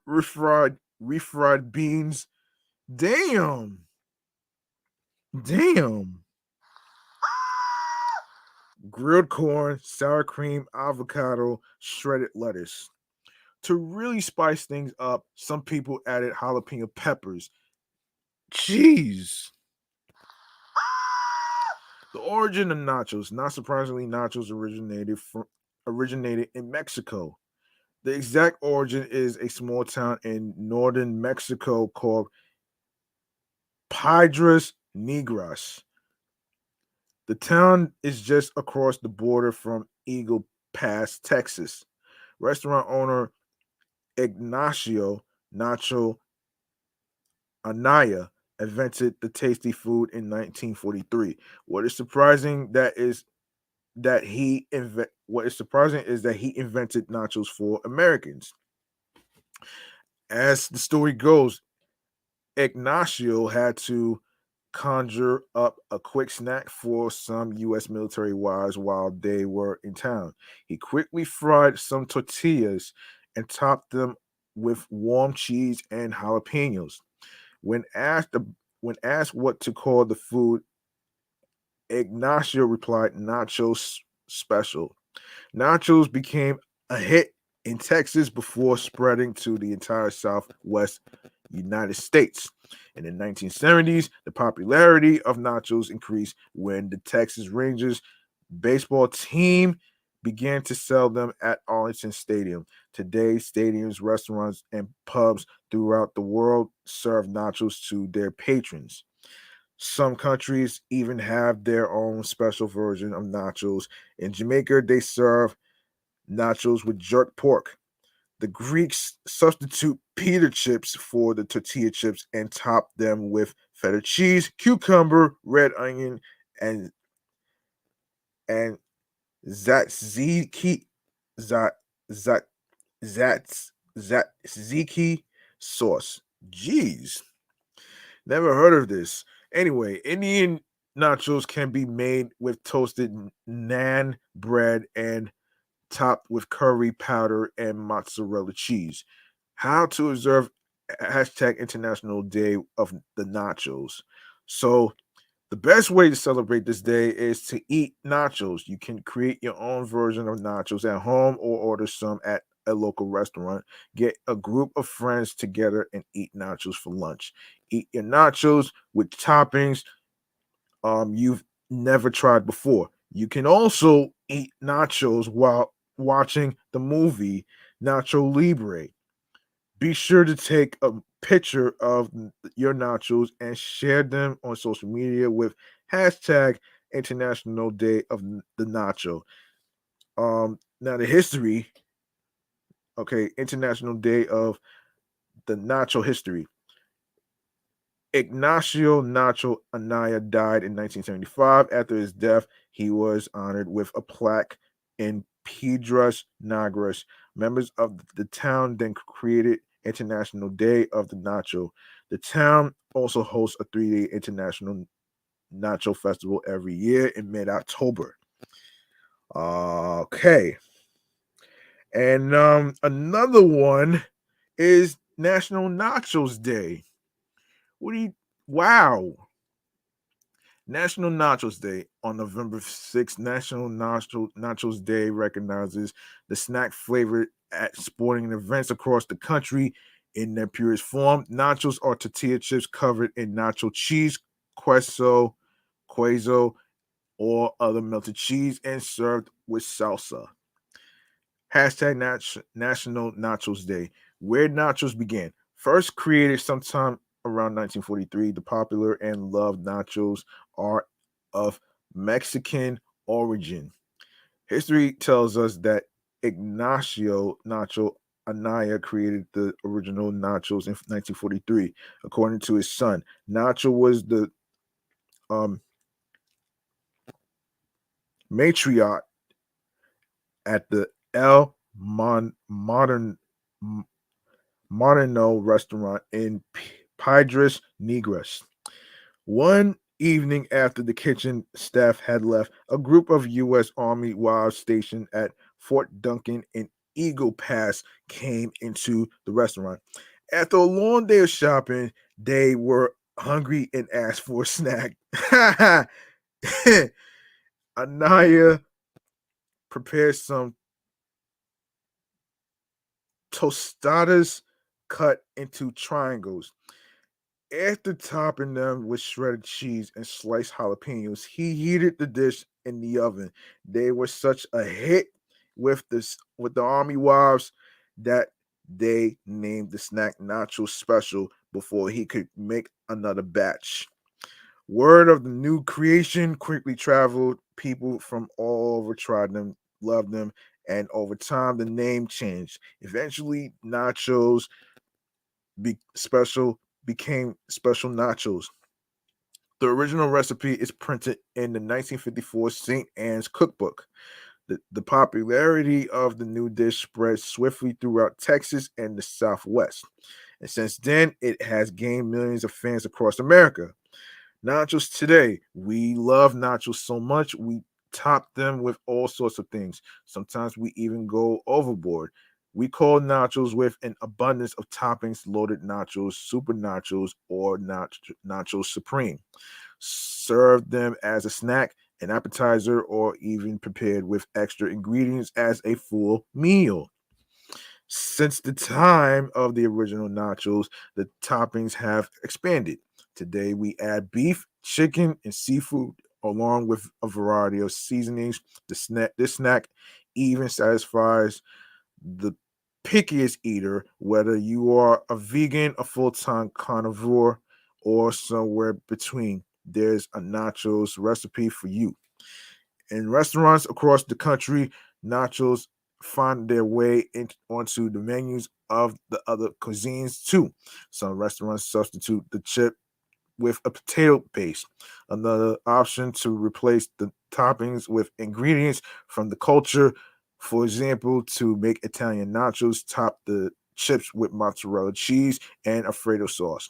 refried beans. Damn, damn. Grilled corn, sour cream, avocado, shredded lettuce. To really spice things up, some people added jalapeno peppers. Jeez. The origin of nachos. Not surprisingly, nachos originated in Mexico. The exact origin is a small town in northern Mexico called Piedras Negras. The town is just across the border from Eagle Pass, Texas. Restaurant owner Ignacio Nacho Anaya invented the tasty food in 1943. What is surprising is that he invented nachos for Americans. As the story goes, Ignacio had to conjure up a quick snack for some U.S. military wives while they were in town. He quickly fried some tortillas and topped them with warm cheese and jalapenos. When asked when asked what to call the food, Ignacio replied, "Nachos special." Nachos became a hit in Texas before spreading to the entire Southwest United States. In the 1970s, the popularity of nachos increased when the Texas Rangers baseball team began to sell them at Arlington Stadium. Today, stadiums, restaurants, and pubs throughout the world serve nachos to their patrons. Some countries even have their own special version of nachos. In Jamaica, they serve nachos with jerk pork. The Greeks substitute pita chips for the tortilla chips and top them with feta cheese, cucumber, red onion, and and tzatziki, zat, zat, tzatziki sauce. Jeez, never heard of this. Anyway, Indian nachos can be made with toasted naan bread and topped with curry powder and mozzarella cheese. How to observe hashtag International Day of the Nachos. So the best way to celebrate this day is to eat nachos. You can create your own version of nachos at home or order some at a local restaurant. Get a group of friends together and eat nachos for lunch. Eat your nachos with toppings you've never tried before. You can also eat nachos while watching the movie Nacho Libre. Be sure to take a picture of your nachos and share them on social media with hashtag International Day of the Nacho. Now the history, okay, International Day of the Nacho history. Ignacio Nacho Anaya died in 1975. After his death, he was honored with a plaque in Piedras Negras. Members of the town then created International Day of the Nacho. The town also hosts a 3-day International Nacho Festival every year in mid-October. Okay. And another one is National Nachos Day. What do you wow. National Nachos Day on November 6th. National Nachos Day recognizes the snack flavored at sporting events across the country in their purest form. Nachos are tortilla chips covered in nacho cheese, queso, or other melted cheese and served with salsa. Hashtag National Nachos Day. Where nachos began. First created sometime around 1943, the popular and loved nachos are of Mexican origin. History tells us that Ignacio Nacho Anaya created the original nachos in 1943. According to his son, Nacho was the um, matriarch at the Modern Moderno restaurant in Piedras Negras. One evening after the kitchen staff had left, a group of U.S. Army wives stationed at Fort Duncan in Eagle Pass came into the restaurant. After a long day of shopping, they were hungry and asked for a snack. Anaya prepared some tostadas cut into triangles. After topping them with shredded cheese and sliced jalapenos, he heated the dish in the oven. They were such a hit with the army wives that they named the snack Nacho Special before he could make another batch. Word of the new creation quickly traveled. People from all over tried them, loved them, and over time the name changed. Eventually, nachos special became special nachos. The original recipe is printed in the 1954 St. Anne's cookbook. The popularity of the new dish spread swiftly throughout Texas and the Southwest. And since then, it has gained millions of fans across America. Nachos today, we love nachos so much, we top them with all sorts of things. Sometimes we even go overboard. We call nachos with an abundance of toppings, loaded nachos, super nachos, or nachos supreme. Serve them as a snack, an appetizer, or even prepared with extra ingredients as a full meal. Since the time of the original nachos, the toppings have expanded. Today, we add beef, chicken, and seafood, along with a variety of seasonings. This snack even satisfies the pickiest eater, whether you are a vegan, a full-time carnivore, or somewhere between. There's a nachos recipe for you. In restaurants across the country, nachos find their way onto the menus of the other cuisines too. Some restaurants substitute the chip with a potato base. Another option to replace the toppings with ingredients from the culture. For example, to make Italian nachos, top the chips with mozzarella cheese and Alfredo sauce.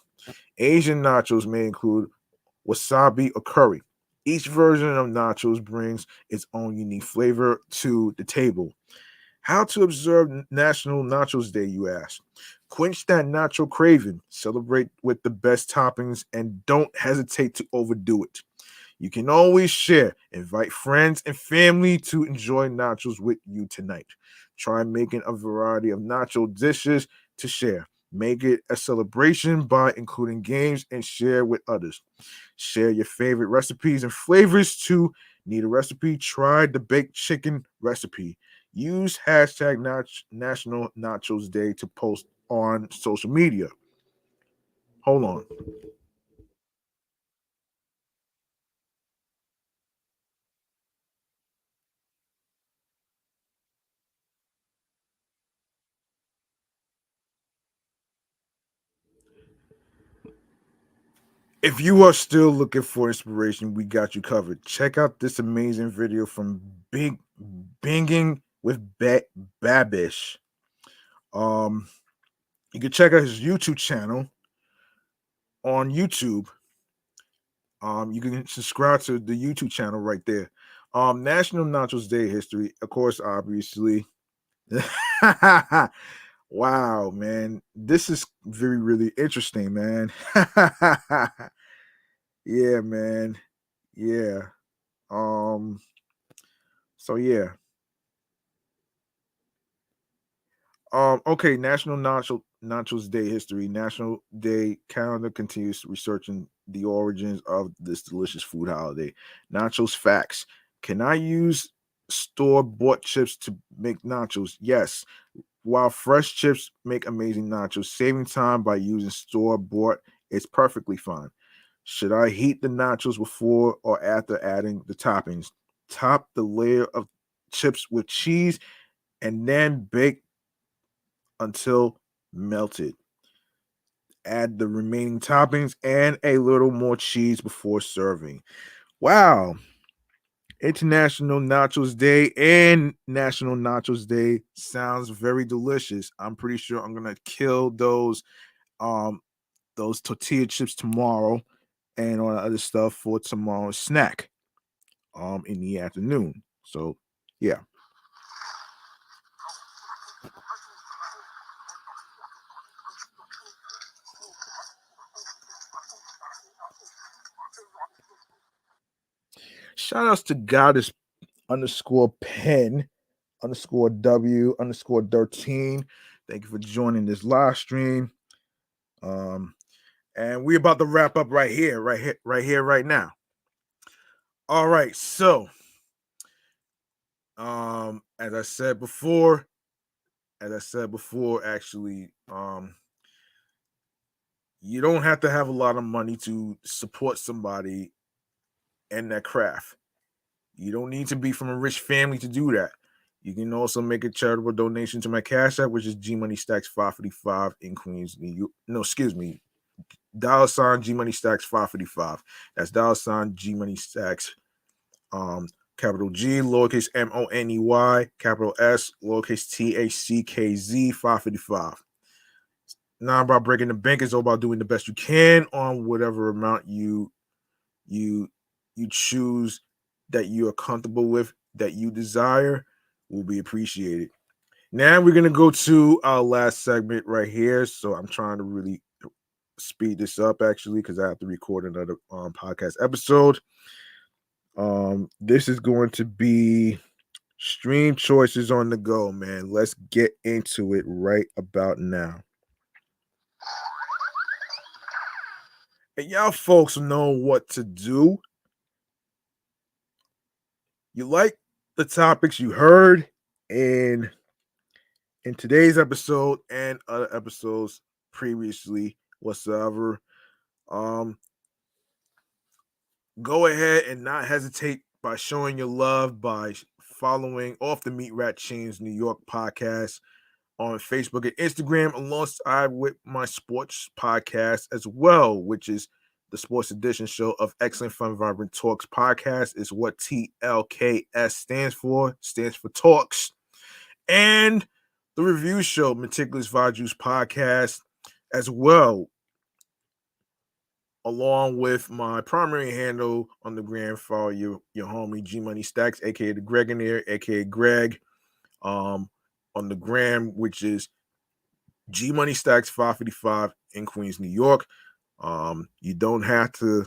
Asian nachos may include wasabi or curry. Each version of nachos brings its own unique flavor to the table. How to observe National Nachos Day, you ask? Quench that nacho craving, celebrate with the best toppings, and don't hesitate to overdo it. You can always share. Invite friends and family to enjoy nachos with you tonight. Try making a variety of nacho dishes to share. Make it a celebration by including games and share with others. Share your favorite recipes and flavors too. Need a recipe? Try the baked chicken recipe. Use hashtag National Nachos Day to post on social media. Hold on. If you are still looking for inspiration, we got you covered. Check out this amazing video from Big Binging with Babish. Um, you can check out his YouTube channel on YouTube. You can subscribe to the YouTube channel right there. National Nachos Day history, of course, obviously. Wow, man, this is very really interesting, man. Yeah, man. Yeah. Um. So yeah. Okay, National Nachos Day history. National Day calendar continues researching the origins of this delicious food holiday. Nachos facts. Can I use store-bought chips to make nachos? Yes. While fresh chips make amazing nachos, saving time by using store-bought is perfectly fine. Should I heat the nachos before or after adding the toppings? Top the layer of chips with cheese and then bake until melted. Add the remaining toppings and a little more cheese before serving. Wow. International Nachos Day and National Nachos Day sounds very delicious. I'm pretty sure I'm gonna kill um those tortilla chips tomorrow and all the other stuff for tomorrow's snack in the afternoon. So yeah. Shout outs to Goddess underscore pen underscore W underscore 13. Thank you for joining this live stream. Um, and we're about to wrap up right here, right now. All right, so as I said before, actually, you don't have to have a lot of money to support somebody in that craft. You don't need to be from a rich family to do that. You can also make a charitable donation to my Cash App, which is G Money Stacks 555 in Queens, New York. No, excuse me. $ G Money Stacks 555. That's $G Money Stacks. Capital G, lowercase MONEY, capital S, lowercase THCKZ 555. Not about breaking the bank, it's all about doing the best you can on whatever amount you you choose that you are comfortable with, that you desire, will be appreciated. Now we're gonna go to our last segment right here. So I'm trying to really speed this up actually because I have to record another podcast episode. This is going to be stream choices on the go, man. Let's get into it right about now. And y'all folks know what to do. You like the topics you heard? And in today's episode and other episodes previously whatsoever, um, go ahead and not hesitate by showing your love by following Off the Meat Rat Chainz New York podcast on Facebook and Instagram, alongside with my sports podcast as well, which is the Sports Edition show of Excellent Fun Vibrant Talks podcast, is what TLKS stands for Talks. And the review show, Meticulous Values podcast, as well, along with my primary handle on the gram. Follow your homie G Money Stacks, aka the Gregonaire, aka Greg, on the gram, which is G Money Stacks 555 in Queens, New York. You don't have to.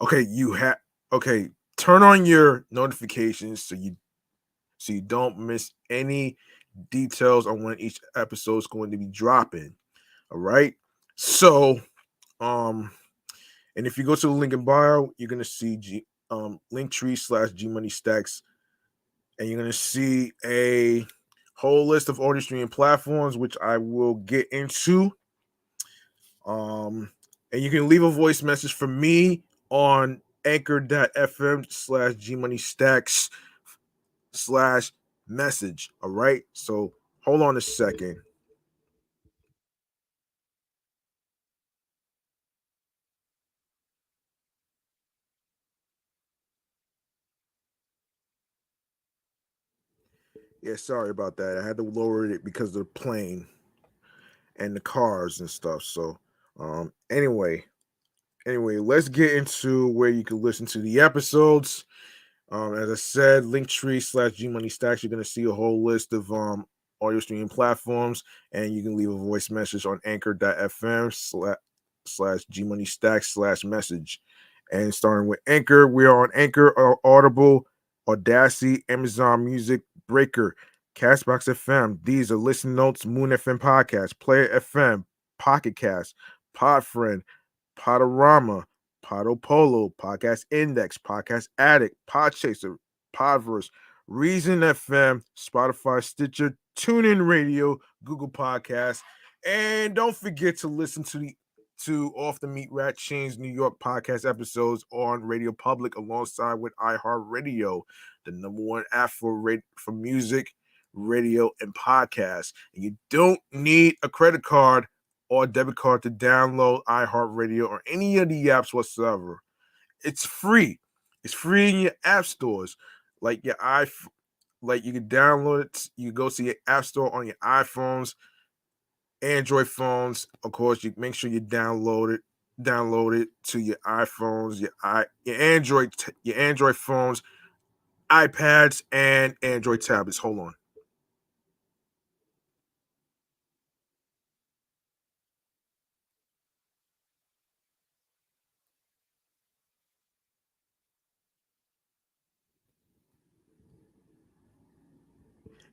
Okay, turn on your notifications so you don't miss any details on when each episode is going to be dropping. All right. So, and if you go to the link in bio, you're gonna see Linktree/G Money Stacks, and you're gonna see a whole list of audio streaming platforms, which I will get into. And you can leave a voice message for me on anchor.fm/G Money Stacks /message. All right. So hold on a second. Yeah, sorry about that. I had to lower it because of the plane and the cars and stuff. So, anyway, let's get into where you can listen to the episodes. As I said, Linktree/G Money Stacks. You're gonna see a whole list of audio streaming platforms, and you can leave a voice message on anchor.fm// G Money Stacks /message. And starting with Anchor, we are on Anchor, Audible, Audacity, Amazon Music, Breaker, Castbox FM. These are Listen Notes, Moon FM Podcast, Player FM, Pocket Cast, Podfriend, Podorama, Podopolo, Podcast Index, Podcast Addict, Podchaser, Podverse, Reason FM, Spotify, Stitcher, TuneIn Radio, Google Podcasts, and don't forget to listen to Off the Meat Rat Chainz New York podcast episodes on Radio Public, alongside with iHeartRadio, the number one app for music, radio, and podcasts. And you don't need a credit card or a debit card to download iHeartRadio or any of the apps whatsoever. It's free. It's free in your app stores, like your like you can download it. You go to your app store on your iPhones, Android phones. Of course, you make sure you download it to your iPhones, your Android phones, iPads, and Android tablets. Hold on.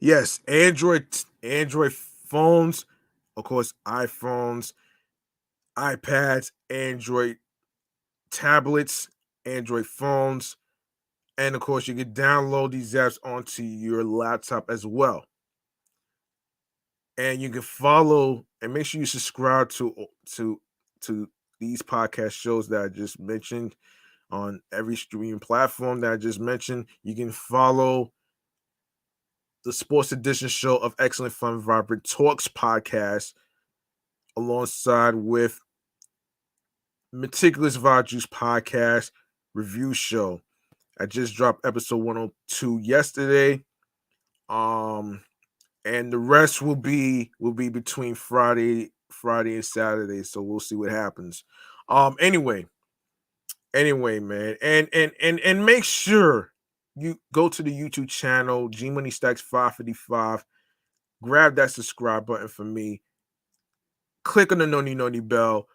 Yes, Android phones, of course, iPhones, iPads, Android tablets, Android phones, and of course, you can download these apps onto your laptop as well. And you can follow and make sure you subscribe to to these podcast shows that I just mentioned on every streaming platform that I just mentioned. You can follow the Sports Edition show of Excellent Fun Vibrant Talks podcast, alongside with Meticulous Values podcast review show. I just dropped episode 102 yesterday. And the rest will be between Friday and Saturday. So we'll see what happens. Anyway, man. And make sure you go to the YouTube channel, G Money Stacks 555. Grab that subscribe button for me. Click on the noni bell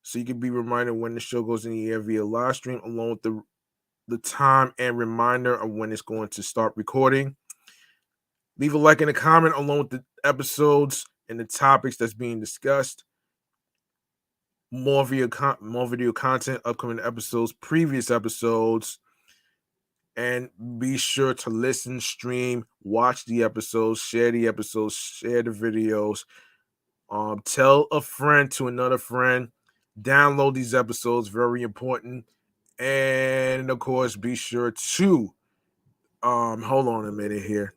so you can be reminded when the show goes in the air via live stream, along with the time and reminder of when it's going to start recording. Leave a like and a comment along with the episodes and the topics that's being discussed. More video content, upcoming episodes, previous episodes, And be sure to listen, stream, watch the episodes, share the episodes, share the videos. Tell a friend to another friend. Download these episodes, very important. And of course, be sure to hold on a minute here.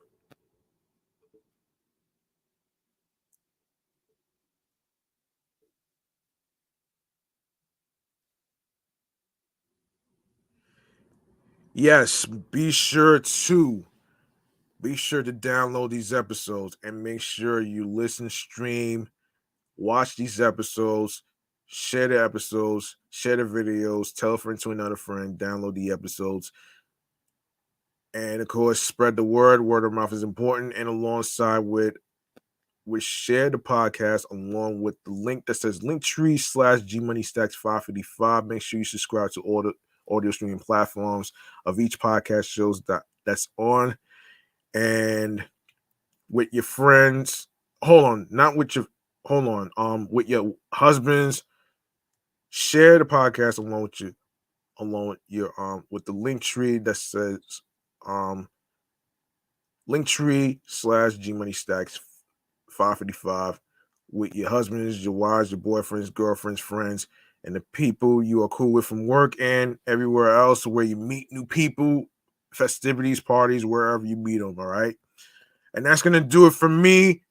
Yes, be sure to download these episodes and make sure you listen, stream, watch these episodes, share the episodes, share the videos, tell a friend to another friend, download the episodes, and of course, spread the word. Word of mouth is important, and alongside with share the podcast along with the link that says Linktree/G Money Stacks 555. Make sure you subscribe to all the audio streaming platforms of each podcast shows that's on, and with your friends. Hold on, not with your hold on. With your husbands, share the podcast along with your with the link tree that says um Linktree/G Money Stacks 555 with your husbands, your wives, your boyfriends, girlfriends, friends, and the people you are cool with from work and everywhere else where you meet new people, festivities, parties, wherever you meet them. All right. And that's going to do it for me.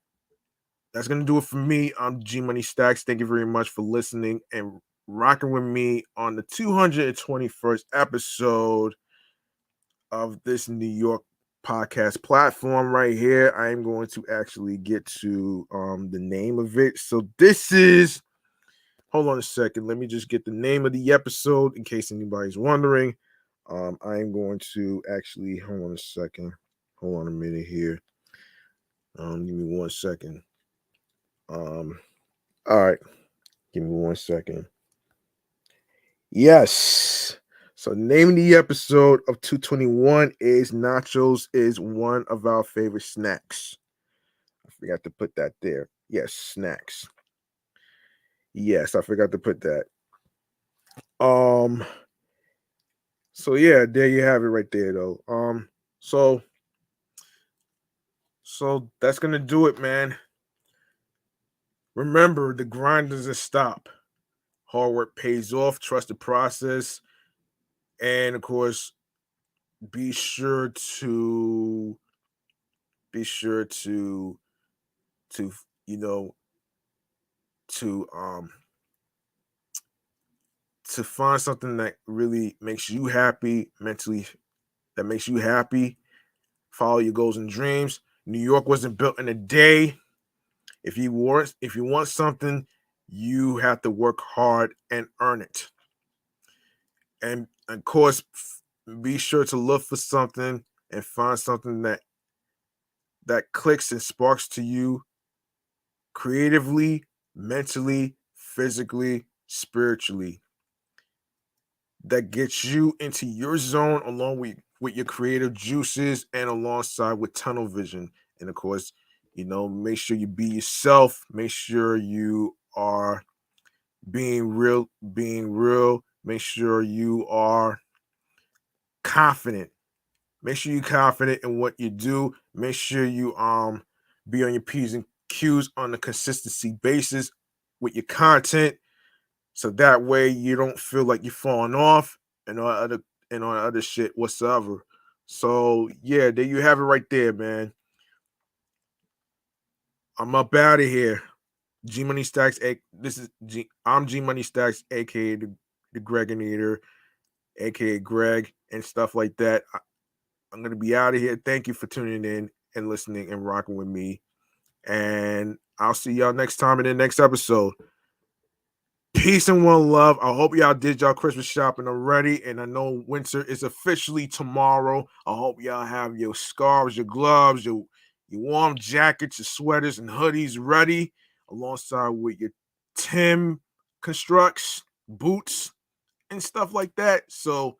That's going to do it for me. I'm G Money Stacks. Thank you very much for listening and rocking with me on the 221st episode of this New York podcast platform right here. I am going to actually get to the name of it. So this is hold on a second. Let me just get the name of the episode in case anybody's wondering. I am going to actually hold on a second. Hold on a minute here. Give me 1 second. All right. Give me 1 second. Yes. So, name of the episode of 221 is Nachos is one of our favorite snacks. I forgot to put that there. Yes, snacks. Yes, I forgot to put that. Um, so yeah, there you have it right there though. So so that's gonna do it, man. Remember, the grind doesn't stop. Hard work pays off, trust the process, and of course, be sure to be sure to you know to to find something that really makes you happy mentally, that makes you happy. Follow your goals and dreams. New York wasn't built in a day. If you want something, you have to work hard and earn it. And of course, be sure to look for something and find something that clicks and sparks to you creatively, mentally, physically, spiritually, that gets you into your zone along with your creative juices and alongside with tunnel vision. And of course, make sure you be yourself. Make sure you are being real. Make sure you are confident. Make sure you're confident in what you do. Make sure you be on your P's and Q's on a consistency basis with your content. So that way you don't feel like you're falling off and all other shit whatsoever. So yeah, there you have it right there, man. I'm up out of here. G Money Stacks. I'm G Money Stacks, aka the Gregonator, aka Greg, and stuff like that. I'm gonna be out of here. Thank you for tuning in and listening and rocking with me. And I'll see y'all next time in the next episode. Peace and one love. I hope y'all did y'all Christmas shopping already. And I know winter is officially tomorrow. I hope y'all have your scarves, your gloves, your warm jackets, your sweaters, and hoodies ready, alongside with your Tim constructs, boots, and stuff like that. So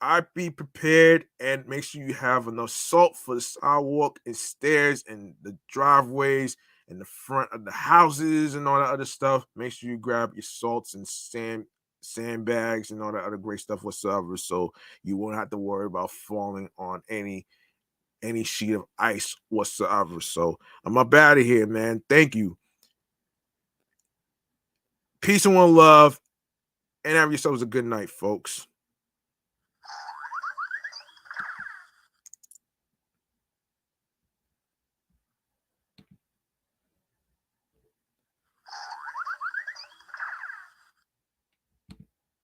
I be prepared and make sure you have enough salt for the sidewalk and stairs and the driveways and the front of the houses and all that other stuff. Make sure you grab your salts and sand sandbags and all that other great stuff whatsoever. So you won't have to worry about falling on any sheet of ice whatsoever. So I'm up out of here, man. Thank you. Peace and one love, and have yourselves a good night, folks.